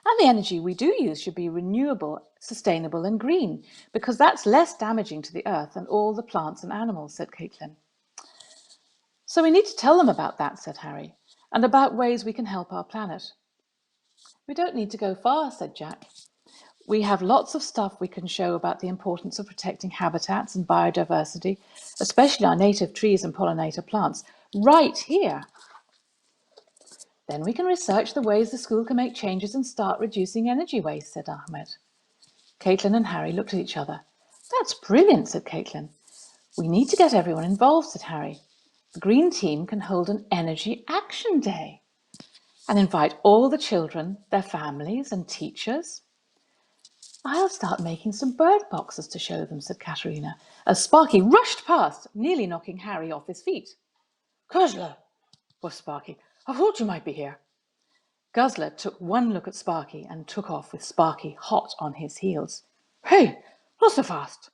[SPEAKER 11] And the energy we do use should be renewable, sustainable and green, because that's less damaging to the Earth and all the plants and animals, said Caitlin. So we need to tell them about that, said Harry, and about ways we can help our planet. We don't need to go far, said Jack. We have lots of stuff we can show about the importance of protecting habitats and biodiversity, especially our native trees and pollinator plants, right here. Then we can research the ways the school can make changes and start reducing energy waste, said Ahmed. Caitlin and Harry looked at each other. That's brilliant, said Caitlin. We need to get everyone involved, said Harry. The Green Team can hold an Energy Action Day and invite all the children, their families and teachers. I'll start making some bird boxes to show them, said Katerina, as Sparky rushed past, nearly knocking Harry off his feet. Guzzler, was Sparky. I thought you might be here. Guzzler took one look at Sparky and took off with Sparky hot on his heels. Hey, not so fast.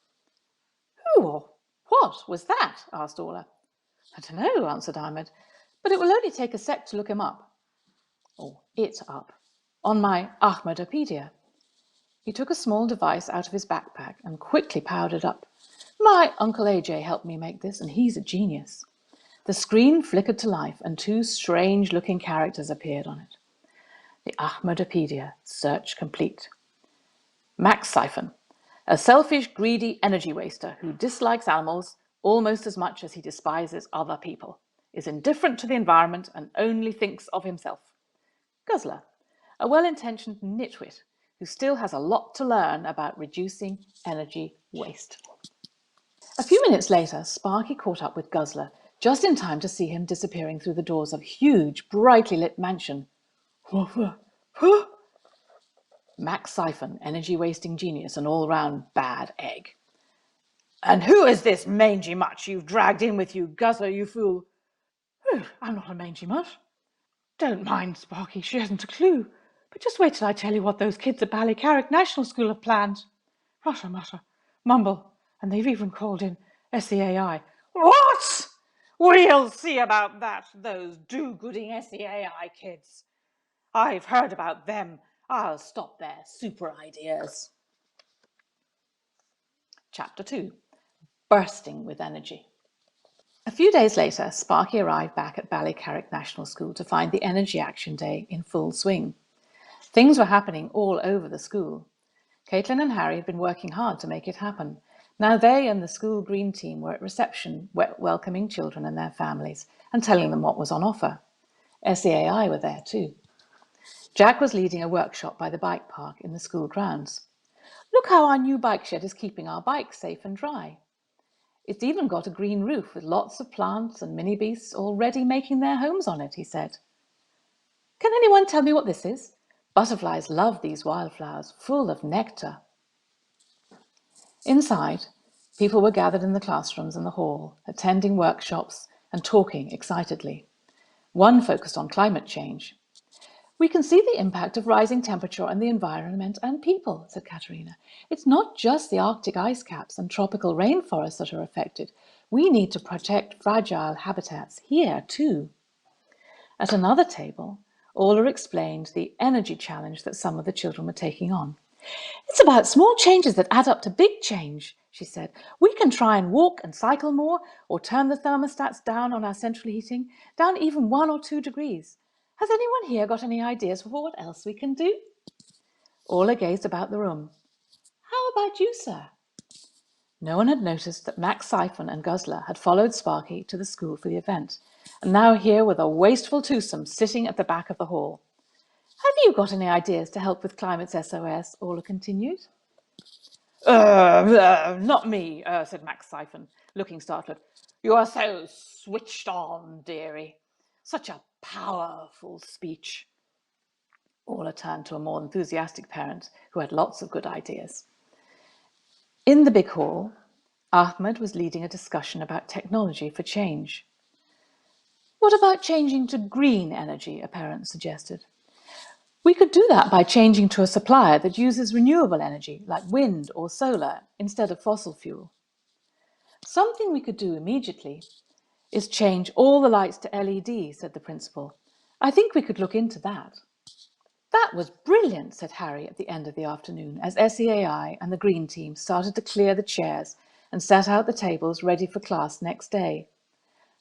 [SPEAKER 11] Who or what was that? Asked Orla. I don't know, answered Ahmed, but it will only take a sec to look him up. Or it up. On my Ahmedopedia. He took a small device out of his backpack and quickly powered it up. My Uncle AJ helped me make this, and he's a genius. The screen flickered to life, and two strange-looking characters appeared on it. The Ahmedopedia, search complete. Max Siphon, a selfish, greedy energy waster who dislikes animals almost as much as he despises other people, is indifferent to the environment and only thinks of himself. Guzzler, a well-intentioned nitwit who still has a lot to learn about reducing energy waste. A few minutes later, Sparky caught up with Guzzler, just in time to see him disappearing through the doors of a huge, brightly lit mansion. Max Siphon, energy-wasting genius, an all-round bad egg. And who is this mangy mutt you've dragged in with you, Guzzler, you fool? Oh, I'm not a mangy mutt. Don't mind Sparky, she hasn't a clue. But just wait till I tell you what those kids at Ballycarrick National School have planned. Mutter, mutter, mumble, and they've even called in SEAI. What? We'll see about that, those do-gooding SEAI kids. I've heard about them. I'll stop their super ideas. Chapter 2. Bursting with Energy. A few days later, Sparky arrived back at Ballycarrick National School to find the Energy Action Day in full swing. Things were happening all over the school. Caitlin and Harry had been working hard to make it happen. Now they and the school green team were at reception, welcoming children and their families and telling them what was on offer. SEAI were there too. Jack was leading a workshop by the bike park in the school grounds. Look how our new bike shed is keeping our bikes safe and dry. It's even got a green roof with lots of plants and mini beasts already making their homes on it, he said. Can anyone tell me what this is? Butterflies love these wildflowers, full of nectar. Inside, people were gathered in the classrooms and the hall, attending workshops and talking excitedly. One focused on climate change. We can see the impact of rising temperature on the environment and people, said Katerina. It's not just the Arctic ice caps and tropical rainforests that are affected. We need to protect fragile habitats here too. At another table, Orla explained the energy challenge that some of the children were taking on. It's about small changes that add up to big change, she said. We can try and walk and cycle more, or turn the thermostats down on our central heating, down even 1 or 2 degrees. Has anyone here got any ideas for what else we can do? Orla gazed about the room. How about you, sir? No one had noticed that Max Siphon and Guzzler had followed Sparky to the school for the event, and now here were the wasteful twosome sitting at the back of the hall. Have you got any ideas to help with climate's SOS? Orla continued. Not me, said Max Siphon, looking startled. You are so switched on, dearie. Such a powerful speech. Orla turned to a more enthusiastic parent who had lots of good ideas. In the big hall, Ahmed was leading a discussion about technology for change. What about changing to green energy, a parent suggested. We could do that by changing to a supplier that uses renewable energy, like wind or solar, instead of fossil fuel. Something we could do immediately is change all the lights to LED, said the principal. I think we could look into that. That was brilliant, said Harry at the end of the afternoon, as SEAI and the green team started to clear the chairs and set out the tables ready for class next day.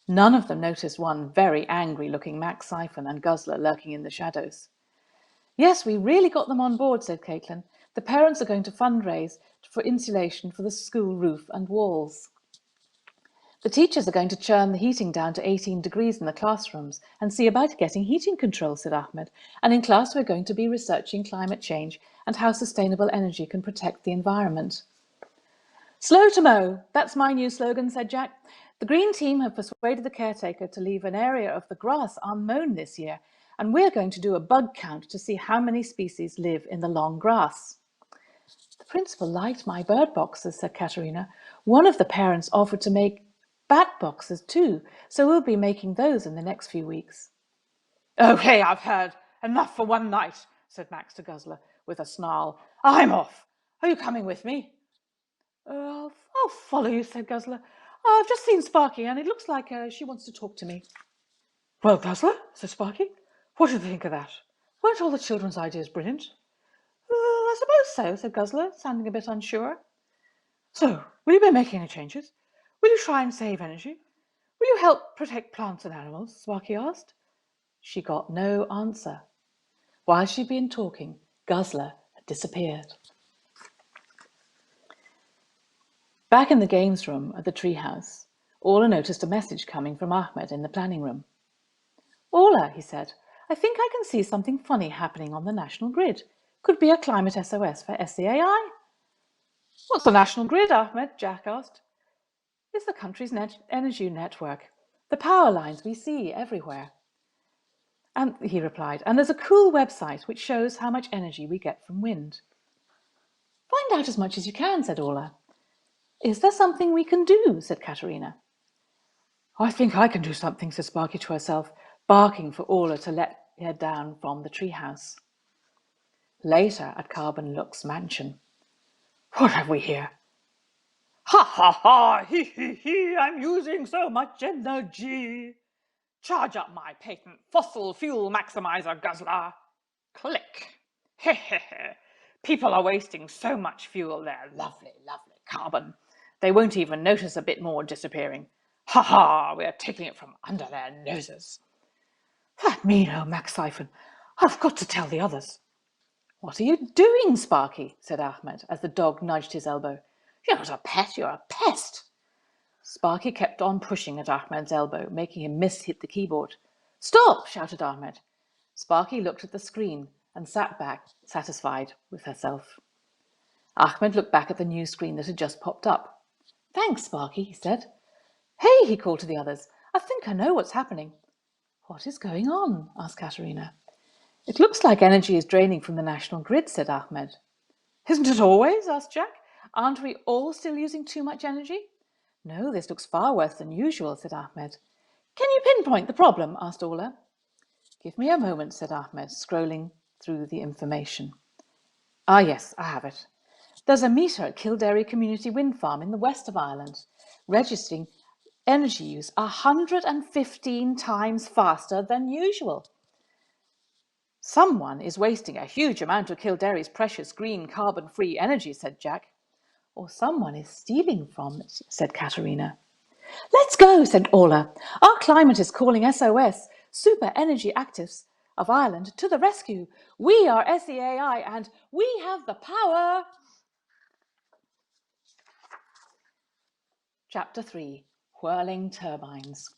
[SPEAKER 11] None of them noticed one very angry-looking Max Siphon and Guzzler lurking in the shadows. Yes, we really got them on board, said Caitlin. The parents are going to fundraise for insulation for the school roof and walls. The teachers are going to churn the heating down to 18 degrees in the classrooms and see about getting heating control, said Ahmed. And in class we're going to be researching climate change and how sustainable energy can protect the environment. Slow to mow, that's my new slogan, said Jack. The green team have persuaded the caretaker to leave an area of the grass unmown this year, and we're going to do a bug count to see how many species live in the long grass. The principal liked my bird boxes, said Katerina. One of the parents offered to make bat boxes too, so we'll be making those in the next few weeks. Okay, I've heard. Enough for one night, said Max to Guzzler with a snarl. I'm off. Are you coming with me? I'll follow you, said Guzzler. I've just seen Sparky and it looks like she wants to talk to me. Well, Guzzler, said Sparky, what do you think of that? Weren't all the children's ideas brilliant? I suppose so, said Guzzler, sounding a bit unsure. So, will you be making any changes? Will you try and save energy? Will you help protect plants and animals? Sparky asked. She got no answer. While she'd been talking, Guzzler had disappeared. Back in the games room at the treehouse, Orla noticed a message coming from Ahmed in the planning room. Orla, he said, I think I can see something funny happening on the national grid. Could be a climate SOS for SEAI. What's the national grid, Ahmed? Jack asked. It's the country's energy network, the power lines we see everywhere. And he replied, and there's a cool website which shows how much energy we get from wind. Find out as much as you can, said Orla. Is there something we can do? Said Katerina. I think I can do something, said Sparky to herself, barking for Orla to let her down from the treehouse. Later at Carbon Lux's mansion. What have we here? Ha ha ha, hee hee hee, I'm using so much energy. Charge up my patent fossil fuel maximizer, Guzzler. Click. He he he. People are wasting so much fuel there. Lovely, lovely carbon. They won't even notice a bit more disappearing. Ha ha, we're taking it from under their noses. That mean old Max Siphon. I've got to tell the others. What are you doing, Sparky? Said Ahmed as the dog nudged his elbow. You're not a pet, you're a pest. Sparky kept on pushing at Ahmed's elbow, making him hit the keyboard. Stop, shouted Ahmed. Sparky looked at the screen and sat back, satisfied with herself. Ahmed looked back at the new screen that had just popped up. Thanks, Sparky, he said. Hey, he called to the others. I think I know what's happening. What is going on? Asked Katerina. It looks like energy is draining from the national grid, said Ahmed. Isn't it always? Asked Jack. Aren't we all still using too much energy? No, this looks far worse than usual, said Ahmed. Can you pinpoint the problem? Asked Orla. Give me a moment, said Ahmed, scrolling through the information. Ah, yes, I have it. There's a meter at Kildare Community Wind Farm in the west of Ireland, registering energy use 115 times faster than usual. Someone is wasting a huge amount of Kildare's precious green carbon-free energy, said Jack. Or someone is stealing from it, said Katerina. Let's go, said Orla. Our climate is calling SOS, Super Energy Actives of Ireland, to the rescue. We are SEAI and we have the power. Chapter 3, Whirling Turbines.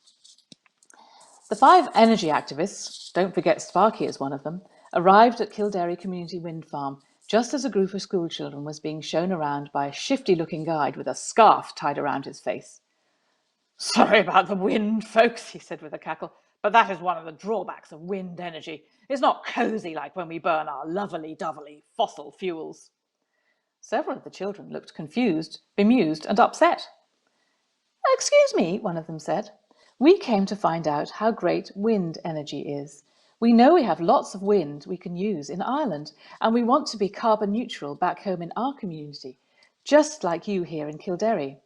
[SPEAKER 11] The 5 energy activists, don't forget Sparky is one of them, arrived at Kildare Community Wind Farm just as a group of schoolchildren was being shown around by a shifty-looking guide with a scarf tied around his face. Sorry about the wind, folks, he said with a cackle, but that is one of the drawbacks of wind energy. It's not cosy like when we burn our lovely-dovely fossil fuels. Several of the children looked confused, bemused, and upset. Excuse me, one of them said. We came to find out how great wind energy is. We know we have lots of wind we can use in Ireland, and we want to be carbon neutral back home in our community, just like you here in Kildare.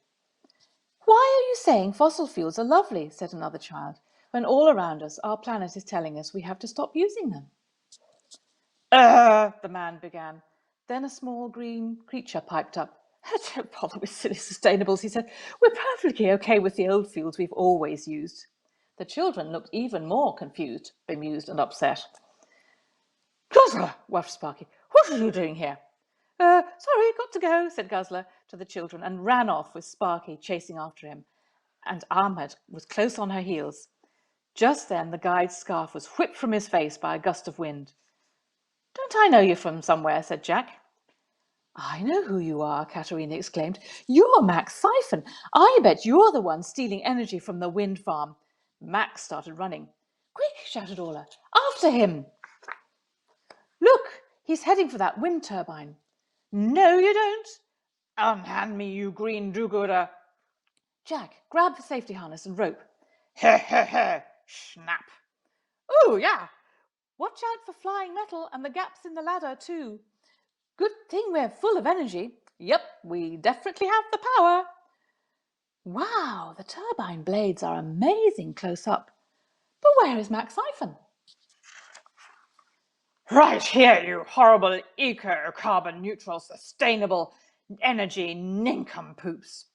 [SPEAKER 11] Why are you saying fossil fuels are lovely, said another child, when all around us our planet is telling us we have to stop using them? The man began. Then a small green creature piped up. Don't bother with silly sustainables, he said. We're perfectly okay with the old fuels we've always used. The children looked even more confused, bemused, and upset. Guzzler, whuffed Sparky. What are you doing here? Sorry, got to go, said Guzzler to the children, and ran off with Sparky chasing after him. And Ahmed was close on her heels. Just then the guide's scarf was whipped from his face by a gust of wind. Don't I know you from somewhere, said Jack. I know who you are, Katerina exclaimed. You're Max Siphon. I bet you're the one stealing energy from the wind farm. Max started running. Quick, shouted Orla. After him! Look, he's heading for that wind turbine. No, you don't. Unhand me, you green do-gooder. Jack, grab the safety harness and rope. He, snap. Oh, yeah. Watch out for flying metal and the gaps in the ladder, too. Good thing we're full of energy. Yep, we definitely have the power. Wow, the turbine blades are amazing close up. But where is Max Siphon? Right here, you horrible eco-carbon neutral sustainable energy nincompoops.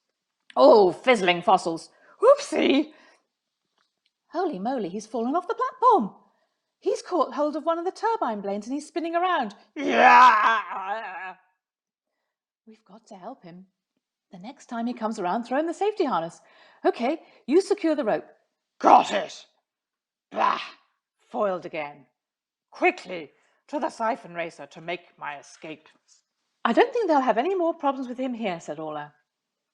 [SPEAKER 11] Oh, fizzling fossils. Whoopsie. Holy moly, he's fallen off the platform. He's caught hold of one of the turbine blades and he's spinning around. Yeah! We've got to help him. The next time he comes around, throw in the safety harness. Okay, you secure the rope. Got it. Bah! Foiled again. Quickly, to the siphon racer to make my escape. I don't think they'll have any more problems with him here, said Orla.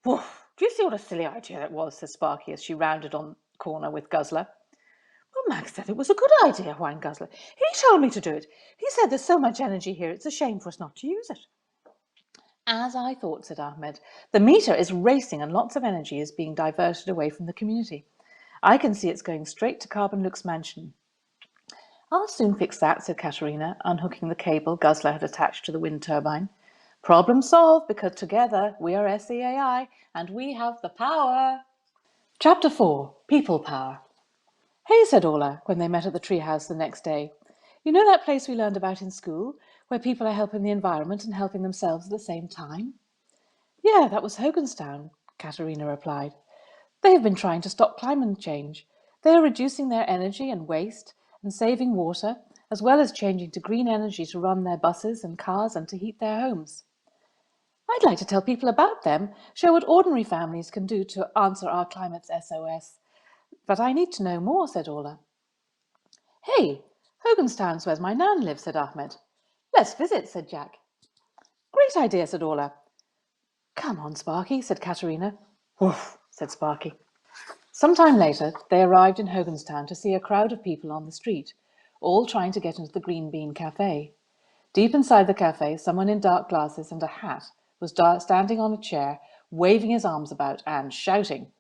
[SPEAKER 11] Woof! Do you see what a silly idea that was, said Sparky as she rounded on the corner with Guzzler. Well, Max said it was a good idea, whined Guzzler. He told me to do it. He said there's so much energy here, it's a shame for us not to use it. As I thought, said Ahmed. The meter is racing and lots of energy is being diverted away from the community. I can see it's going straight to Carbon Luke's mansion. I'll soon fix that, said Katerina, unhooking the cable Guzzler had attached to the wind turbine. Problem solved, because together we are SEAI and we have the power. Chapter 4, People Power. Hey, said Orla, when they met at the treehouse the next day. You know that place we learned about in school, where people are helping the environment and helping themselves at the same time? Yeah, that was Hoganstown, Katerina replied. They have been trying to stop climate change. They are reducing their energy and waste and saving water, as well as changing to green energy to run their buses and cars and to heat their homes. I'd like to tell people about them, show what ordinary families can do to answer our climate's SOS. But I need to know more, said Orla. Hey, Hoganstown's where my nan lives, said Ahmed. Let's visit, said Jack. Great idea, said Orla. Come on, Sparky, said Katerina. Woof, said Sparky. Some time later, they arrived in Hoganstown to see a crowd of people on the street, all trying to get into the Green Bean Cafe. Deep inside the cafe, someone in dark glasses and a hat was standing on a chair, waving his arms about and shouting.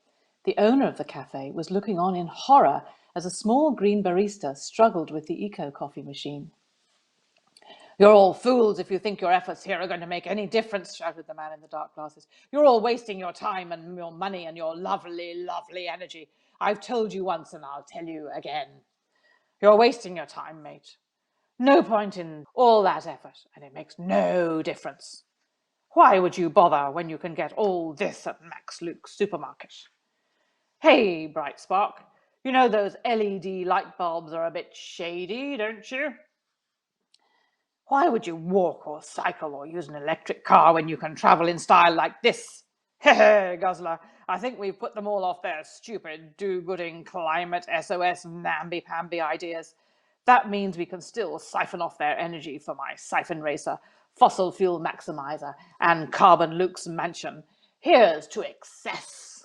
[SPEAKER 11] The owner of the cafe was looking on in horror as a small green barista struggled with the eco-coffee machine. You're all fools if you think your efforts here are going to make any difference, shouted the man in the dark glasses. You're all wasting your time and your money and your lovely, lovely energy. I've told you once and I'll tell you again. You're wasting your time, mate. No point in all that effort, and it makes no difference. Why would you bother when you can get all this at Max Luke's supermarket? Hey, Bright Spark, you know those LED light bulbs are a bit shady, don't you? Why would you walk or cycle or use an electric car when you can travel in style like this? Heh, Guzzler, I think we've put them all off their stupid do-gooding climate SOS namby-pamby ideas. That means we can still siphon off their energy for my siphon racer, fossil fuel maximizer, and carbon Luke's mansion. Here's to excess.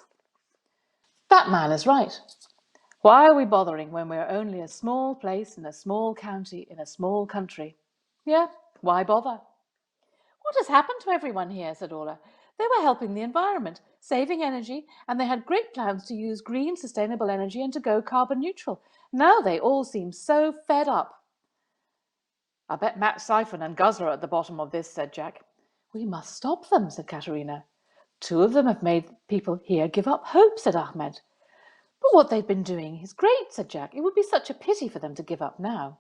[SPEAKER 11] That man is right. Why are we bothering when we're only a small place in a small county in a small country? Yeah, why bother? What has happened to everyone here, said Orla. They were helping the environment, saving energy, and they had great plans to use green, sustainable energy and to go carbon neutral. Now they all seem so fed up. I bet Matt Siphon and Guzzler are at the bottom of this, said Jack. We must stop them, said Katerina. 2 of them have made people here give up hope, said Ahmed. But what they've been doing is great, said Jack. It would be such a pity for them to give up now.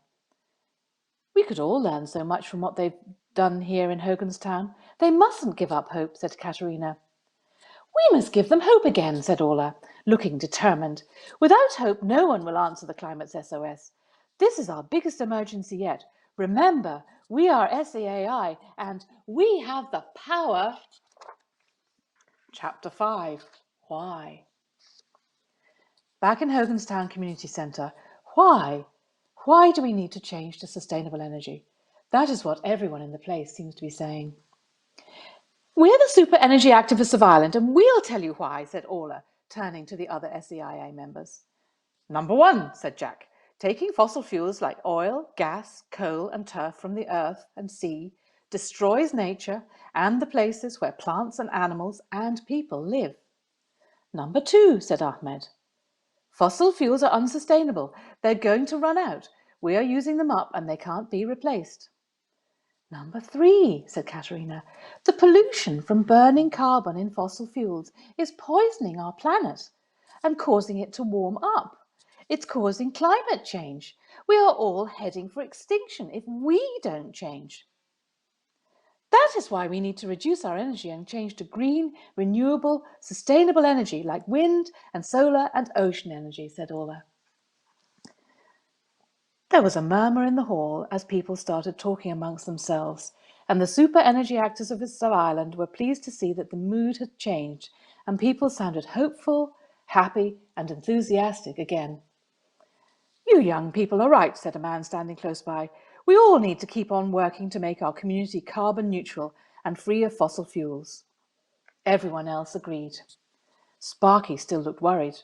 [SPEAKER 11] We could all learn so much from what they've done here in Hoganstown. They mustn't give up hope, said Katerina. We must give them hope again, said Orla, looking determined. Without hope, no one will answer the climate's SOS. This is our biggest emergency yet. Remember, we are SEAI and we have the power. Chapter 5. Why? Back in Hoganstown Community Centre, why? Why do we need to change to sustainable energy? That is what everyone in the place seems to be saying. We're the super energy activists of Ireland, and we'll tell you why, said Orla, turning to the other SEIA members. Number 1, said Jack, taking fossil fuels like oil, gas, coal, and turf from the earth and sea destroys nature and the places where plants and animals and people live. Number 2, said Ahmed. Fossil fuels are unsustainable. They're going to run out. We are using them up and they can't be replaced. Number 3, said Katerina. The pollution from burning carbon in fossil fuels is poisoning our planet and causing it to warm up. It's causing climate change. We are all heading for extinction if we don't change. That is why we need to reduce our energy and change to green, renewable, sustainable energy like wind and solar and ocean energy, said Orla. There was a murmur in the hall as people started talking amongst themselves, and the super energy activists of Ireland were pleased to see that the mood had changed and people sounded hopeful, happy and enthusiastic again. You young people are right, said a man standing close by. We all need to keep on working to make our community carbon neutral and free of fossil fuels. Everyone else agreed. Sparky still looked worried.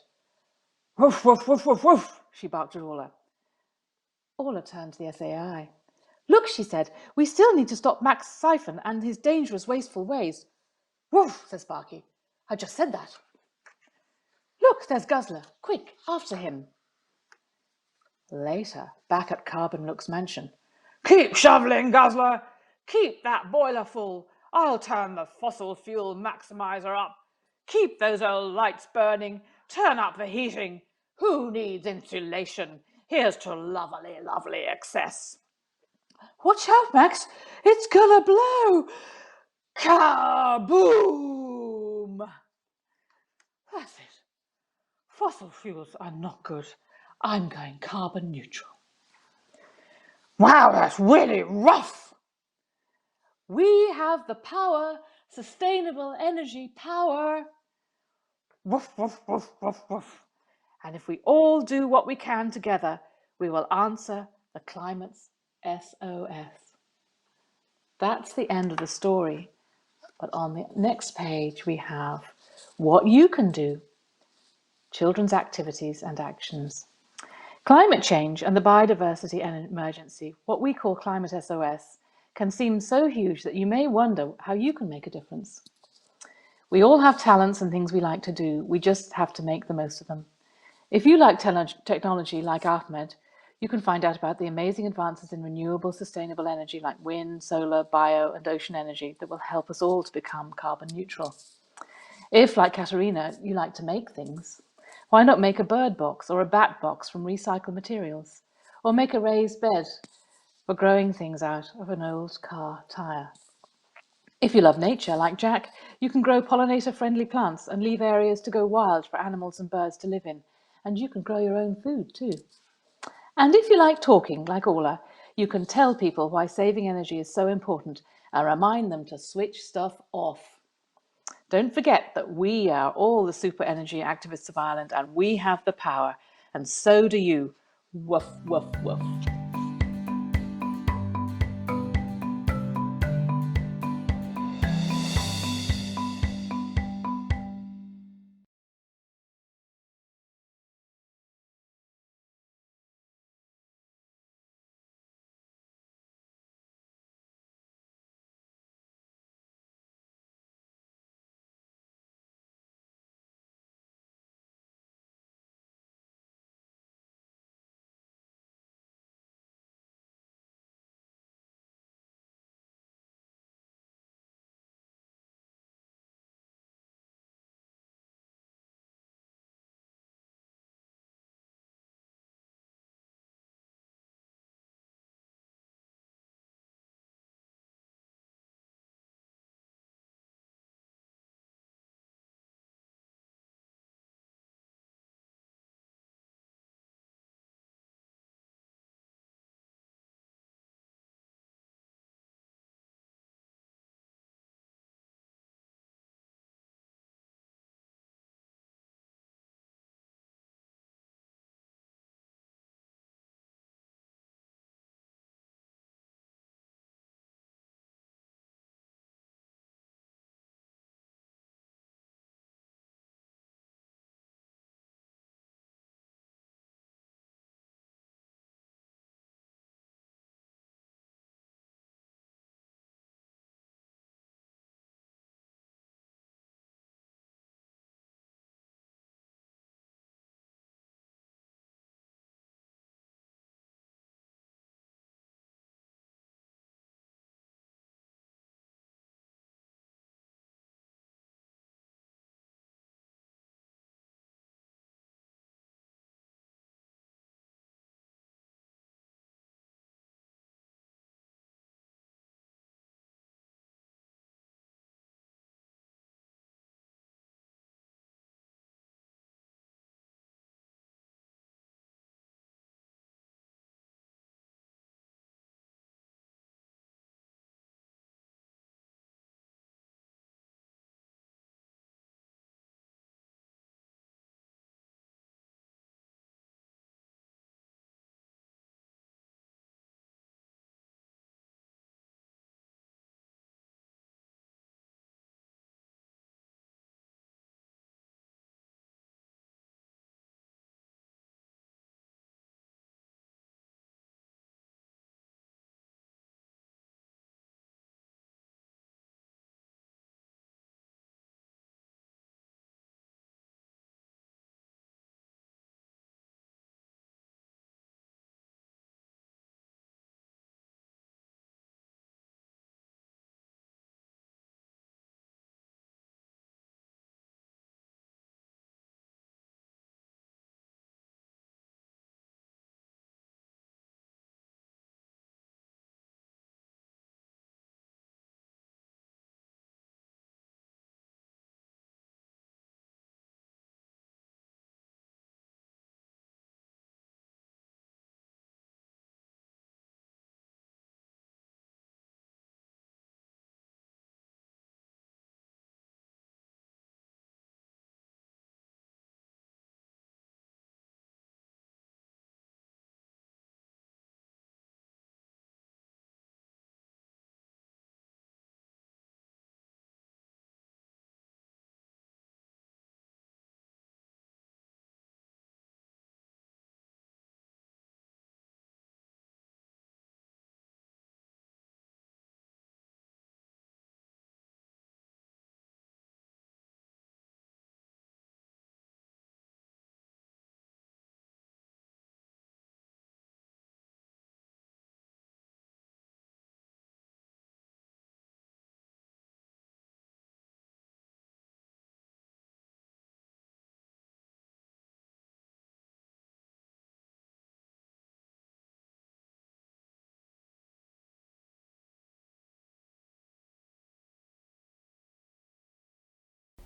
[SPEAKER 11] Woof, woof, woof, woof, woof, she barked at Orla. Orla turned to the SAI. Look, she said, we still need to stop Max Siphon and his dangerous, wasteful ways. Woof, said Sparky. I just said that. Look, there's Guzzler. Quick, after him. Later, back at Carbon Look's mansion. Keep shoveling, Guzzler. Keep that boiler full. I'll turn the fossil fuel maximizer up. Keep those old lights burning. Turn up the heating. Who needs insulation? Here's to lovely, lovely excess. Watch out, Max. It's gonna blow. Kaboom! That's it. Fossil fuels are not good. I'm going carbon neutral. Wow, that's really rough. We have the power, sustainable energy power. Woof, woof, woof, woof, woof. And if we all do what we can together, we will answer the climate's SOS. That's the end of the story. But on the next page, we have what you can do, children's activities and actions. Climate change and the biodiversity emergency, what we call climate SOS, can seem so huge that you may wonder how you can make a difference. We all have talents and things we like to do. We just have to make the most of them. If you like technology like Ahmed, you can find out about the amazing advances in renewable, sustainable energy like wind, solar, bio, and ocean energy that will help us all to become carbon neutral. If, like Katerina, you like to make things, why not make a bird box or a bat box from recycled materials? Or make a raised bed for growing things out of an old car tyre. If you love nature, like Jack, you can grow pollinator-friendly plants and leave areas to go wild for animals and birds to live in. And you can grow your own food too. And if you like talking, like Orla, you can tell people why saving energy is so important and remind them to switch stuff off. Don't forget that we are all the super energy activists of Ireland, and we have the power, and so do you. Woof, woof, woof.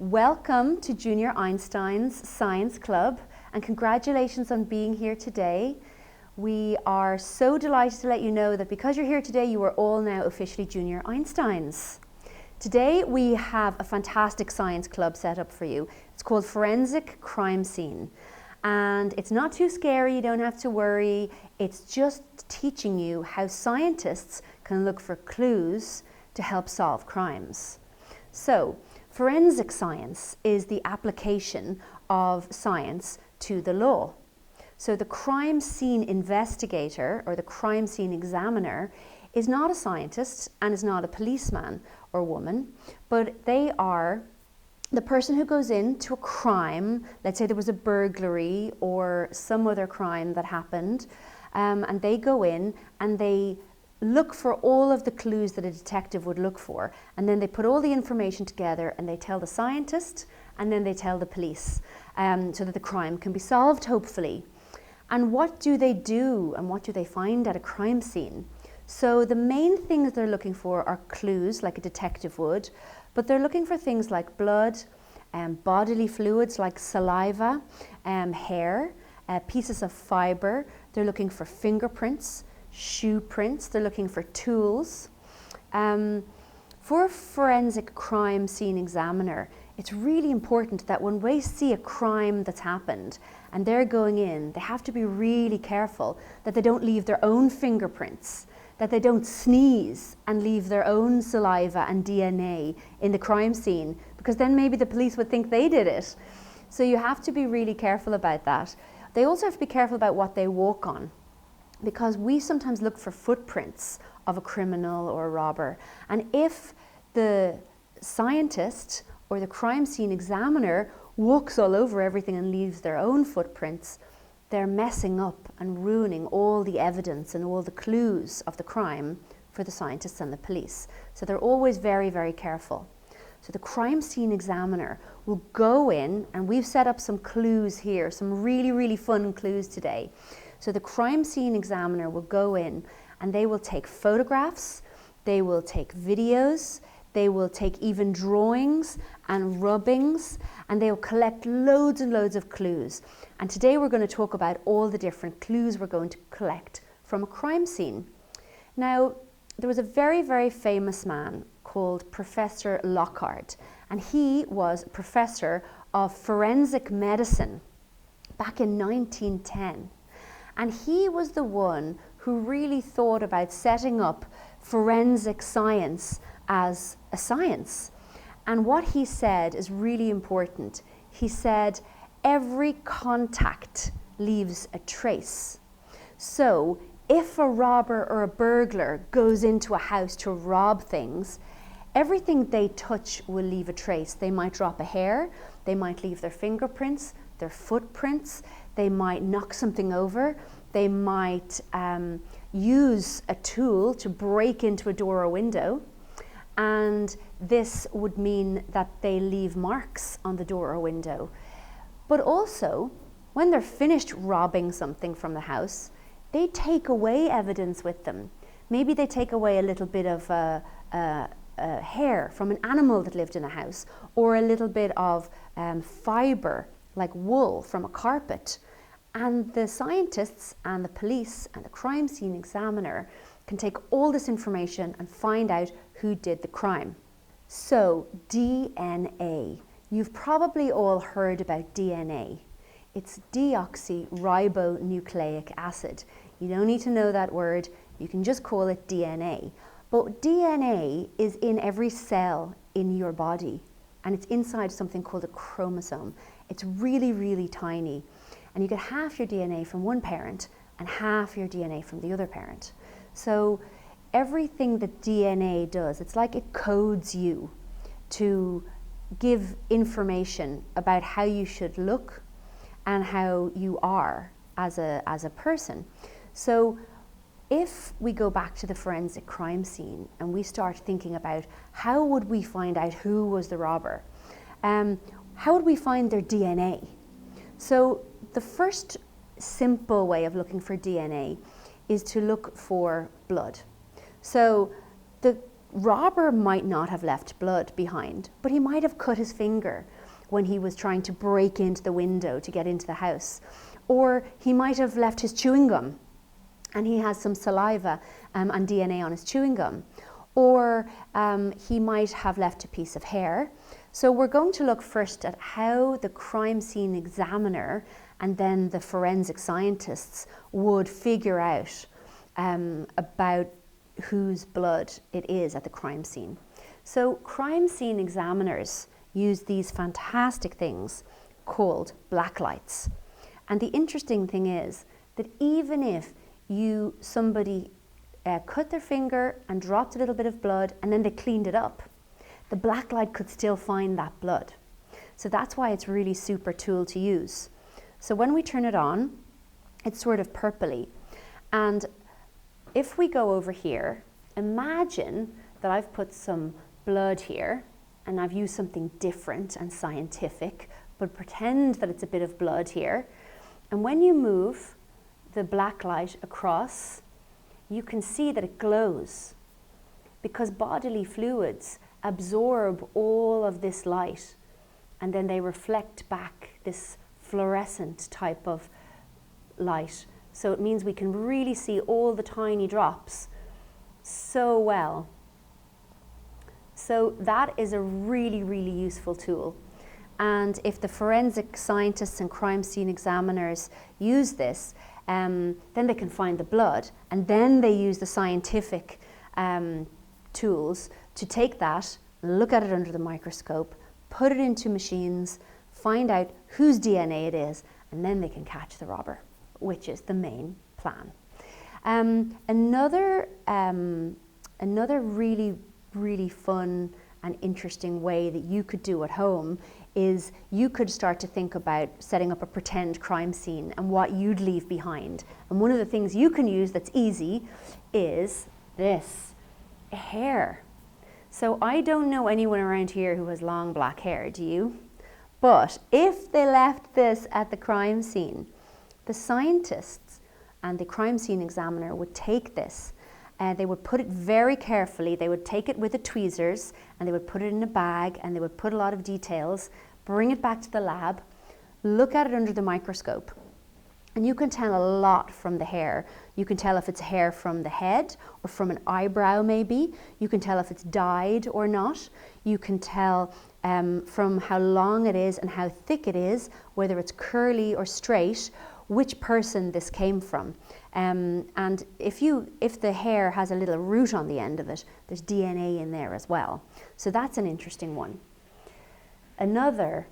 [SPEAKER 8] Welcome to Junior Einstein's Science Club, and congratulations on being here today. We are so delighted to let you know that because you're here today, you are all now officially Junior Einsteins. Today we have a fantastic science club set up for you. It's called Forensic Crime Scene. And it's not too scary, you don't have to worry. It's just teaching you how scientists can look for clues to help solve crimes. So, forensic science is the application of science to the law. So the crime scene investigator or the crime scene examiner is not a scientist and is not a policeman or woman, but they are the person who goes into a crime. Let's say there was a burglary or some other crime that happened, and they go in and they look for all of the clues that a detective would look for, and then they put all the information together and they tell the scientist and then they tell the police, so that the crime can be solved, hopefully. And what do they do and what do they find at a crime scene? So the main things they're looking for are clues, like a detective would, but they're looking for things like blood, bodily fluids like saliva, hair, pieces of fibre. They're looking for fingerprints, shoe prints. They're looking for tools. For a forensic crime scene examiner, it's really important that when they see a crime that's happened and they're going in, they have to be really careful that they don't leave their own fingerprints, that they don't sneeze and leave their own saliva and DNA in the crime scene, because then maybe the police would think they did it. So you have to be really careful about that. They also have to be careful about what they walk on, because we sometimes look for footprints of a criminal or a robber. And if the scientist or the crime scene examiner walks all over everything and leaves their own footprints, they're messing up and ruining all the evidence and all the clues of the crime for the scientists and the police. So they're always very, very careful. So the crime scene examiner will go in, and we've set up some clues here, some really, really fun clues today. So the crime scene examiner will go in and they will take photographs, they will take videos, they will take even drawings and rubbings, and they will collect loads and loads of clues. And today we're going to talk about all the different clues we're going to collect from a crime scene. Now, there was a very, very famous man called Professor Lockhart, and he was professor of forensic medicine back in 1910. And he was the one who really thought about setting up forensic science as a science. And what he said is really important. He said, every contact leaves a trace. So if a robber or a burglar goes into a house to rob things, everything they touch will leave a trace. They might drop a hair, they might leave their fingerprints, their footprints, they might knock something over, they might use a tool to break into a door or window, and this would mean that they leave marks on the door or window. But also, when they're finished robbing something from the house, they take away evidence with them. Maybe they take away a little bit of hair from an animal that lived in a house, or a little bit of fibre, like wool from a carpet. And the scientists and the police and the crime scene examiner can take all this information and find out who did the crime. So, DNA. You've probably all heard about DNA. It's deoxyribonucleic acid. You don't need to know that word, you can just call it DNA. But DNA is in every cell in your body, and it's inside something called a chromosome. It's really, really tiny. And you get half your DNA from one parent and half your DNA from the other parent. So everything that DNA does, it's like it codes you to give information about how you should look and how you are as a person. So if we go back to the forensic crime scene and we start thinking about how would we find out who was the robber, how would we find their DNA? So the first simple way of looking for DNA is to look for blood. So the robber might not have left blood behind, but he might have cut his finger when he was trying to break into the window to get into the house. Or he might have left his chewing gum and he has some saliva and DNA on his chewing gum. Or he might have left a piece of hair. So we're going to look first at how the crime scene examiner and then the forensic scientists would figure out about whose blood it is at the crime scene. So crime scene examiners use these fantastic things called black lights. And the interesting thing is that even if somebody cut their finger and dropped a little bit of blood and then they cleaned it up, the black light could still find that blood. So that's why it's really super tool to use. So when we turn it on, it's sort of purpley. And if we go over here, imagine that I've put some blood here and I've used something different and scientific, but pretend that it's a bit of blood here. And when you move the black light across, you can see that it glows because bodily fluids absorb all of this light and then they reflect back this fluorescent type of light. So it means we can really see all the tiny drops so well. So that is a really, really useful tool. And if the forensic scientists and crime scene examiners use this, then they can find the blood, and then they use the scientific tools to take that, look at it under the microscope, put it into machines, find out whose DNA it is, and then they can catch the robber, which is the main plan. Another really, really fun and interesting way that you could do at home is you could start to think about setting up a pretend crime scene and what you'd leave behind. And one of the things you can use that's easy is this, hair. So I don't know anyone around here who has long black hair, do you? But if they left this at the crime scene, the scientists and the crime scene examiner would take this and they would put it very carefully. They would take it with the tweezers and they would put it in a bag and they would put a lot of details, bring it back to the lab, look at it under the microscope. And you can tell a lot from the hair. You can tell if it's hair from the head or from an eyebrow maybe. You can tell if it's dyed or not. You can tell from how long it is and how thick it is, whether it's curly or straight, which person this came from. And if the hair has a little root on the end of it, there's DNA in there as well. So that's an interesting one. Another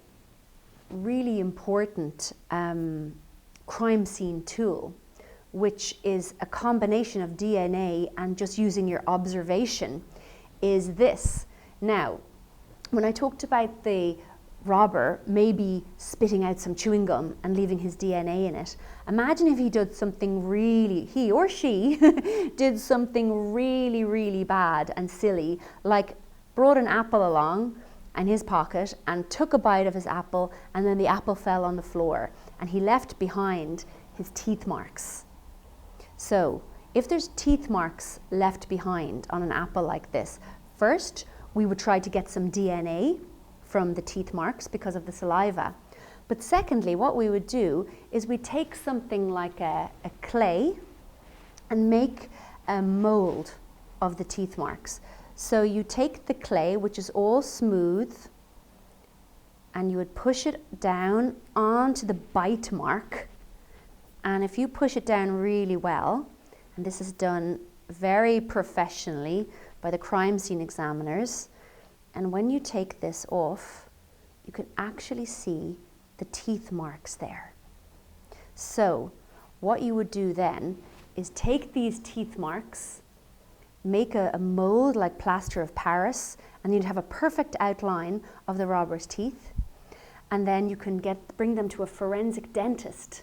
[SPEAKER 8] really important crime scene tool, which is a combination of DNA and just using your observation, is this. Now, when I talked about the robber maybe spitting out some chewing gum and leaving his DNA in it, imagine if he did something really, he or she did something really, really bad and silly, like brought an apple along in his pocket and took a bite of his apple, and then the apple fell on the floor and he left behind his teeth marks. So if there's teeth marks left behind on an apple like this, first we would try to get some DNA from the teeth marks because of the saliva. But secondly, what we would do is we take something like a clay and make a mold of the teeth marks. So you take the clay, which is all smooth, and you would push it down onto the bite mark. And if you push it down really well, and this is done very professionally by the crime scene examiners, and when you take this off, you can actually see the teeth marks there. So what you would do then is take these teeth marks, make a mold like plaster of Paris, and you'd have a perfect outline of the robber's teeth. And then you can bring them to a forensic dentist,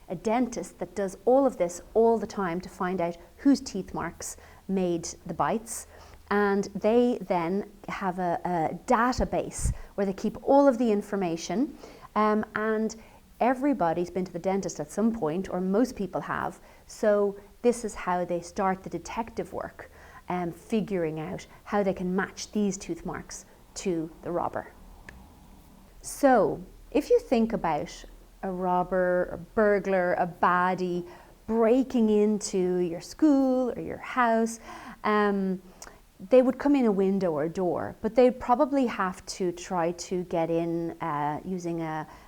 [SPEAKER 8] a dentist that does all of this all the time to find out whose teeth marks made the bites. And they then have a database where they keep all of the information, and everybody's been to the dentist at some point, or most people have. So this is how they start the detective work. figuring out how they can match these tooth marks to the robber. So if you think about a robber, a burglar, a baddie breaking into your school or your house, they would come in a window or a door, but they'd probably have to try to get in using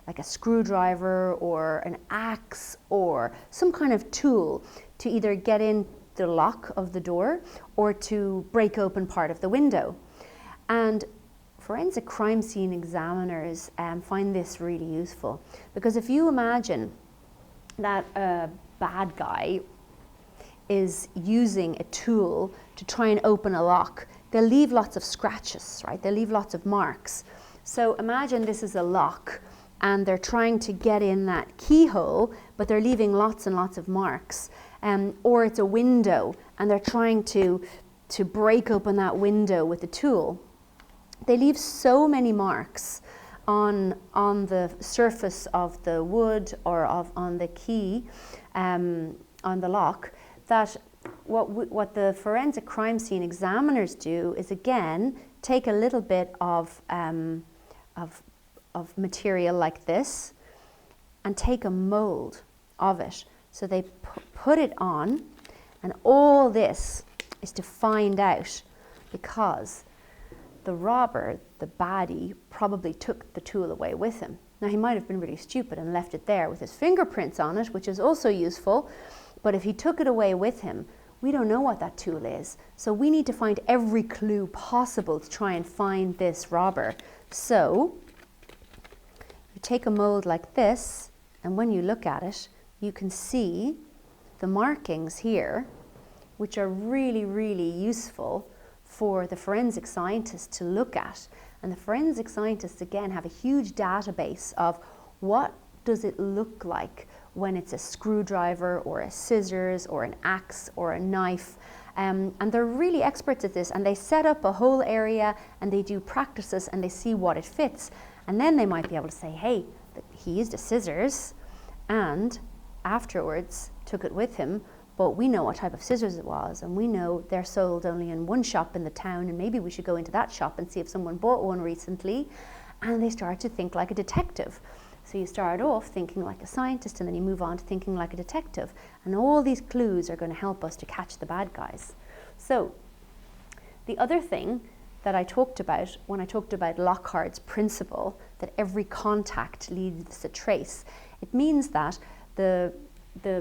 [SPEAKER 8] like a screwdriver or an axe or some kind of tool to either get in the lock of the door or to break open part of the window. And forensic crime scene examiners find this really useful, because if you imagine that a bad guy is using a tool to try and open a lock, they'll leave lots of scratches, right? They'll leave lots of marks. So imagine this is a lock and they're trying to get in that keyhole, but they're leaving lots and lots of marks. Or it's a window and they're trying to break open that window with a tool. They leave so many marks on the surface of the wood or on the key, on the lock, that what the forensic crime scene examiners do is, again, take a little bit of material like this and take a mold of it. So they put it on, and all this is to find out, because the robber, the baddie, probably took the tool away with him. Now, he might have been really stupid and left it there with his fingerprints on it, which is also useful, but if he took it away with him, we don't know what that tool is. So we need to find every clue possible to try and find this robber. So you take a mold like this, and when you look at it, you can see the markings here, which are really, really useful for the forensic scientists to look at. And the forensic scientists, again, have a huge database of what does it look like when it's a screwdriver or a scissors or an axe or a knife. And they're really experts at this, and they set up a whole area and they do practices and they see what it fits. And then they might be able to say, hey, he used a scissors and afterwards took it with him, but we know what type of scissors it was, and we know they're sold only in one shop in the town, and maybe we should go into that shop and see if someone bought one recently. And they start to think like a detective. So you start off thinking like a scientist, and then you move on to thinking like a detective. And all these clues are going to help us to catch the bad guys. So the other thing that I talked about when I talked about Lockhart's principle, that every contact leaves a trace, it means that the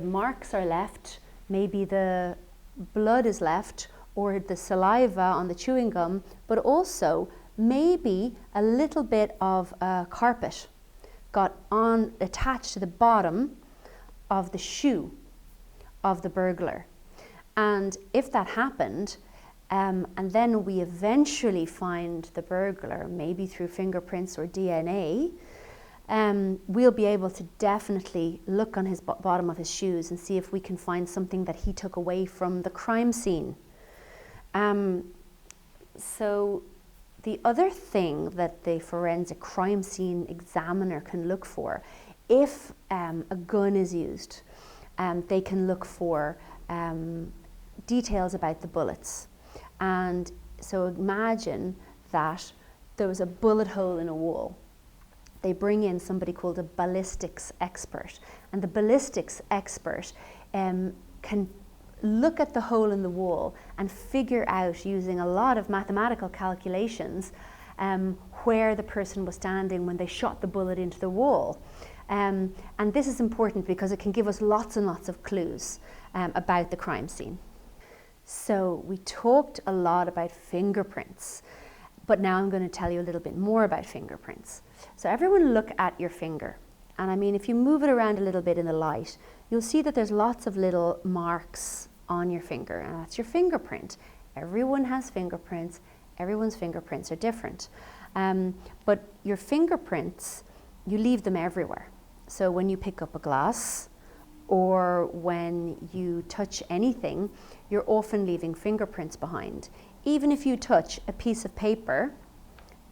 [SPEAKER 8] marks are left, maybe the blood is left, or the saliva on the chewing gum, but also maybe a little bit of carpet got attached to the bottom of the shoe of the burglar. And if that happened, and then we eventually find the burglar, maybe through fingerprints or DNA, we'll be able to definitely look on his bottom of his shoes and see if we can find something that he took away from the crime scene. So the other thing that the forensic crime scene examiner can look for, if a gun is used, they can look for details about the bullets. And so imagine that there was a bullet hole in a wall. They bring in somebody called a ballistics expert, and the ballistics expert can look at the hole in the wall and figure out, using a lot of mathematical calculations, where the person was standing when they shot the bullet into the wall. And this is important because it can give us lots and lots of clues about the crime scene. So we talked a lot about fingerprints, but now I'm going to tell you a little bit more about fingerprints. So everyone look at your finger. And I mean, if you move it around a little bit in the light, you'll see that there's lots of little marks on your finger, and that's your fingerprint. Everyone has fingerprints. Everyone's fingerprints are different. But your fingerprints, you leave them everywhere. So when you pick up a glass or when you touch anything, you're often leaving fingerprints behind. Even if you touch a piece of paper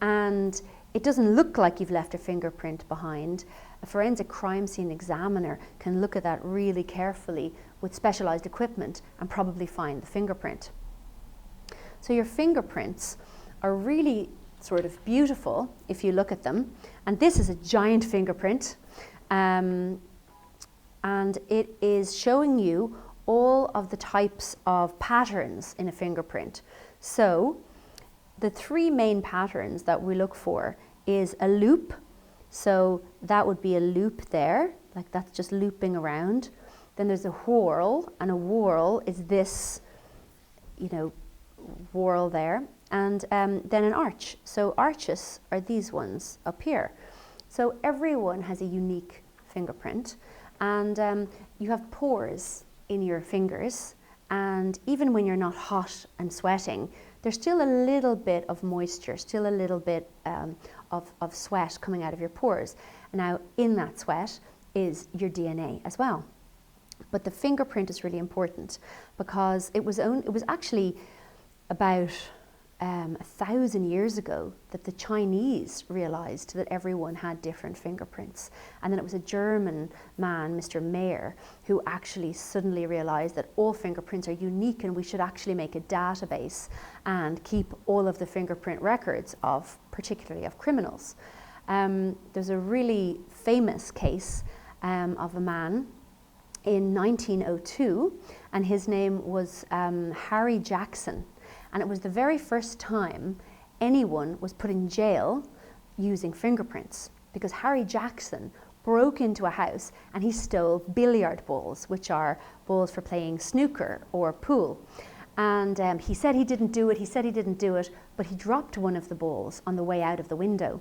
[SPEAKER 8] and it doesn't look like you've left a fingerprint behind, a forensic crime scene examiner can look at that really carefully with specialized equipment and probably find the fingerprint. So your fingerprints are really sort of beautiful if you look at them. And this is a giant fingerprint. And it is showing you all of the types of patterns in a fingerprint. So the three main patterns that we look for is a loop. So that would be a loop there, like that's just looping around. Then there's a whorl, and a whorl is this, you know, whorl there. And then an arch. So arches are these ones up here. So everyone has a unique fingerprint, and you have pores in your fingers, and even when you're not hot and sweating, there's still a little bit of moisture, still a little bit of sweat coming out of your pores. Now in that sweat is your DNA as well. But the fingerprint is really important because it was actually about 1,000 years ago that the Chinese realized that everyone had different fingerprints. And then it was a German man, Mr. Mayer, who actually suddenly realized that all fingerprints are unique and we should actually make a database and keep all of the fingerprint records of, particularly of criminals. There's a really famous case of a man in 1902, and his name was Harry Jackson. And it was the very first time anyone was put in jail using fingerprints, because Harry Jackson broke into a house and he stole billiard balls, which are balls for playing snooker or pool. And he said he didn't do it, but he dropped one of the balls on the way out of the window,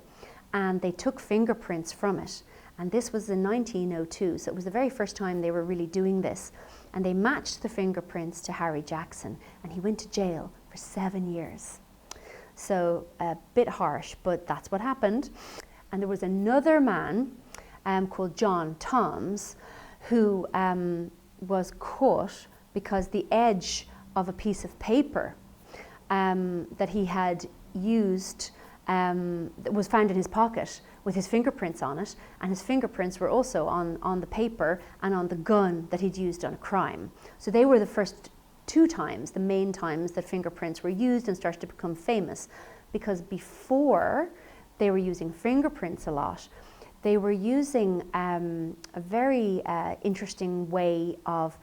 [SPEAKER 8] and they took fingerprints from it. And this was in 1902, so it was the very first time they were really doing this. And they matched the fingerprints to Harry Jackson, and he went to jail for 7 years. So a bit harsh, but that's what happened. And there was another man called John Toms who was caught because the edge of a piece of paper that he had used that was found in his pocket with his fingerprints on it, and his fingerprints were also on the paper and on the gun that he'd used on a crime. So they were the first two times, the main times that fingerprints were used and started to become famous, because before they were using fingerprints a lot, they were using a very interesting way of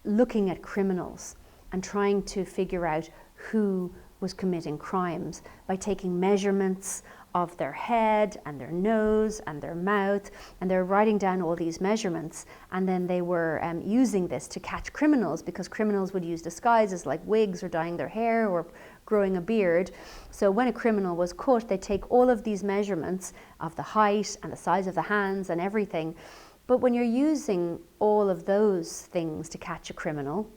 [SPEAKER 8] looking at criminals and trying to figure out who was committing crimes by taking measurements of their head and their nose and their mouth, and they're writing down all these measurements, and then they were using this to catch criminals, because criminals would use disguises like wigs or dyeing their hair or growing a beard. So when a criminal was caught, they'd take all of these measurements of the height and the size of the hands and everything. But when you're using all of those things to catch a criminal,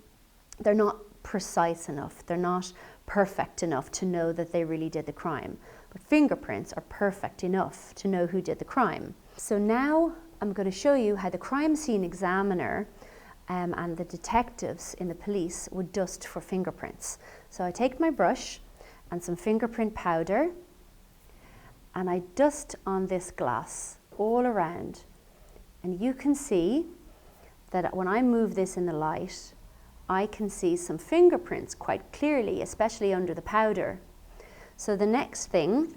[SPEAKER 8] they're not precise enough, they're not perfect enough to know that they really did the crime. But fingerprints are perfect enough to know who did the crime. So now I'm going to show you how the crime scene examiner and the detectives in the police would dust for fingerprints. So I take my brush and some fingerprint powder, and I dust on this glass all around. And you can see that when I move this in the light, I can see some fingerprints quite clearly, especially under the powder. So the next thing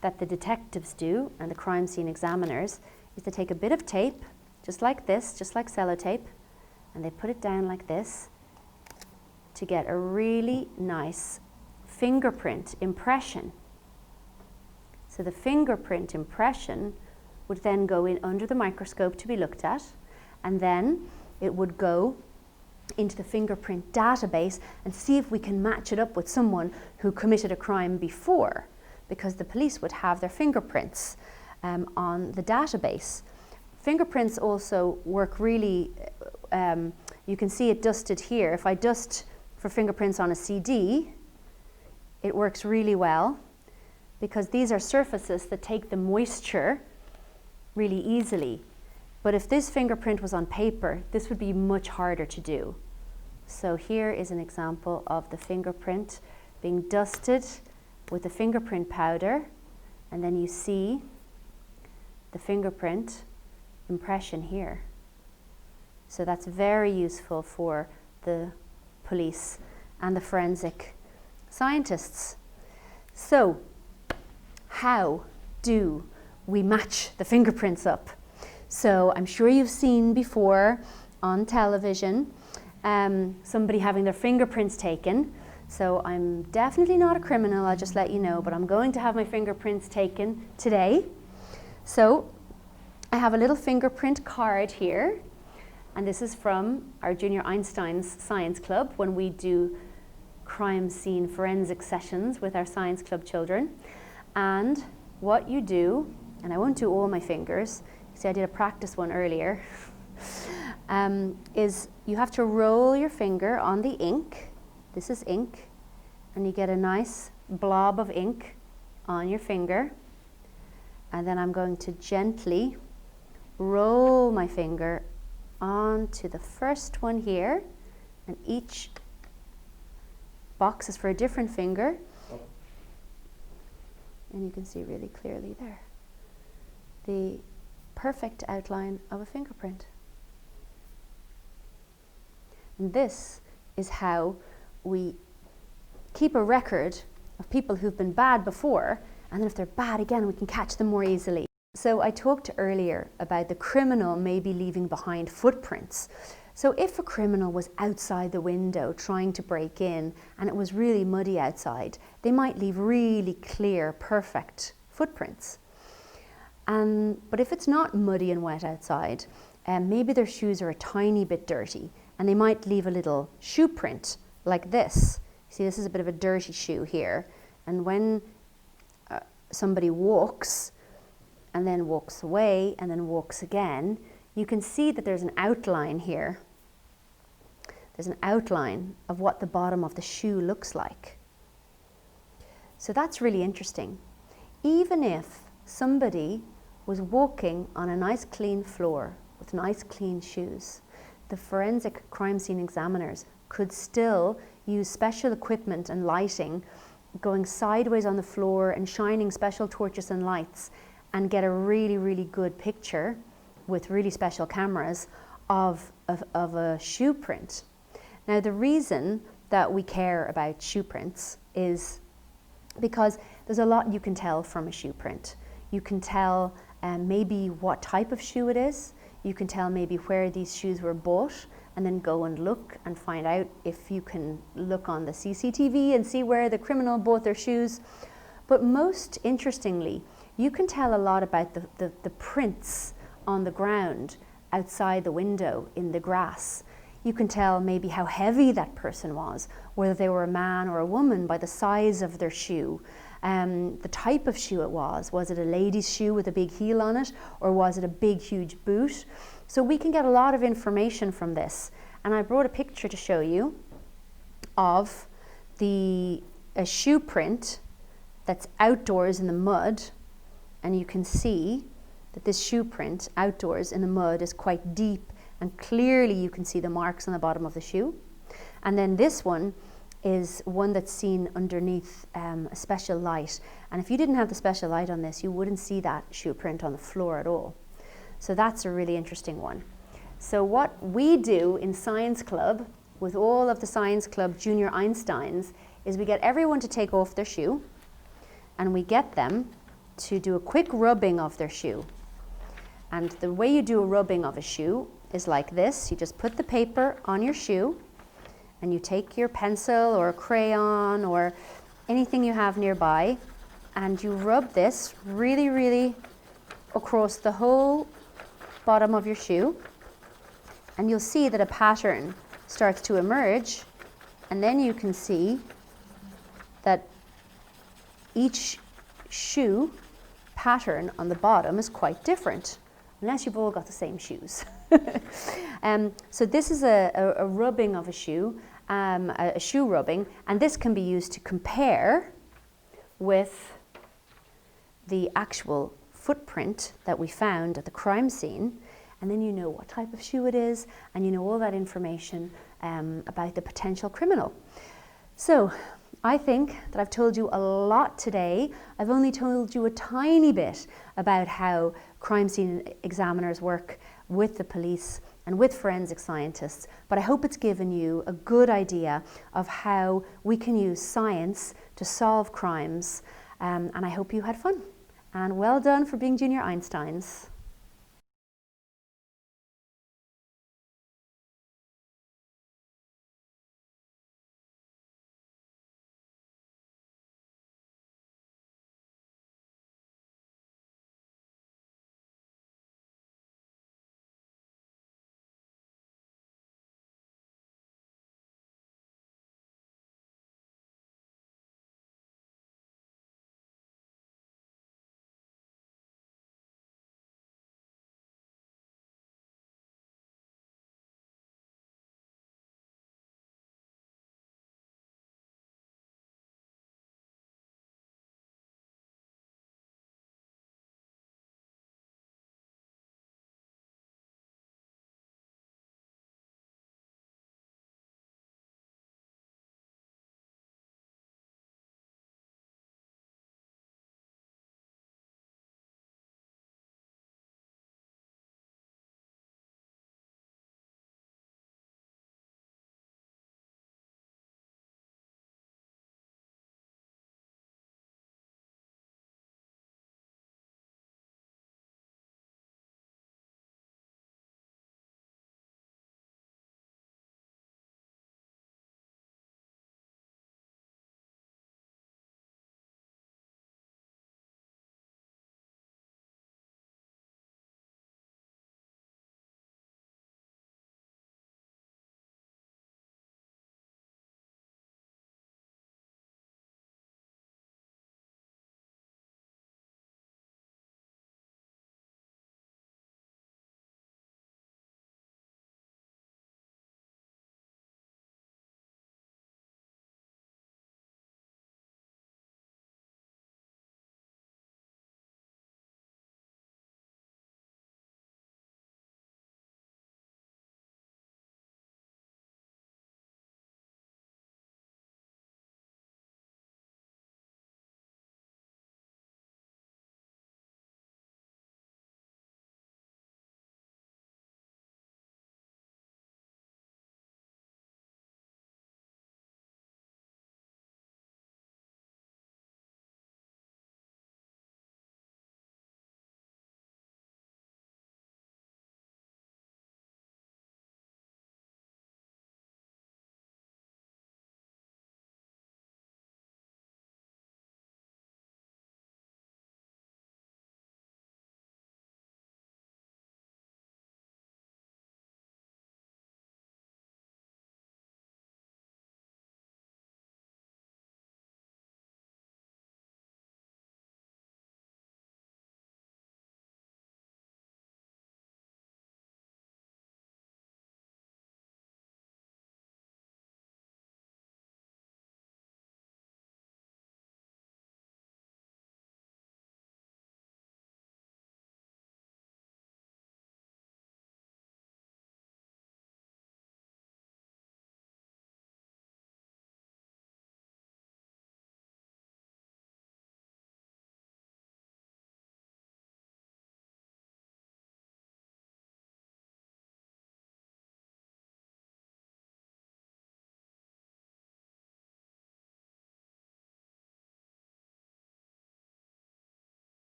[SPEAKER 8] that the detectives do, and the crime scene examiners, is to take a bit of tape, just like this, just like sellotape, and they put it down like this to get a really nice fingerprint impression. So the fingerprint impression would then go in under the microscope to be looked at, and then it would go into the fingerprint database and see if we can match it up with someone who committed a crime before, because the police would have their fingerprints on the database. Fingerprints also work really, you can see it dusted here. If I dust for fingerprints on a CD, it works really well, because these are surfaces that take the moisture really easily. But if this fingerprint was on paper, this would be much harder to do. So here is an example of the fingerprint being dusted with the fingerprint powder, and then you see the fingerprint impression here. So that's very useful for the police and the forensic scientists. So, how do we match the fingerprints up? So I'm sure you've seen before on television somebody having their fingerprints taken. So I'm definitely not a criminal, I'll just let you know, but I'm going to have my fingerprints taken today. So I have a little fingerprint card here, and this is from our Junior Einsteins Science Club when we do crime scene forensic sessions with our Science Club children. And what you do, and I won't do all my fingers, see I did a practice one earlier, is you have to roll your finger on the ink. This is ink, and you get a nice blob of ink on your finger, and then I'm going to gently roll my finger onto the first one here, and each box is for a different finger, and you can see really clearly there the perfect outline of a fingerprint. And this is how we keep a record of people who've been bad before, and then if they're bad again, we can catch them more easily. So I talked earlier about the criminal maybe leaving behind footprints. So if a criminal was outside the window trying to break in and it was really muddy outside, they might leave really clear, perfect footprints. But if it's not muddy and wet outside, maybe their shoes are a tiny bit dirty, and they might leave a little shoe print like this. See, this is a bit of a dirty shoe here, and when somebody walks and then walks away and then walks again, you can see that there's an outline here. There's an outline of what the bottom of the shoe looks like. So that's really interesting. Even if somebody was walking on a nice clean floor with nice clean shoes, the forensic crime scene examiners could still use special equipment and lighting, going sideways on the floor and shining special torches and lights, and get a really, really good picture with really special cameras of a shoe print. Now, the reason that we care about shoe prints is because there's a lot you can tell from a shoe print. You can tell maybe what type of shoe it is. You can tell maybe where these shoes were bought, and then go and look and find out if you can look on the CCTV and see where the criminal bought their shoes. But most interestingly, you can tell a lot about the prints on the ground outside the window in the grass. You can tell maybe how heavy that person was, whether they were a man or a woman, by the size of their shoe. The type of shoe it was. Was it a lady's shoe with a big heel on it, or was it a big, huge boot? So we can get a lot of information from this. And I brought a picture to show you of a shoe print that's outdoors in the mud. And you can see that this shoe print outdoors in the mud is quite deep, and clearly you can see the marks on the bottom of the shoe. And then this one is one that's seen underneath a special light. And if you didn't have the special light on this, you wouldn't see that shoe print on the floor at all. So that's a really interesting one. So what we do in Science Club with all of the Science Club Junior Einsteins is we get everyone to take off their shoe, and we get them to do a quick rubbing of their shoe. And the way you do a rubbing of a shoe is like this. You just put the paper on your shoe, and you take your pencil or a crayon or anything you have nearby, and you rub this really, really across the whole bottom of your shoe, and you'll see that a pattern starts to emerge, and then you can see that each shoe pattern on the bottom is quite different, unless you've all got the same shoes. So this is a rubbing of a shoe rubbing, and this can be used to compare with the actual footprint that we found at the crime scene, and then you know what type of shoe it is, and you know all that information about the potential criminal. So I think that I've told you a lot today. I've only told you a tiny bit about how crime scene examiners work with the police and with forensic scientists, but I hope it's given you a good idea of how we can use science to solve crimes, and I hope you had fun. And well done for being Junior Einsteins.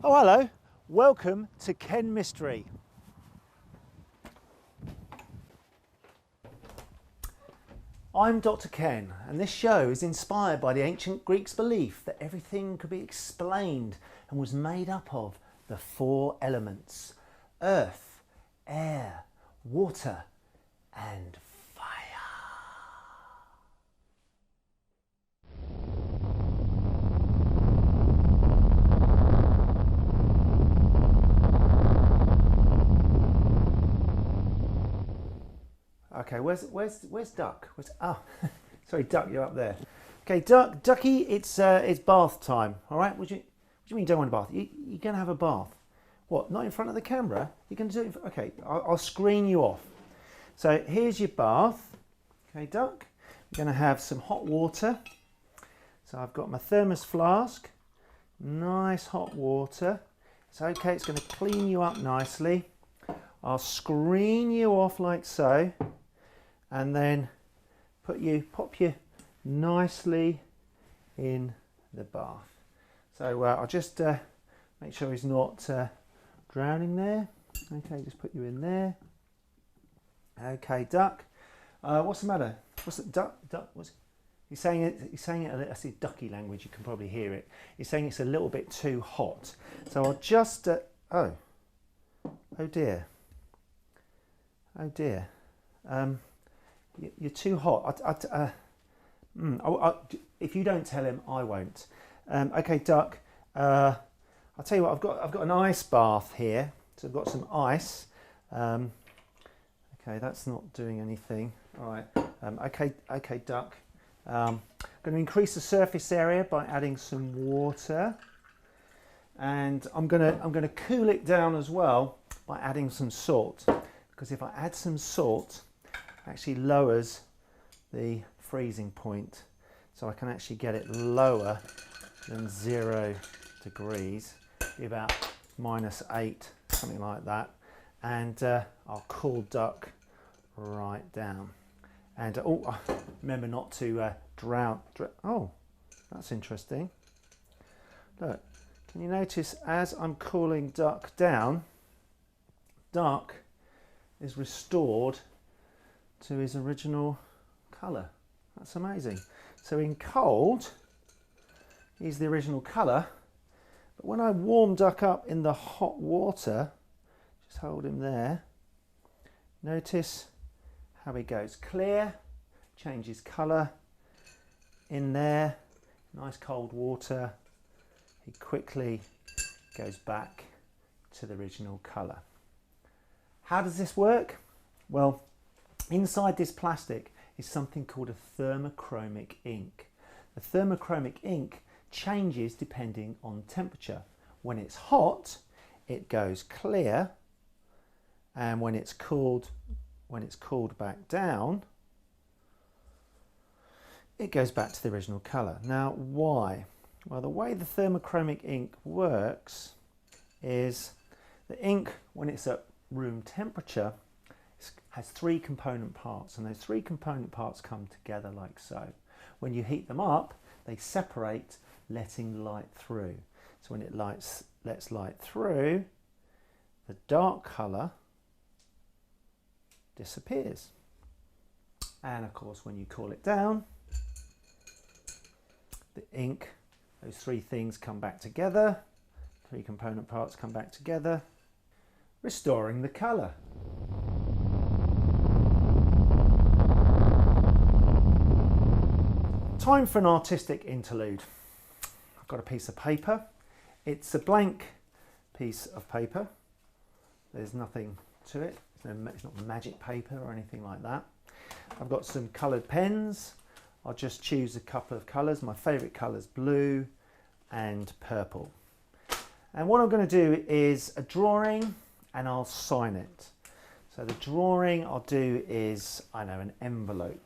[SPEAKER 12] Oh, hello. Welcome to KenMystery. I'm Dr. Ken, and this show is inspired by the ancient Greeks' belief that everything could be explained and was made up of the 4 elements: earth, air, water, and fire. Okay, where's Duck? Oh, sorry, Duck, you're up there. Okay, Ducky, it's bath time. All right, what do you mean you don't want a bath? You're gonna have a bath. What? Not in front of the camera? You can do it. Okay, I'll screen you off. So here's your bath. Okay, Duck. You're gonna have some hot water. So I've got my thermos flask. Nice hot water. It's okay. It's gonna clean you up nicely. I'll screen you off like so, and then pop you nicely in the bath. So I'll just make sure he's not drowning there. Okay, just put you in there. Okay, Duck. What's the matter? What's it, Duck? He's saying it. He's saying it. I see Ducky language. You can probably hear it. He's saying it's a little bit too hot. So I'll just. Oh dear. Oh dear. You're too hot. If you don't tell him, I won't. Okay, Duck. I'll tell you what. I've got an ice bath here. So I've got some ice. Okay, that's not doing anything. All right. Okay, Duck. I'm going to increase the surface area by adding some water, and I'm going to cool it down as well by adding some salt. Because if I add some salt, it actually lowers the freezing point, so I can actually get it lower than 0 degrees, be about -8, something like that, and I'll cool Duck right down. And remember not to drown. Oh, that's interesting. Look, can you notice as I'm cooling Duck down, Duck is restored to his original colour. That's amazing. So in cold, he's the original colour, but when I warm Duck up in the hot water, just hold him there, notice how he goes clear, changes colour, in there, nice cold water, he quickly goes back to the original colour. How does this work? Well, inside this plastic is something called a thermochromic ink. The thermochromic ink changes depending on temperature. When it's hot, it goes clear, and when it's cooled back down, it goes back to the original colour. Now, why? Well, the way the thermochromic ink works is the ink, when it's at room temperature, has 3 component parts, and those 3 component parts come together like so. When you heat them up, they separate, letting light through. So when it lets light through, the dark colour disappears. And of course, when you cool it down, the ink, those 3 things come back together, 3 component parts come back together, restoring the colour. Time for an artistic interlude. I've got a piece of paper. It's a blank piece of paper. There's nothing to it. It's not magic paper or anything like that. I've got some coloured pens. I'll just choose a couple of colours. My favourite colour is blue and purple. And what I'm going to do is a drawing, and I'll sign it. So the drawing I'll do is, an envelope.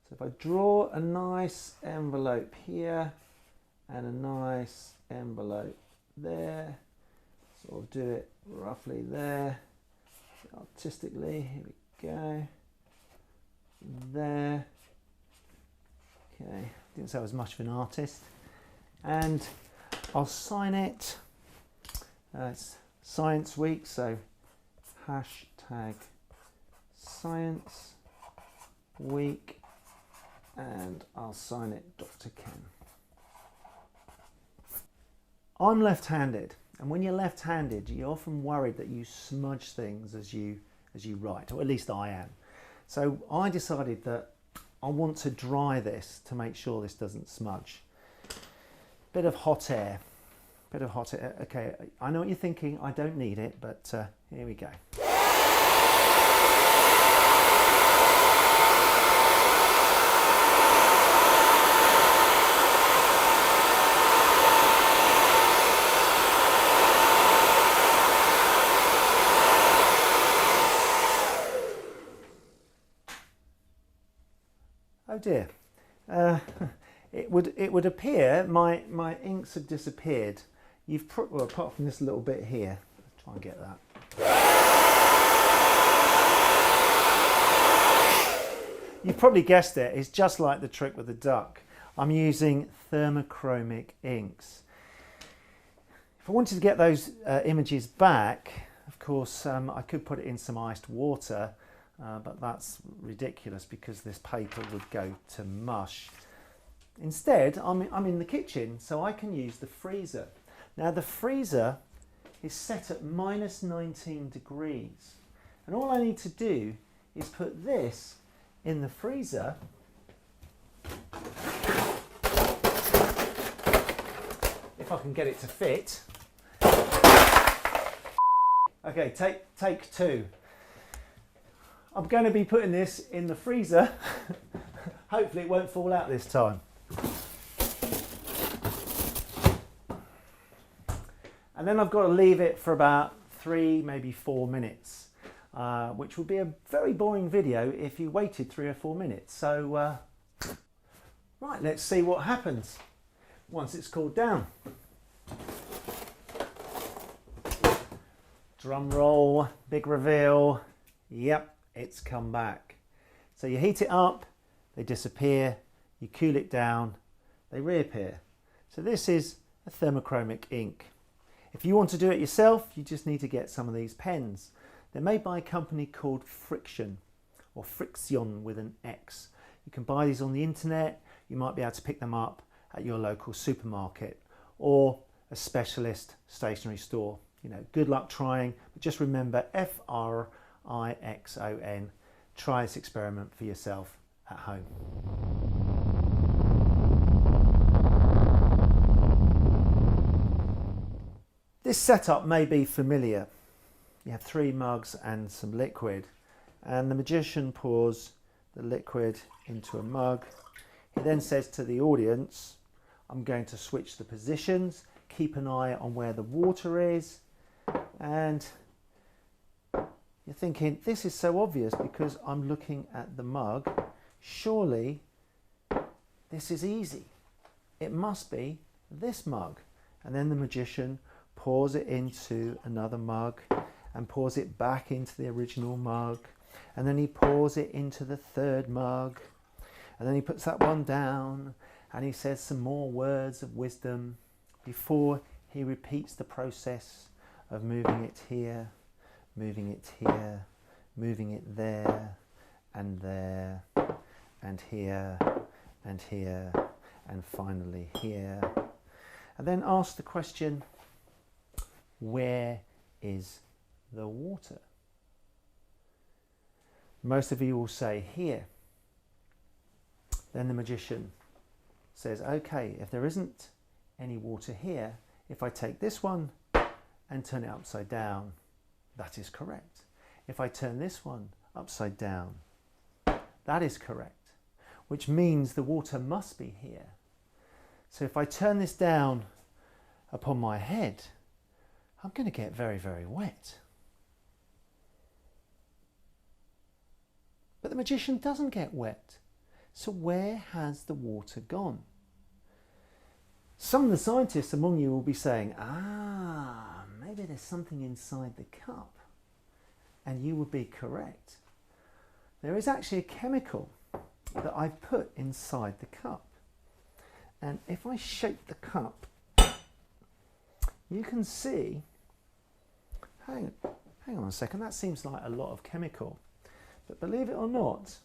[SPEAKER 12] So if I draw a nice envelope here and a nice envelope there, sort of do it roughly there, artistically, here we go, there, okay, didn't say I was much of an artist, and I'll sign it It's Science Week, so hashtag Science Week, and I'll sign it Dr. Ken. I'm left-handed, and when you're left-handed, you're often worried that you smudge things as you write, or at least I am. So I decided that I want to dry this to make sure this doesn't smudge. Bit of hot air. Okay, I know what you're thinking, I don't need it, but here we go. Oh dear. It would appear my inks have disappeared. Well, apart from this little bit here. Let's try and get that. You've probably guessed it. It's just like the trick with the duck. I'm using thermochromic inks. If I wanted to get those images back, of course, I could put it in some iced water, but that's ridiculous because this paper would go to mush. Instead, I'm in the kitchen, so I can use the freezer. Now the freezer is set at -19 degrees, and all I need to do is put this in the freezer. If I can get it to fit. Okay, take two. I'm going to be putting this in the freezer. Hopefully it won't fall out this time. And then I've got to leave it for about 3, maybe 4 minutes, which would be a very boring video if you waited 3 or 4 minutes. So, right, let's see what happens once it's cooled down. Drum roll, big reveal. Yep, it's come back. So you heat it up, they disappear, you cool it down, they reappear. So this is a thermochromic ink. If you want to do it yourself, you just need to get some of these pens. They're made by a company called Friction, or Friction with an X. You can buy these on the internet. You might be able to pick them up at your local supermarket or a specialist stationery store. You know, good luck trying, but just remember Frixon. Try this experiment for yourself at home. This setup may be familiar. You have 3 mugs and some liquid, and the magician pours the liquid into a mug. He then says to the audience, I'm going to switch the positions, keep an eye on where the water is, and you're thinking, this is so obvious because I'm looking at the mug. Surely this is easy. It must be this mug. And then the magician pours it into another mug and pours it back into the original mug, and then he pours it into the 3rd mug, and then he puts that one down and he says some more words of wisdom before he repeats the process of moving it here, moving it here, moving it there, and here, and here, and finally here. And then ask the question, where is the water? Most of you will say here. Then the magician says, okay, if there isn't any water here, if I take this one and turn it upside down, that is correct. If I turn this one upside down, that is correct, which means the water must be here. So if I turn this down upon my head, I'm going to get very, very wet. But the magician doesn't get wet. So where has the water gone? Some of the scientists among you will be saying, maybe there's something inside the cup. And you would be correct. There is actually a chemical that I've put inside the cup. And if I shake the cup, you can see hang on a second, that seems like a lot of chemical. But believe it or not,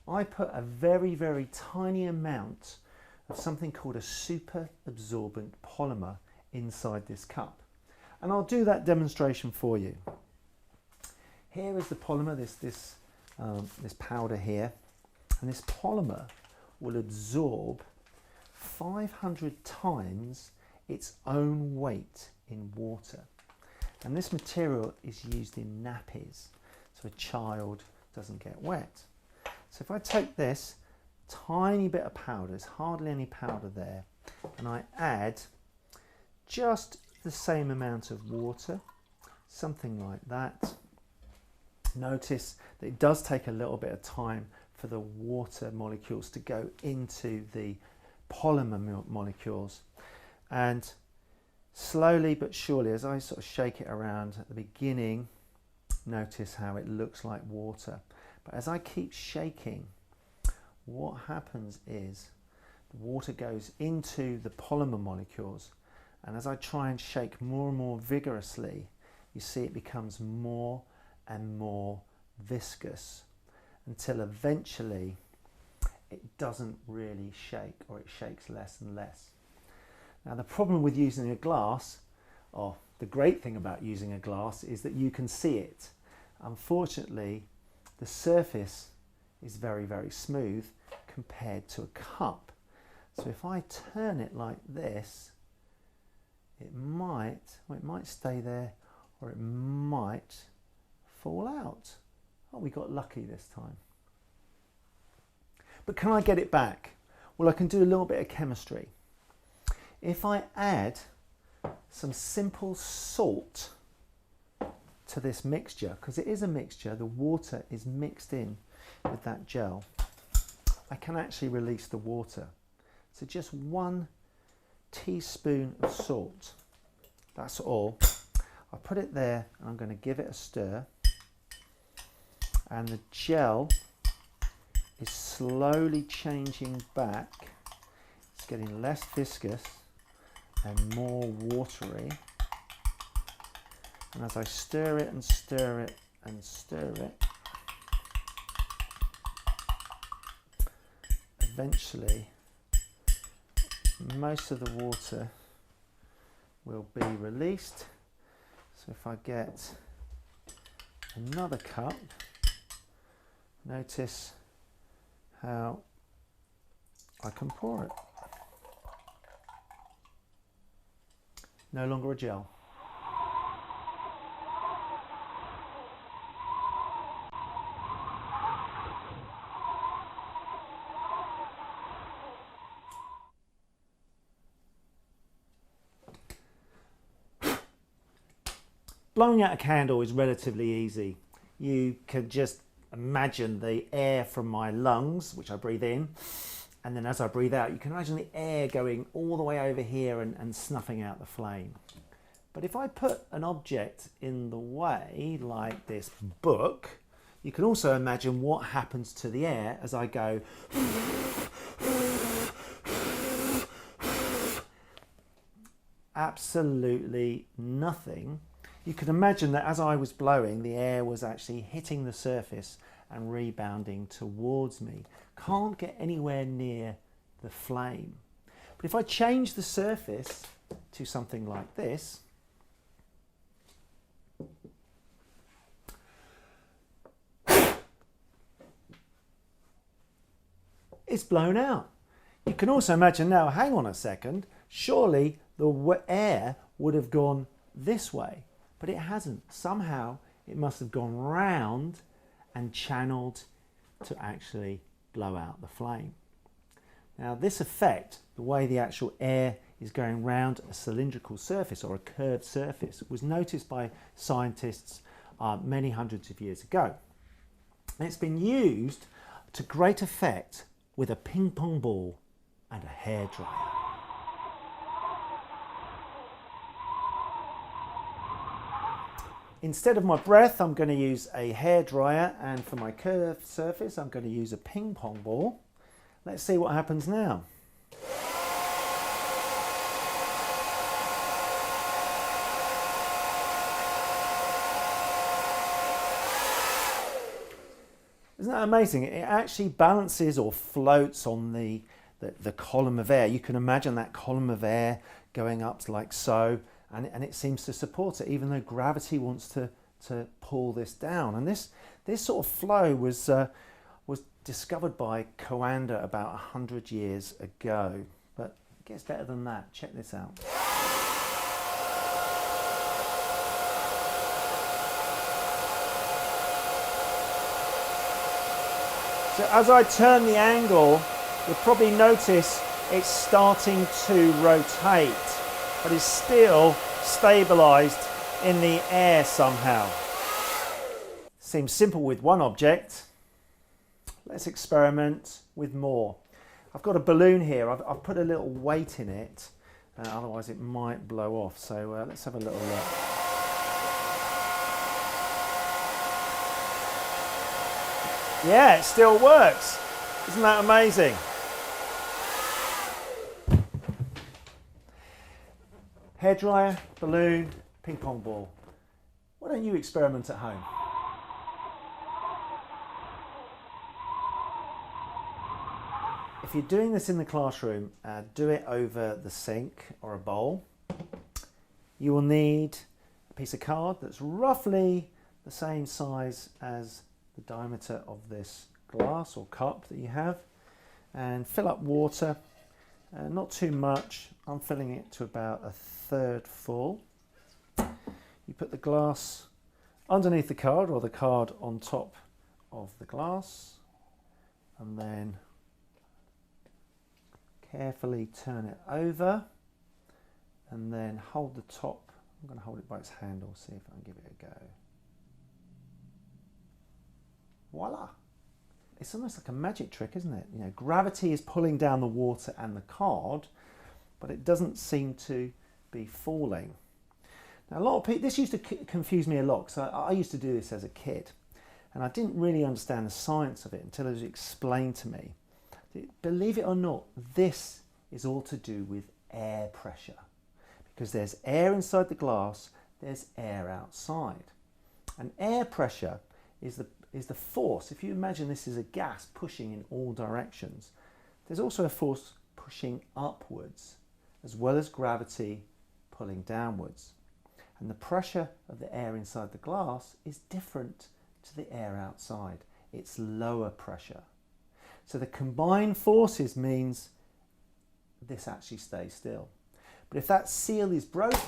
[SPEAKER 12] I put a very, very tiny amount of something called a super absorbent polymer inside this cup. And I'll do that demonstration for you. Here is the polymer, this powder here, and this polymer will absorb 500 times its own weight in water. And this material is used in nappies, so a child doesn't get wet. So if I take this tiny bit of powder, there's hardly any powder there, and I add just the same amount of water, something like that. Notice that it does take a little bit of time for the water molecules to go into the polymer molecules, and slowly but surely, as I sort of shake it around at the beginning, notice how it looks like water. But as I keep shaking, what happens is the water goes into the polymer molecules, and as I try and shake more and more vigorously, you see it becomes more and more viscous until eventually it doesn't really shake, or it shakes less and less. Now the problem with using a glass, or the great thing about using a glass, is that you can see it. Unfortunately, the surface is very, very smooth compared to a cup. So if I turn it like this, it might stay there, or it might fall out. Oh, we got lucky this time. But can I get it back? Well, I can do a little bit of chemistry. If I add some simple salt to this mixture, because it is a mixture, the water is mixed in with that gel, I can actually release the water. So just 1 teaspoon of salt, that's all. I'll put it there and I'm going to give it a stir, and the gel is slowly changing back. It's getting less viscous and more watery, and as I stir it and stir it and stir it, eventually most of the water will be released. So if I get another cup, notice how I can pour it. No longer a gel. Blowing out a candle is relatively easy. You can just imagine the air from my lungs, which I breathe in, and then as I breathe out, you can imagine the air going all the way over here and snuffing out the flame. But if I put an object in the way, like this book, you can also imagine what happens to the air as I go. Absolutely nothing. You can imagine that as I was blowing, the air was actually hitting the surface and rebounding towards me. Can't get anywhere near the flame. But if I change the surface to something like this, it's blown out. You can also imagine now, hang on a second, surely the air would have gone this way. But it hasn't. Somehow it must have gone round and channeled to actually blow out the flame. Now this effect, the way the actual air is going round a cylindrical surface or a curved surface, was noticed by scientists many hundreds of years ago. And it's been used to great effect with a ping pong ball and a hairdryer. Instead of my breath, I'm going to use a hairdryer, and for my curved surface, I'm going to use a ping pong ball. Let's see what happens now. Isn't that amazing? It actually balances or floats on the column of air. You can imagine that column of air going up like so, and it seems to support it, even though gravity wants to pull this down. And this sort of flow was discovered by Coanda about 100 years ago. But it gets better than that. Check this out. So as I turn the angle, you'll probably notice it's starting to rotate, but it's still stabilized in the air somehow. Seems simple with one object. Let's experiment with more. I've got a balloon here. I've put a little weight in it, otherwise it might blow off. So let's have a little look. Yeah, it still works. Isn't that amazing? Hairdryer, balloon, ping pong ball. Why don't you experiment at home? If you're doing this in the classroom, do it over the sink or a bowl. You will need a piece of card that's roughly the same size as the diameter of this glass or cup that you have, and fill up water, not too much. I'm filling it to about 1/3 full. You put the glass underneath the card or the card on top of the glass, and then carefully turn it over, and then hold the top. I'm going to hold it by its handle, see if I can give it a go. Voila! It's almost like a magic trick, isn't it? You know, gravity is pulling down the water and the card, but it doesn't seem to be falling. Now, a lot of people, this used to confuse me a lot, because I used to do this as a kid, and I didn't really understand the science of it until it was explained to me. Believe it or not, this is all to do with air pressure, because there's air inside the glass, there's air outside, and air pressure is the force. If you imagine this is a gas pushing in all directions, there's also a force pushing upwards, as well as gravity pulling downwards. And the pressure of the air inside the glass is different to the air outside. It's lower pressure. So the combined forces means this actually stays still. But if that seal is broken,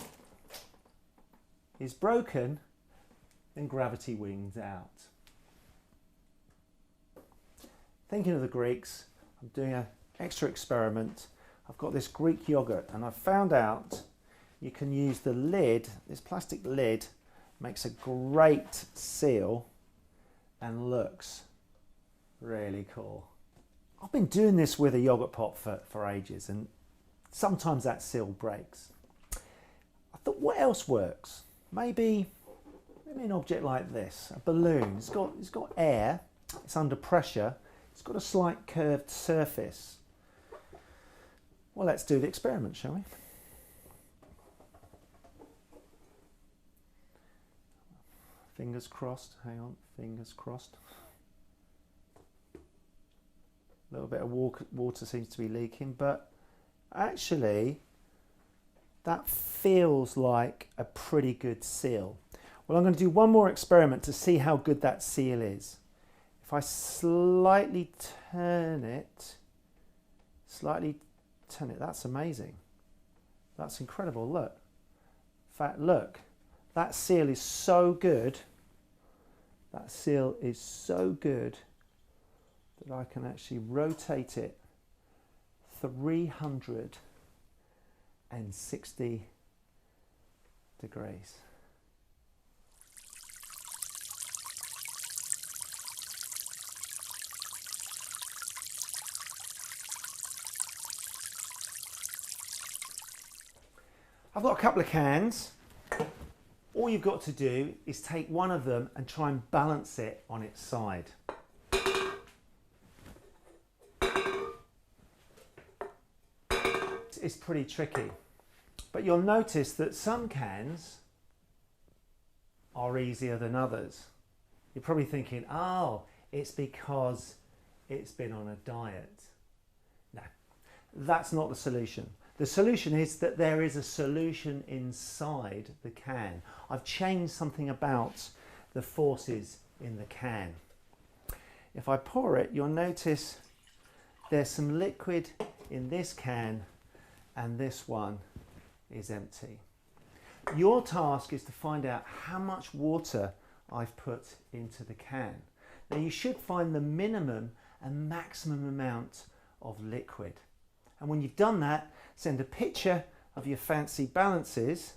[SPEAKER 12] then gravity wins out. Thinking of the Greeks, I'm doing an extra experiment. I've got this Greek yogurt, and I've found out you can use the lid. This plastic lid makes a great seal and looks really cool. I've been doing this with a yogurt pot for ages, and sometimes that seal breaks. I thought, what else works? Maybe an object like this, a balloon. It's got air, it's under pressure, it's got a slight curved surface. Well, let's do the experiment, shall we? Fingers crossed, hang on, fingers crossed. A little bit of water seems to be leaking, but actually that feels like a pretty good seal. Well, I'm going to do one more experiment to see how good that seal is. If I slightly turn it, that's amazing. That's incredible, look. In fact, look, that seal is so good. That seal is so good that I can actually rotate it 360 degrees. I've got a couple of cans. All you've got to do is take one of them and try and balance it on its side. It's pretty tricky, but you'll notice that some cans are easier than others. You're probably thinking, oh, it's because it's been on a diet. No, that's not the solution. The solution is that there is a solution inside the can. I've changed something about the forces in the can. If I pour it, you'll notice there's some liquid in this can and this one is empty. Your task is to find out how much water I've put into the can. Now you should find the minimum and maximum amount of liquid. And when you've done that, send a picture of your fancy balances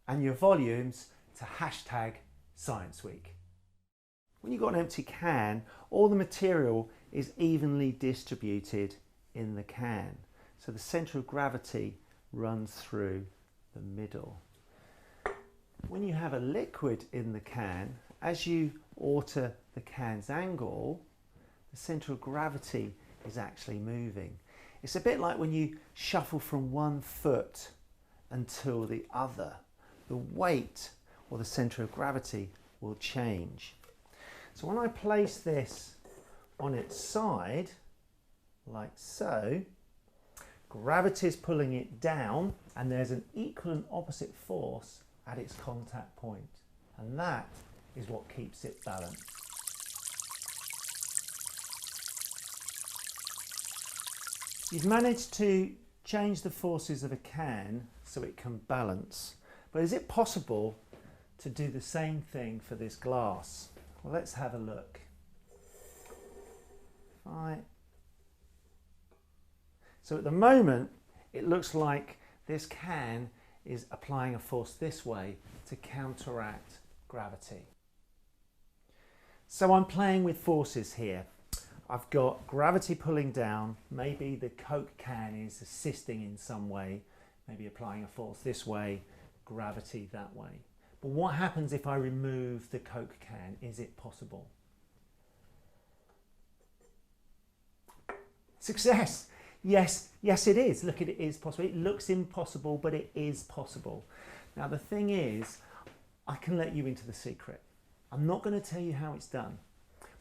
[SPEAKER 12] and your volumes to #ScienceWeek. When you've got an empty can, all the material is evenly distributed in the can. So the centre of gravity runs through the middle. When you have a liquid in the can, as you alter the can's angle, the centre of gravity is actually moving. It's a bit like when you shuffle from one foot until the other. The weight or the centre of gravity will change. So when I place this on its side, like so, gravity is pulling it down and there's an equal and opposite force at its contact point. And that is what keeps it balanced. You've managed to change the forces of a can so it can balance. But is it possible to do the same thing for this glass? Well, let's have a look. Right. So at the moment, it looks like this can is applying a force this way to counteract gravity. So I'm playing with forces here. I've got gravity pulling down, maybe the Coke can is assisting in some way, maybe applying a force this way, gravity that way. But what happens if I remove the Coke can? Is it possible? Success! Yes, yes it is. Look, it is possible. It looks impossible, but it is possible. Now the thing is, I can let you into the secret. I'm not going to tell you how it's done,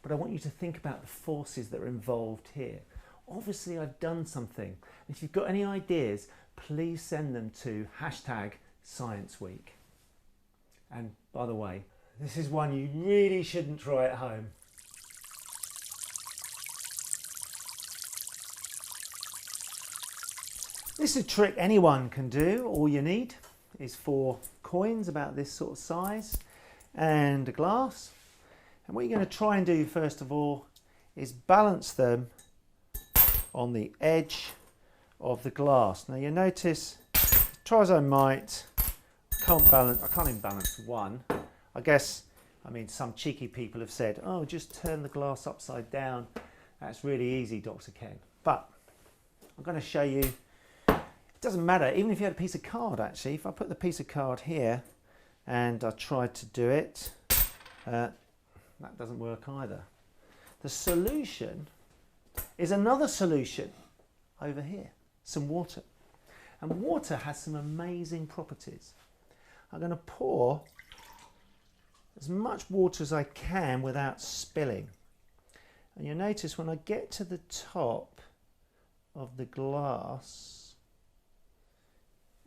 [SPEAKER 12] but I want you to think about the forces that are involved here. Obviously I've done something. If you've got any ideas, please send them to #ScienceWeek. And by the way, this is one you really shouldn't try at home. This is a trick anyone can do. All you need is 4 coins about this sort of size and a glass. And what you're going to try and do first of all is balance them on the edge of the glass. Now you notice, try as I might, I can't even balance one. I guess, some cheeky people have said, oh, just turn the glass upside down. That's really easy, Dr. Ken. But I'm going to show you, it doesn't matter, even if you had a piece of card actually, if I put the piece of card here and I tried to do it, that doesn't work either. The solution is another solution over here, some water. And water has some amazing properties. I'm going to pour as much water as I can without spilling. And you'll notice when I get to the top of the glass,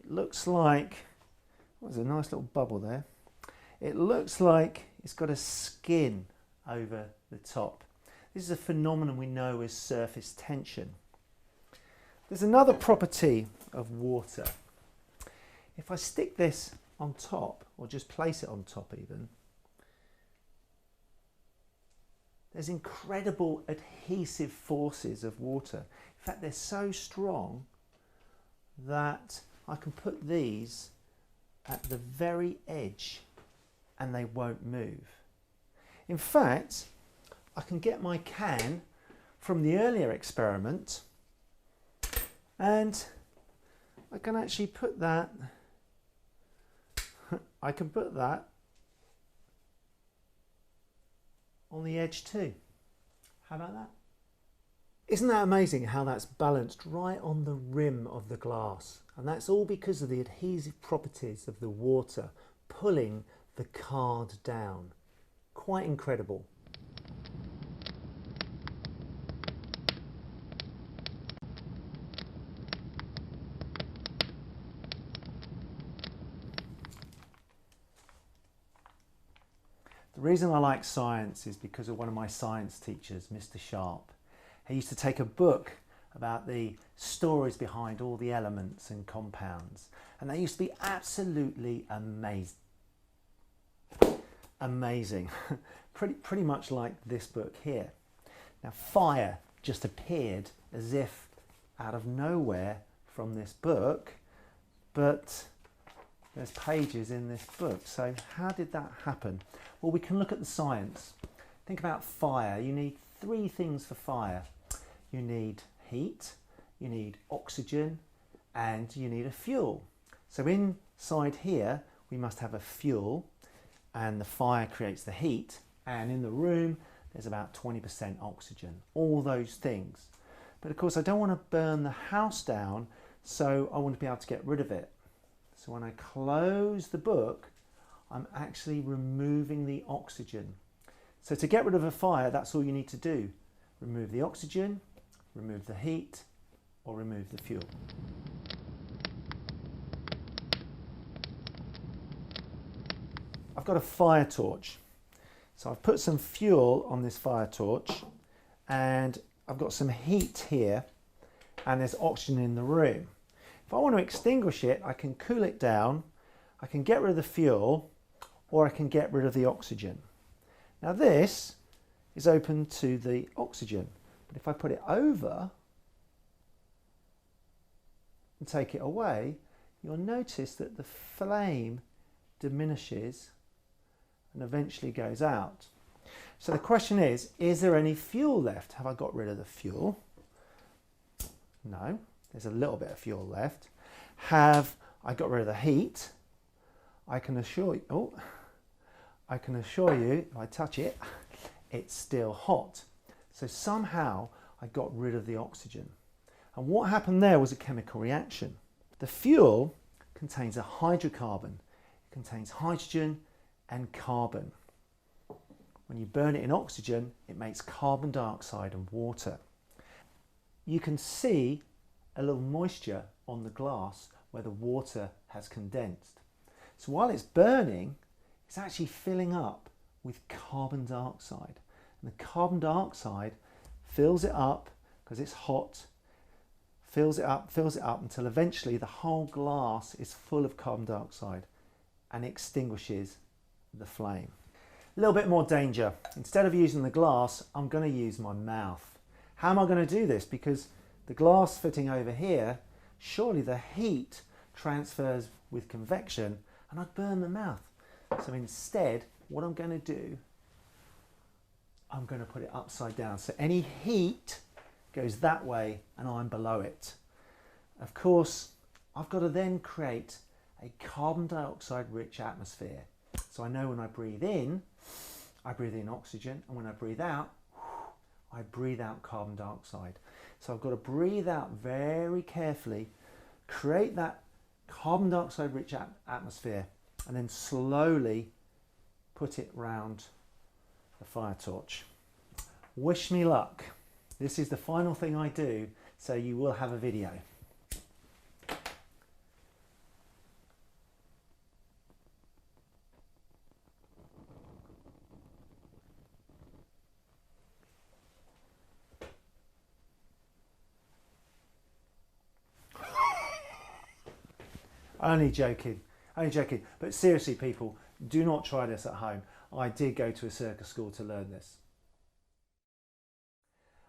[SPEAKER 12] it looks like, there's a nice little bubble there. It looks like it's got a skin over the top. This is a phenomenon we know as surface tension. There's another property of water. If I stick this on top, or just place it on top even, there's incredible adhesive forces of water. In fact, they're so strong that I can put these at the very edge and they won't move. In fact, I can get my can from the earlier experiment and I can actually put that, on the edge too. How about that? Isn't that amazing how that's balanced right on the rim of the glass? And that's all because of the adhesive properties of the water pulling the card down. Quite incredible. The reason I like science is because of one of my science teachers, Mr. Sharp. He used to take a book about the stories behind all the elements and compounds, and they used to be absolutely amazing. pretty much like this book here. Now, fire just appeared as if out of nowhere from this book, but there's pages in this book. So how did that happen? Well, we can look at the science. Think about fire. You need three things for fire. You need heat, you need oxygen, and you need a fuel. So inside here, we must have a fuel, and the fire creates the heat, and in the room, there's about 20% oxygen, all those things. But of course, I don't want to burn the house down, so I want to be able to get rid of it. So when I close the book, I'm actually removing the oxygen. So to get rid of a fire, that's all you need to do. Remove the oxygen, remove the heat, or remove the fuel. I've got a fire torch. So I've put some fuel on this fire torch, and I've got some heat here, and there's oxygen in the room. If I want to extinguish it, I can cool it down, I can get rid of the fuel, or I can get rid of the oxygen. Now this is open to the oxygen, but if I put it over and take it away, you'll notice that the flame diminishes and eventually goes out. So the question is there any fuel left? Have I got rid of the fuel? No, there's a little bit of fuel left. Have I got rid of the heat? I can assure you, if I touch it, it's still hot. So somehow I got rid of the oxygen. And what happened there was a chemical reaction. The fuel contains a hydrocarbon. It contains hydrogen and carbon. When you burn it in oxygen, it makes carbon dioxide and water. You can see a little moisture on the glass where the water has condensed. So while it's burning, it's actually filling up with carbon dioxide. And the carbon dioxide fills it up because it's hot, fills it up until eventually the whole glass is full of carbon dioxide and extinguishes the flame. A little bit more danger. Instead of using the glass, I'm going to use my mouth. How am I going to do this? Because the glass fitting over here, surely the heat transfers with convection and I'd burn the mouth. So instead, what I'm going to do, I'm going to put it upside down. So any heat goes that way and I'm below it. Of course, I've got to then create a carbon dioxide rich atmosphere. So I know when I breathe in oxygen, and when I breathe out carbon dioxide. So I've got to breathe out very carefully, create that carbon dioxide rich atmosphere, and then slowly put it round the fire torch. Wish me luck. This is the final thing I do, so you will have a video. Only joking, but seriously people, do not try this at home. I did go to a circus school to learn this.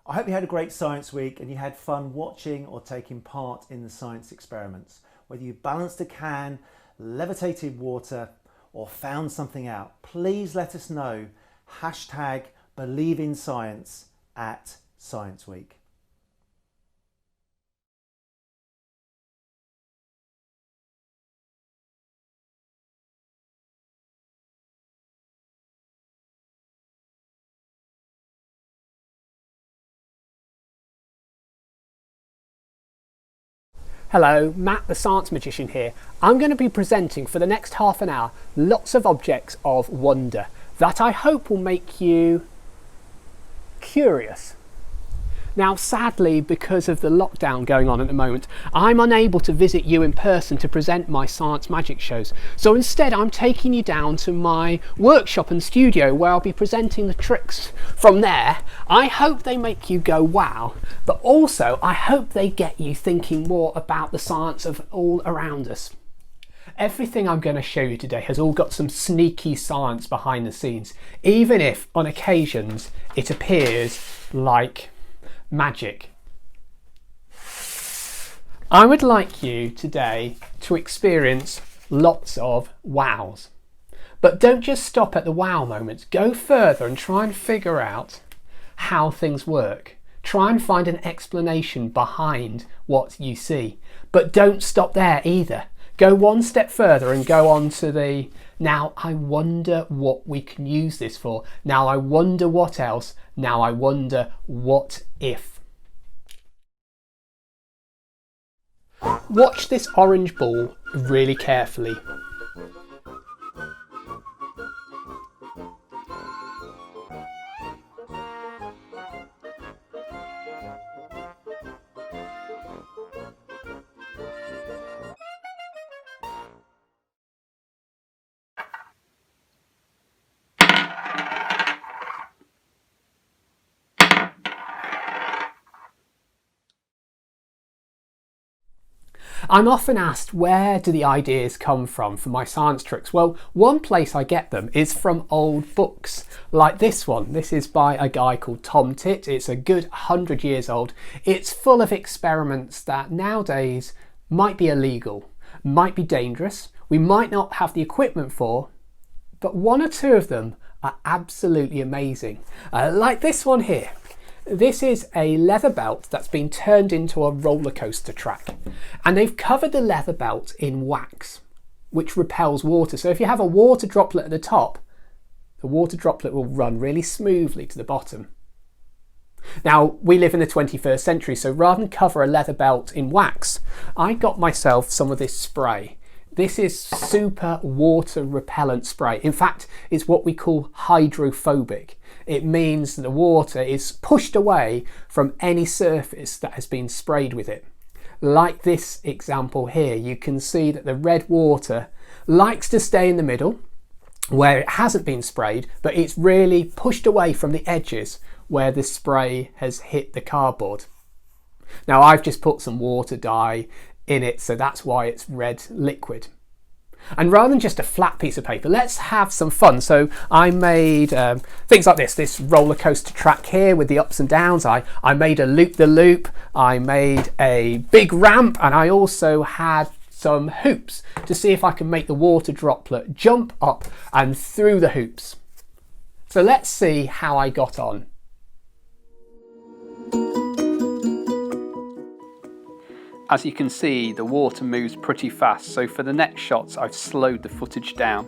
[SPEAKER 12] I hope you had a great science week and you had fun watching or taking part in the science experiments. Whether you balanced a can, levitated water, or found something out, please let us know. #BelieveInScience at Science Week.
[SPEAKER 13] Hello, Matt the Science Magician here. I'm going to be presenting for the next half an hour lots of objects of wonder that I hope will make you curious. Now, sadly, because of the lockdown going on at the moment, I'm unable to visit you in person to present my science magic shows. So instead, I'm taking you down to my workshop and studio where I'll be presenting the tricks from there. I hope they make you go wow, but also I hope they get you thinking more about the science of all around us. Everything I'm going to show you today has all got some sneaky science behind the scenes, even if on occasions it appears like magic. I would like you today to experience lots of wows. But don't just stop at the wow moments. Go further and try and figure out how things work. Try and find an explanation behind what you see. But don't stop there either. Go one step further and go on to the, now I wonder what we can use this for. Now I wonder what else. Now I wonder what if. Watch this orange ball really carefully. I'm often asked, where do the ideas come from for my science tricks? Well, one place I get them is from old books, like this one. This is by a guy called Tom Tit. It's a good 100 years old. It's full of experiments that nowadays might be illegal, might be dangerous, we might not have the equipment for, but one or two of them are absolutely amazing. Like this one here. This is a leather belt that's been turned into a roller coaster track, and they've covered the leather belt in wax, which repels water. So if you have a water droplet at the top, the water droplet will run really smoothly to the bottom. Now, we live in the 21st century, so rather than cover a leather belt in wax, I got myself some of this spray. This is super water repellent spray. In fact, it's what we call hydrophobic. It means that the water is pushed away from any surface that has been sprayed with it. Like this example here, you can see that the red water likes to stay in the middle where it hasn't been sprayed, but it's really pushed away from the edges where the spray has hit the cardboard. Now, I've just put some water dye in it, so that's why it's red liquid. And rather than just a flat piece of paper, let's have some fun. So I made things like this roller coaster track here with the ups and downs. I made a loop-the-loop, I made a big ramp, and I also had some hoops to see if I can make the water droplet jump up and through the hoops. So let's see how I got on. As you can see, the water moves pretty fast, so for the next shots I've slowed the footage down.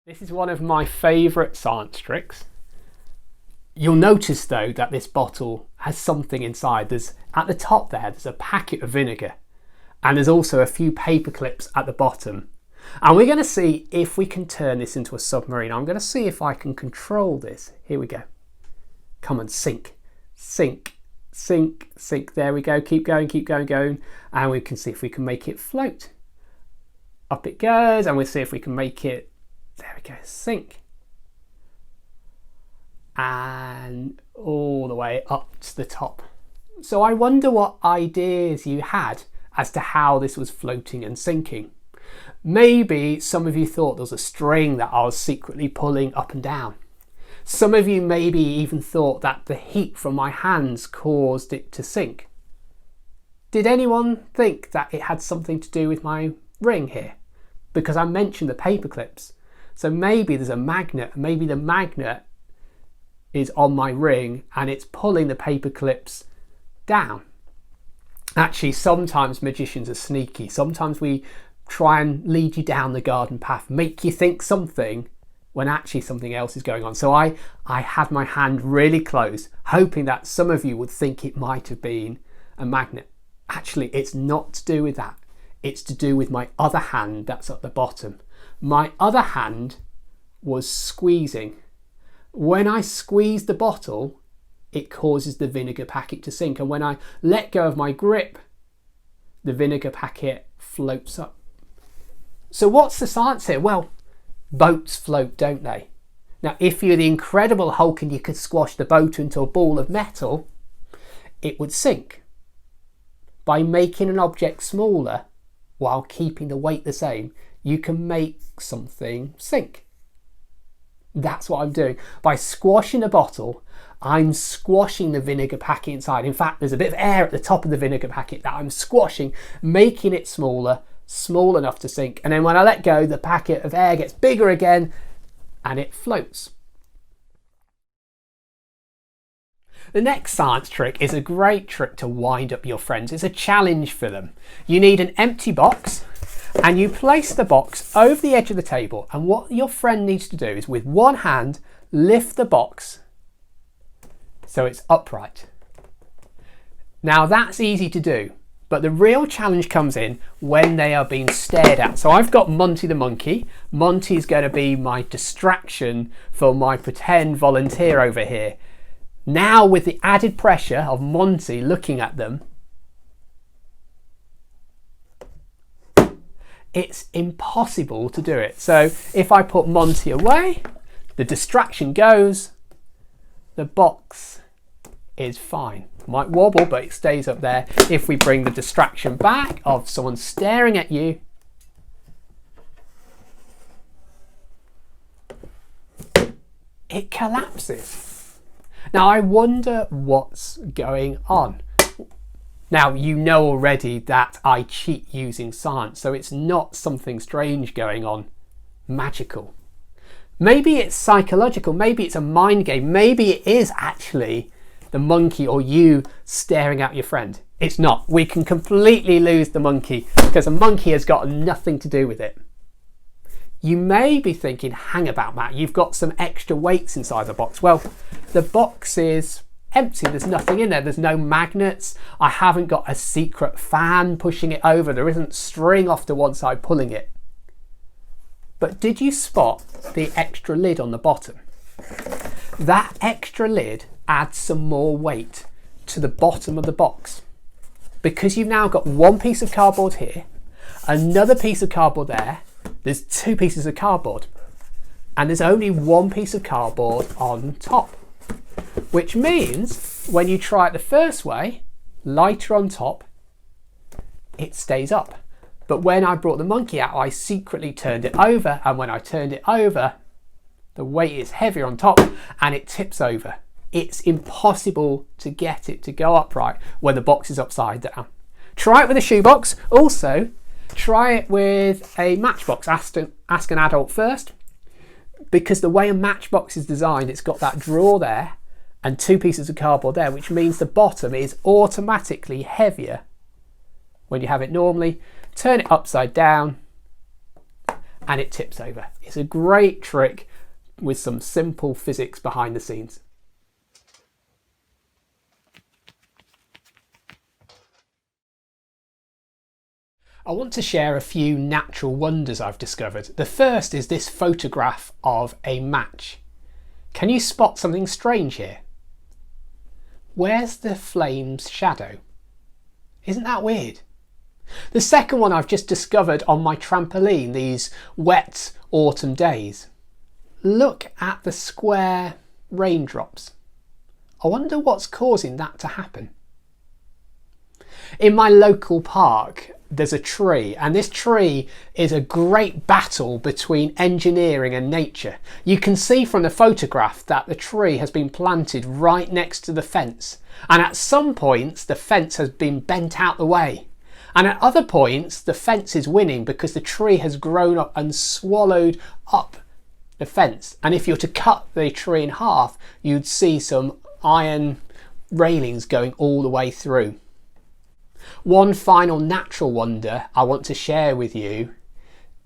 [SPEAKER 13] This is one of my favourite science tricks. You'll notice though that this bottle has something inside. There's at the top there's a packet of vinegar, and there's also a few paper clips at the bottom. And we're going to see if we can turn this into a submarine. I'm going to see if I can control this. Here we go. Come on, sink, sink, sink, sink. There we go. Keep going, going. And we can see if we can make it float. Up it goes, and we'll see if we can make it, there we go, sink. And all the way up to the top. So I wonder what ideas you had as to how this was floating and sinking. Maybe some of you thought there was a string that I was secretly pulling up and down. Some of you maybe even thought that the heat from my hands caused it to sink. Did anyone think that it had something to do with my ring here? Because I mentioned the paper clips. So maybe there's a magnet, maybe the magnet is on my ring and it's pulling the paper clips down. Actually, sometimes magicians are sneaky. Sometimes we try and lead you down the garden path, make you think something when actually something else is going on. So I had my hand really close, hoping that some of you would think it might have been a magnet. Actually, it's not to do with that. It's to do with my other hand that's at the bottom. My other hand was squeezing. When I squeeze the bottle, it causes the vinegar packet to sink. And when I let go of my grip, the vinegar packet floats up. So what's the science here? Well, boats float, don't they? Now, if you're the Incredible Hulk and you could squash the boat into a ball of metal, it would sink. By making an object smaller while keeping the weight the same, you can make something sink. That's what I'm doing. By squashing a bottle, I'm squashing the vinegar packet inside. In fact, there's a bit of air at the top of the vinegar packet that I'm squashing, making it smaller, small enough to sink. And then when I let go, the packet of air gets bigger again and it floats. The next science trick is a great trick to wind up your friends. It's a challenge for them. You need an empty box and you place the box over the edge of the table, and what your friend needs to do is with one hand lift the box so it's upright. Now that's easy to do, but the real challenge comes in when they are being stared at. So I've got Monty the monkey. Monty's going to be my distraction for my pretend volunteer over here. Now with the added pressure of Monty looking at them, it's impossible to do it. So if I put Monty away, the distraction goes, the box is fine. Might wobble, but it stays up there. If we bring the distraction back of someone staring at you, it collapses. Now I wonder what's going on. Now you know already that I cheat using science, so it's not something strange going on, magical. Maybe it's psychological, maybe it's a mind game, maybe it is actually the monkey or you staring at your friend. It's not. We can completely lose the monkey because a monkey has got nothing to do with it. You may be thinking, hang about Matt, you've got some extra weights inside the box. Well, the box is empty, there's nothing in there, there's no magnets, I haven't got a secret fan pushing it over, there isn't string off to one side pulling it. But did you spot the extra lid on the bottom? That extra lid adds some more weight to the bottom of the box. Because you've now got one piece of cardboard here, another piece of cardboard there, there's two pieces of cardboard, and there's only one piece of cardboard on top. Which means when you try it the first way, lighter on top, it stays up. But when I brought the monkey out, I secretly turned it over, and when I turned it over, the weight is heavier on top and it tips over. It's impossible to get it to go upright when the box is upside down. Try it with a shoebox. Also, try it with a matchbox. Ask an adult first, because the way a matchbox is designed, it's got that drawer there and two pieces of cardboard there, which means the bottom is automatically heavier when you have it normally. Turn it upside down and it tips over. It's a great trick with some simple physics behind the scenes. I want to share a few natural wonders I've discovered. The first is this photograph of a match. Can you spot something strange here? Where's the flame's shadow? Isn't that weird? The second one I've just discovered on my trampoline these wet autumn days. Look at the square raindrops. I wonder what's causing that to happen. In my local park, there's a tree, and this tree is a great battle between engineering and nature. You can see from the photograph that the tree has been planted right next to the fence, and at some points the fence has been bent out the way, and at other points the fence is winning because the tree has grown up and swallowed up the fence. And if you were to cut the tree in half, you'd see some iron railings going all the way through. One final natural wonder I want to share with you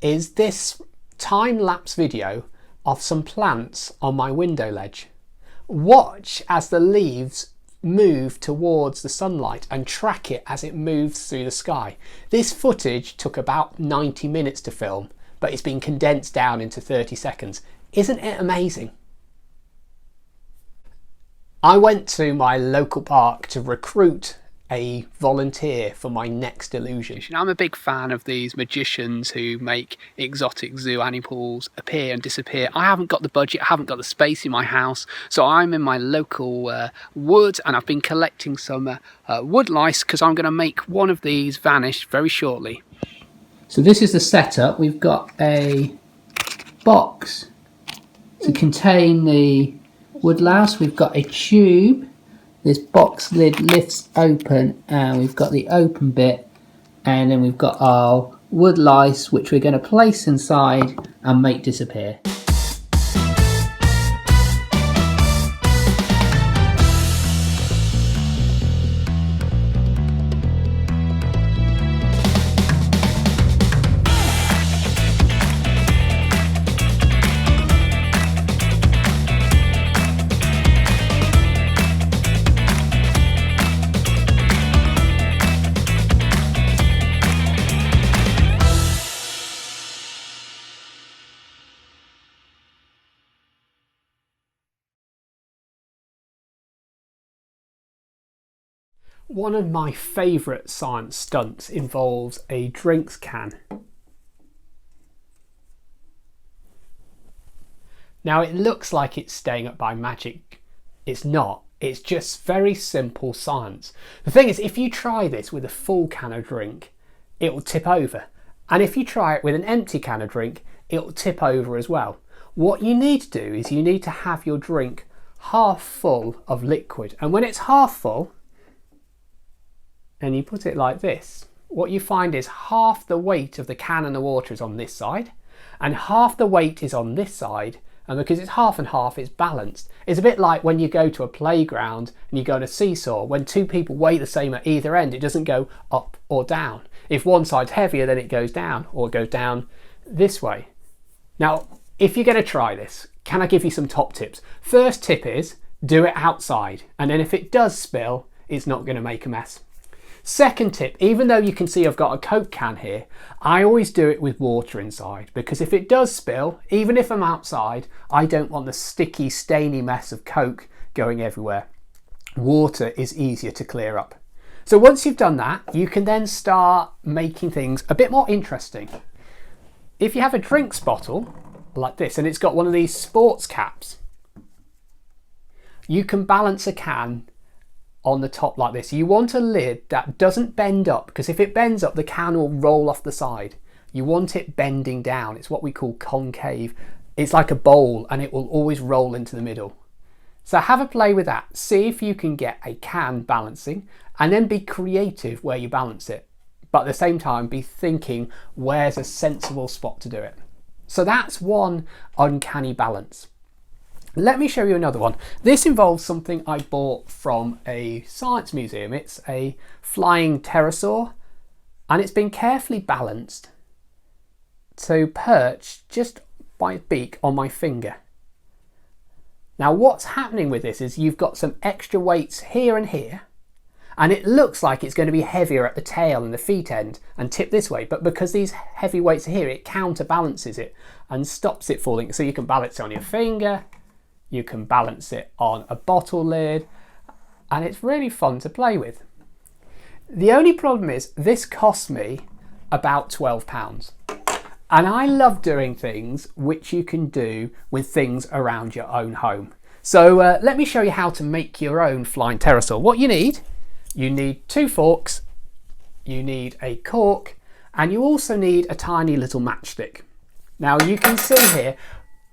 [SPEAKER 13] is this time-lapse video of some plants on my window ledge. Watch as the leaves move towards the sunlight and track it as it moves through the sky. This footage took about 90 minutes to film, but it's been condensed down into 30 seconds. Isn't it amazing? I went to my local park to recruit a volunteer for my next illusion. I'm a big fan of these magicians who make exotic zoo animals appear and disappear. I haven't got the budget, I haven't got the space in my house, so I'm in my local wood, and I've been collecting some wood lice because I'm going to make one of these vanish very shortly. So this is the setup. We've got a box to contain the wood louse. We've got a tube. This box lid lifts open and we've got the open bit, and then we've got our wood lice which we're going to place inside and make disappear. One of my favourite science stunts involves a drinks can. Now it looks like it's staying up by magic. It's not. It's just very simple science. The thing is, if you try this with a full can of drink, it will tip over. And if you try it with an empty can of drink, it will tip over as well. What you need to do is you need to have your drink half full of liquid. And when it's half full, and you put it like this, what you find is half the weight of the can and the water is on this side and half the weight is on this side, and because it's half and half, it's balanced. It's a bit like when you go to a playground and you go on a seesaw. When two people weigh the same at either end, it doesn't go up or down. If one side's heavier, then it goes down, or it goes down this way. Now if you're going to try this, can I give you some top tips? First tip is do it outside, and then if it does spill, it's not going to make a mess. Second tip, even though you can see I've got a Coke can here, I always do it with water inside, because if it does spill, even if I'm outside, I don't want the sticky, stainy mess of Coke going everywhere. Water is easier to clear up. So once you've done that, you can then start making things a bit more interesting. If you have a drinks bottle like this, and it's got one of these sports caps, you can balance a can on the top like this. You want a lid that doesn't bend up, because if it bends up, the can will roll off the side. You want it bending down. It's what we call concave. It's like a bowl and it will always roll into the middle. So have a play with that. See if you can get a can balancing, and then be creative where you balance it. But at the same time, be thinking where's a sensible spot to do it. So that's one uncanny balance. Let me show you another one. This involves something I bought from a science museum. It's a flying pterosaur, and it's been carefully balanced to perch just by its beak on my finger. Now what's happening with this is you've got some extra weights here and here, and it looks like it's going to be heavier at the tail and the feet end and tip this way, but because these heavy weights are here, it counterbalances it and stops it falling. So you can balance it on your finger, you can balance it on a bottle lid, and it's really fun to play with. The only problem is this cost me about £12. And I love doing things which you can do with things around your own home. So let me show you how to make your own flying pterosaur. What you need 2 forks, you need a cork, and you also need a tiny little matchstick. Now you can see here,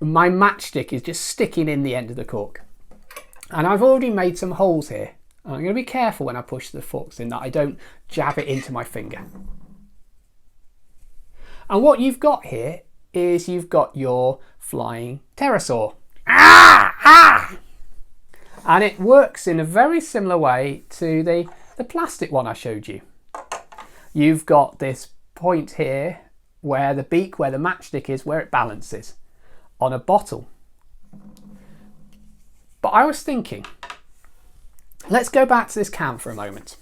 [SPEAKER 13] my matchstick is just sticking in the end of the cork. And I've already made some holes here. I'm going to be careful when I push the forks in that I don't jab it into my finger. And what you've got here is you've got your flying pterosaur. And it works in a very similar way to the plastic one I showed you. You've got this point here where the beak, where the matchstick is, where it balances on a bottle. But I was thinking, let's go back to this can for a moment.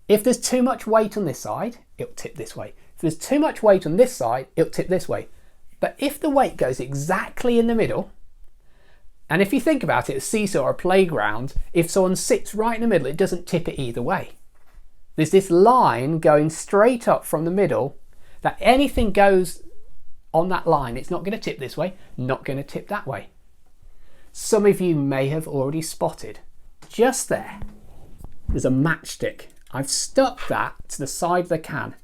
[SPEAKER 13] If there's too much weight on this side, it'll tip this way. If there's too much weight on this side, it'll tip this way. But if the weight goes exactly in the middle, and if you think about it, a seesaw or a playground, if someone sits right in the middle, it doesn't tip it either way. There's this line going straight up from the middle that anything goes on that line, it's not going to tip this way, not going to tip that way. Some of you may have already spotted, just there, there's a matchstick. I've stuck that to the side of the can.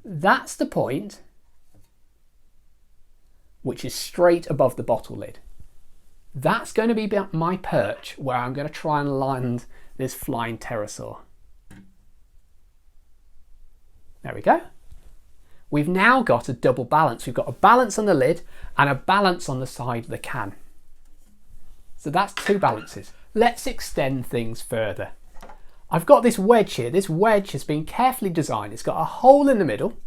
[SPEAKER 13] That's the point which is straight above the bottle lid. That's going to be my perch where I'm going to try and land this flying pterosaur. There we go. We've now got a double balance. We've got a balance on the lid and a balance on the side of the can. So that's two balances. Let's extend things further. I've got this wedge here. This wedge has been carefully designed. It's got a hole in the middle,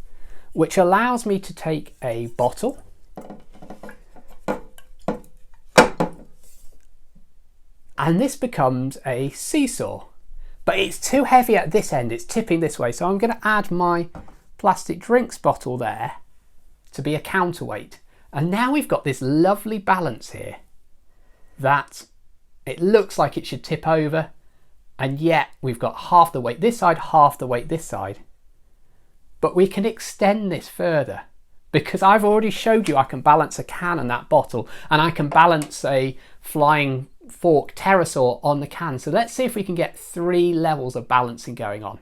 [SPEAKER 13] which allows me to take a bottle and this becomes a seesaw. But it's too heavy at this end, it's tipping this way, so I'm going to add my plastic drinks bottle there to be a counterweight. And now we've got this lovely balance here that it looks like it should tip over, and yet we've got half the weight this side, half the weight this side. But we can extend this further because I've already showed you I can balance a can and that bottle, and I can balance a flying fork pterosaur on the can. So let's see if we can get 3 levels of balancing going on.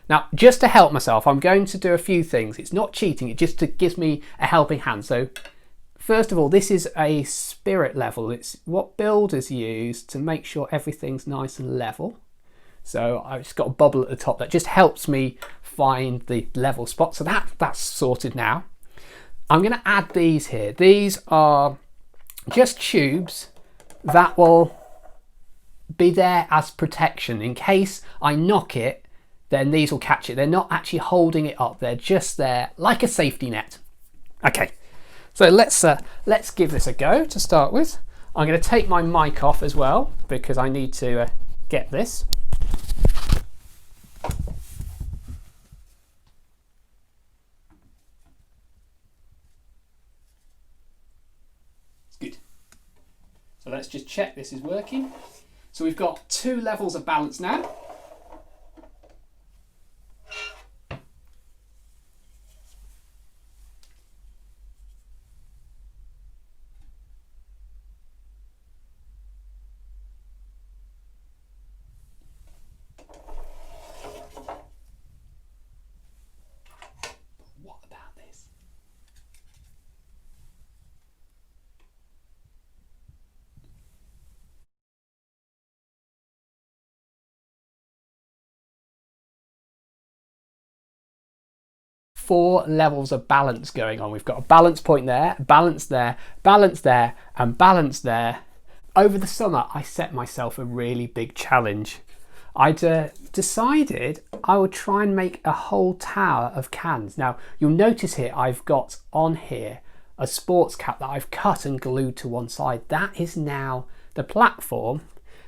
[SPEAKER 13] Now, just to help myself, I'm going to do a few things. It's not cheating, it just gives me a helping hand. So first of all, this is a spirit level. It's what builders use to make sure everything's nice and level. So I've just got a bubble at the top that just helps me find the level spot. So that's sorted now. I'm going to add these here. These are just tubes that will be there as protection. In case I knock it, then these will catch it. They're not actually holding it up. They're just there like a safety net. Okay, so let's give this a go to start with. I'm going to take my mic off as well because I need to get this. Good. So let's just check this is working. So we've got 2 levels of balance now. What about this? Four levels of balance going on. We've got a balance point there, balance there, balance there, and balance there. Over the summer, I set myself a really big challenge. I'd decided I would try and make a whole tower of cans. Now, you'll notice here, I've got on here a sports cap that I've cut and glued to one side. That is now the platform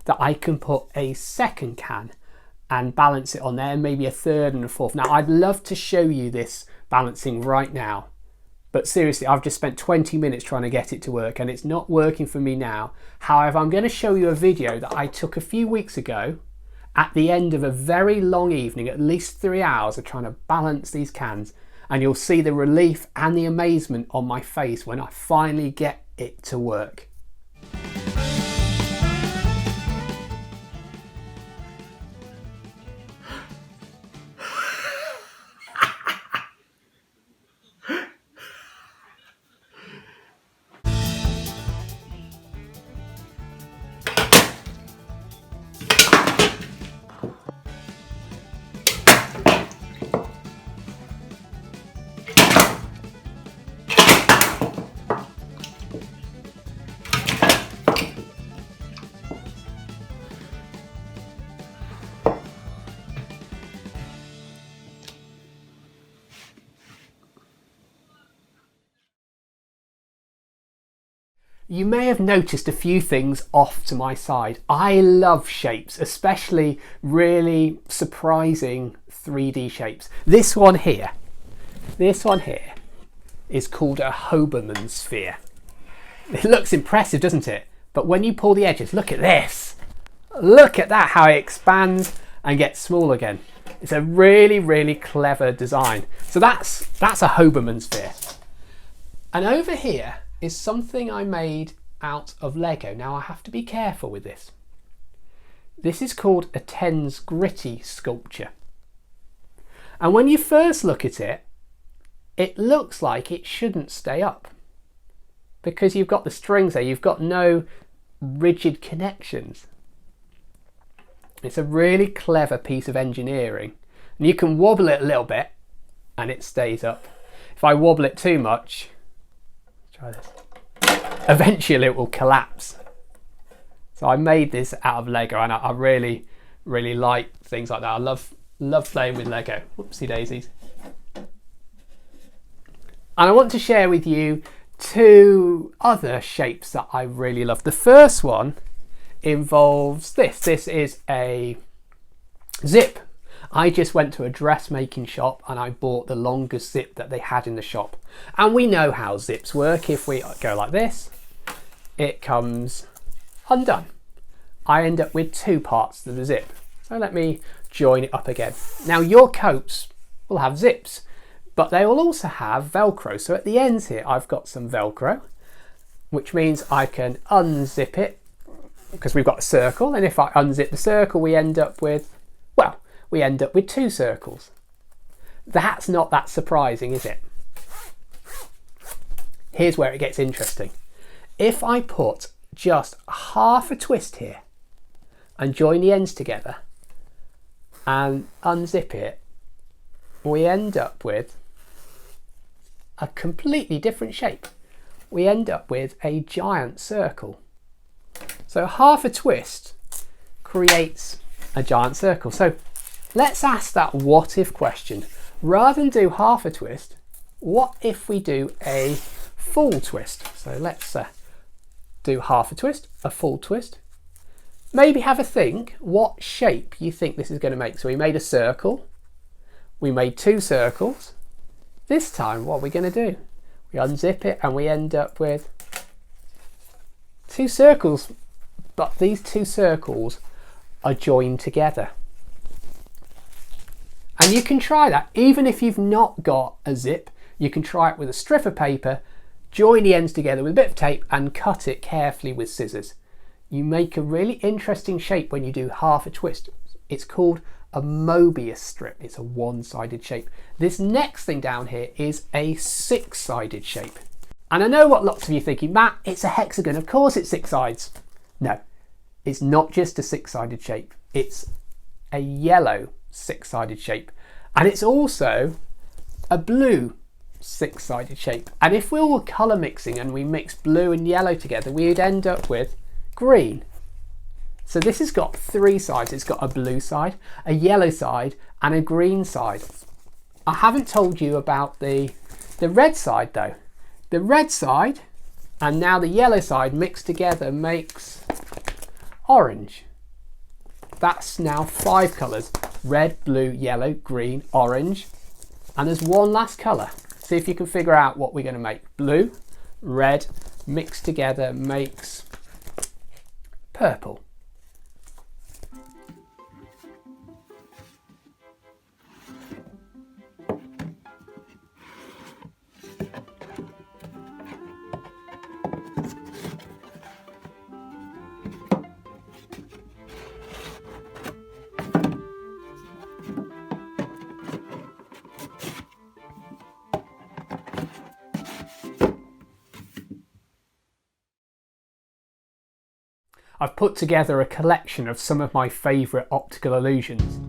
[SPEAKER 13] that I can put a second can and balance it on there, maybe a third and a fourth. Now, I'd love to show you this balancing right now, but seriously, I've just spent 20 minutes trying to get it to work and it's not working for me now. However, I'm going to show you a video that I took a few weeks ago at the end of a very long evening, at least 3 hours of trying to balance these cans, and you'll see the relief and the amazement on my face when I finally get it to work. you may have noticed a few things off to my side. I love shapes, especially really surprising 3D shapes. This one here is called a Hoberman sphere. It looks impressive, doesn't it? But when you pull the edges, look at this. Look at that, how it expands and gets small again. It's a really, really clever design. So that's a Hoberman sphere. And over here is something I made out of Lego. Now I have to be careful with this. This is called a Tens Gritty sculpture. And when you first look at it, it looks like it shouldn't stay up because you've got the strings there, you've got no rigid connections. It's a really clever piece of engineering. And you can wobble it a little bit and it stays up. If I wobble it too much, try this, eventually it will collapse. So I made this out of Lego and I really, really like things like that. I love playing with Lego. Whoopsie daisies. And I want to share with you two other shapes that I really love. The first one involves this. This is a zip. I just went to a dressmaking shop and I bought the longest zip that they had in the shop. And we know how zips work. If we go like this, it comes undone. I end up with two parts to the zip. So let me join it up again. Now your coats will have zips, but they will also have Velcro. So at the ends here, I've got some Velcro, which means I can unzip it because we've got a circle. And if I unzip the circle, we end up with, well, we end up with two circles. That's not that surprising, is it? Here's where it gets interesting. If I put just half a twist here and join the ends together and unzip it, we end up with a completely different shape. We end up with a giant circle. So half a twist creates a giant circle. So let's ask that what if question. Rather than do half a twist, what if we do a full twist? So let's do half a twist, a full twist. Maybe have a think what shape you think this is going to make. So we made a circle, we made two circles. This time what are we going to do? We unzip it and we end up with two circles, but these two circles are joined together. And you can try that even if you've not got a zip. You can try it with a strip of paper, join the ends together with a bit of tape and cut it carefully with scissors. You make a really interesting shape when you do half a twist. It's called a Mobius strip. It's a one-sided shape. This next thing down here is a six-sided shape. And I know what lots of you are thinking, Matt, it's a hexagon. Of course it's six sides. No, it's not just a six-sided shape. It's a yellow six-sided shape. And it's also a blue six-sided shape. And if we were colour mixing and we mix blue and yellow together, we'd end up with green. So this has got three sides. It's got a blue side, a yellow side and a green side. I haven't told you about the red side though. The red side and now the yellow side mixed together makes orange. That's now five colours: red, blue, yellow, green, orange, and there's one last colour. See if you can figure out what we're going to make. Blue, red mixed together makes purple. I've put together a collection of some of my favourite optical illusions.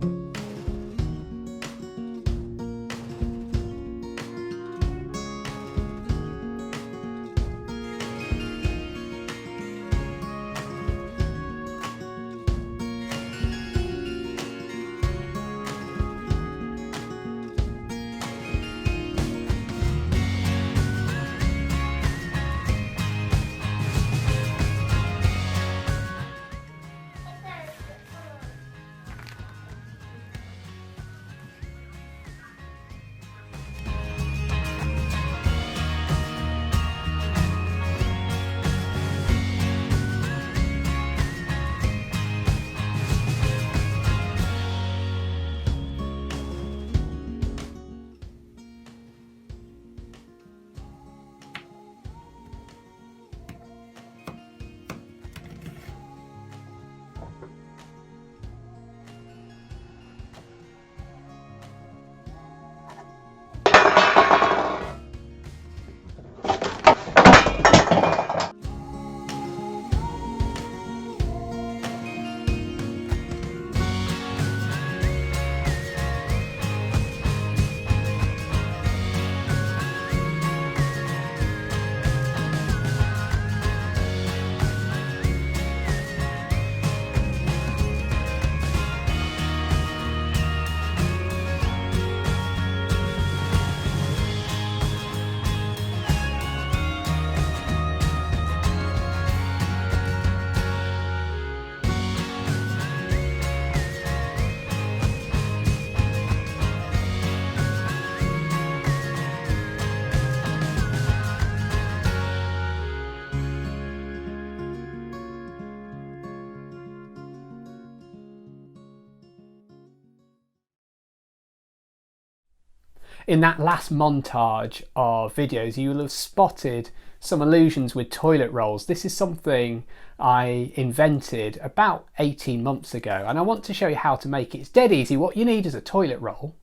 [SPEAKER 13] in that last montage of videos, you will have spotted some illusions with toilet rolls. This is something I invented about 18 months ago, and I want to show you how to make it. It's dead easy. What you need is a toilet roll,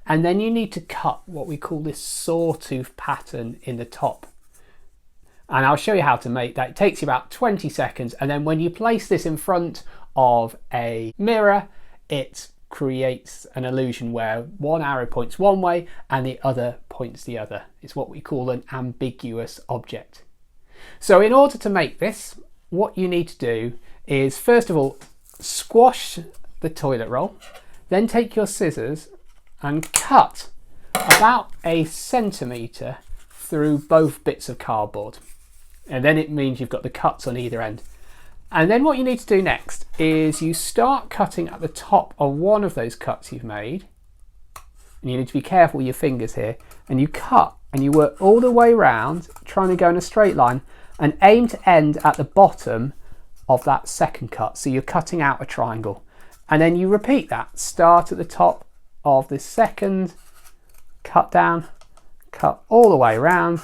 [SPEAKER 13] and then you need to cut what we call this sawtooth pattern in the top. And I'll show you how to make that. It takes you about 20 seconds, and then when you place this in front of a mirror, it creates an illusion where one arrow points one way and the other points the other. It's what we call an ambiguous object. So in order to make this, what you need to do is first of all squash the toilet roll, then take your scissors and cut about a centimetre through both bits of cardboard, and then it means you've got the cuts on either end. And then what you need to do next is you start cutting at the top of one of those cuts you've made, and you need to be careful with your fingers here, and you cut and you work all the way around trying to go in a straight line and aim to end at the bottom of that second cut, so you're cutting out a triangle. And then you repeat that, start at the top of the second, cut down, cut all the way around,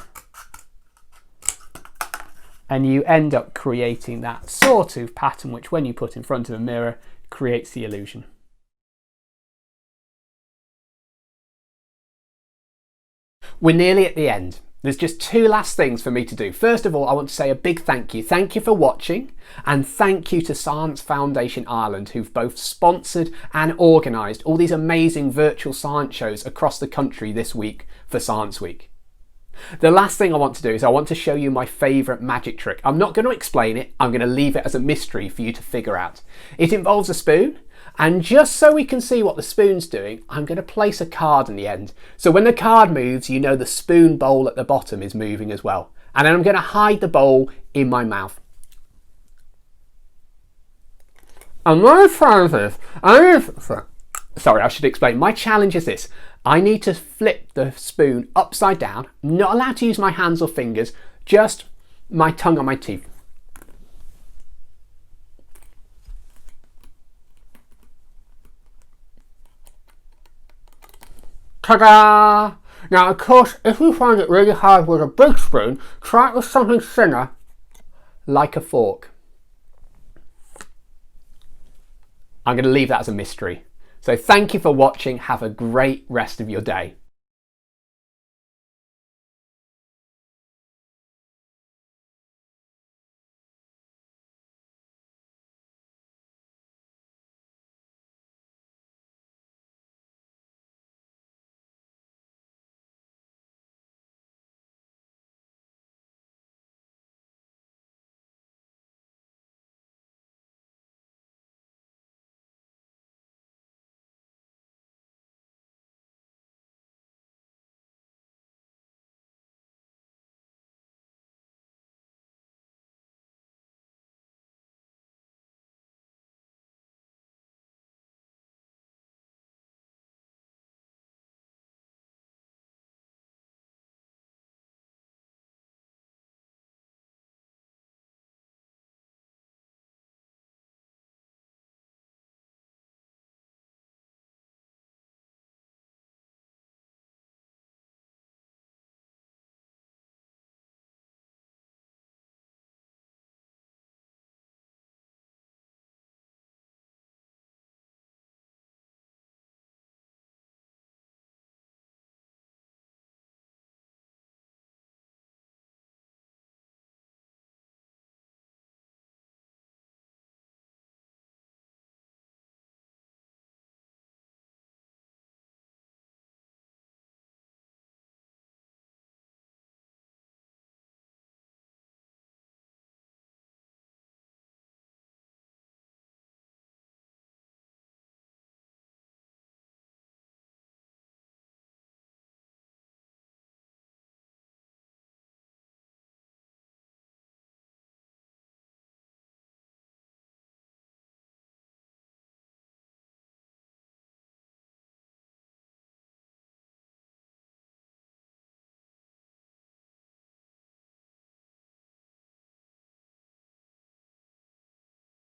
[SPEAKER 13] and you end up creating that sawtooth pattern, which when you put in front of a mirror creates the illusion. We're nearly at the end. There's just two last things for me to do. First of all, I want to say a big thank you. Thank you for watching, and thank you to Science Foundation Ireland, who've both sponsored and organised all these amazing virtual science shows across the country this week for Science Week. The last thing I want to do is I want to show you my favourite magic trick. I'm not going to explain it, I'm going to leave it as a mystery for you to figure out. It involves a spoon, and just so we can see what the spoon's doing, I'm going to place a card in the end. So when the card moves, you know the spoon bowl at the bottom is moving as well. And then I'm going to hide the bowl in my mouth. And my challenge is, sorry, I should explain. My challenge is this. I need to flip the spoon upside down. I'm not allowed to use my hands or fingers, just my tongue on my teeth. Ta-da! Now, of course, if you find it really hard with a big spoon, try it with something thinner, like a fork. I'm going to leave that as a mystery. So thank you for watching. Have a great rest of your day.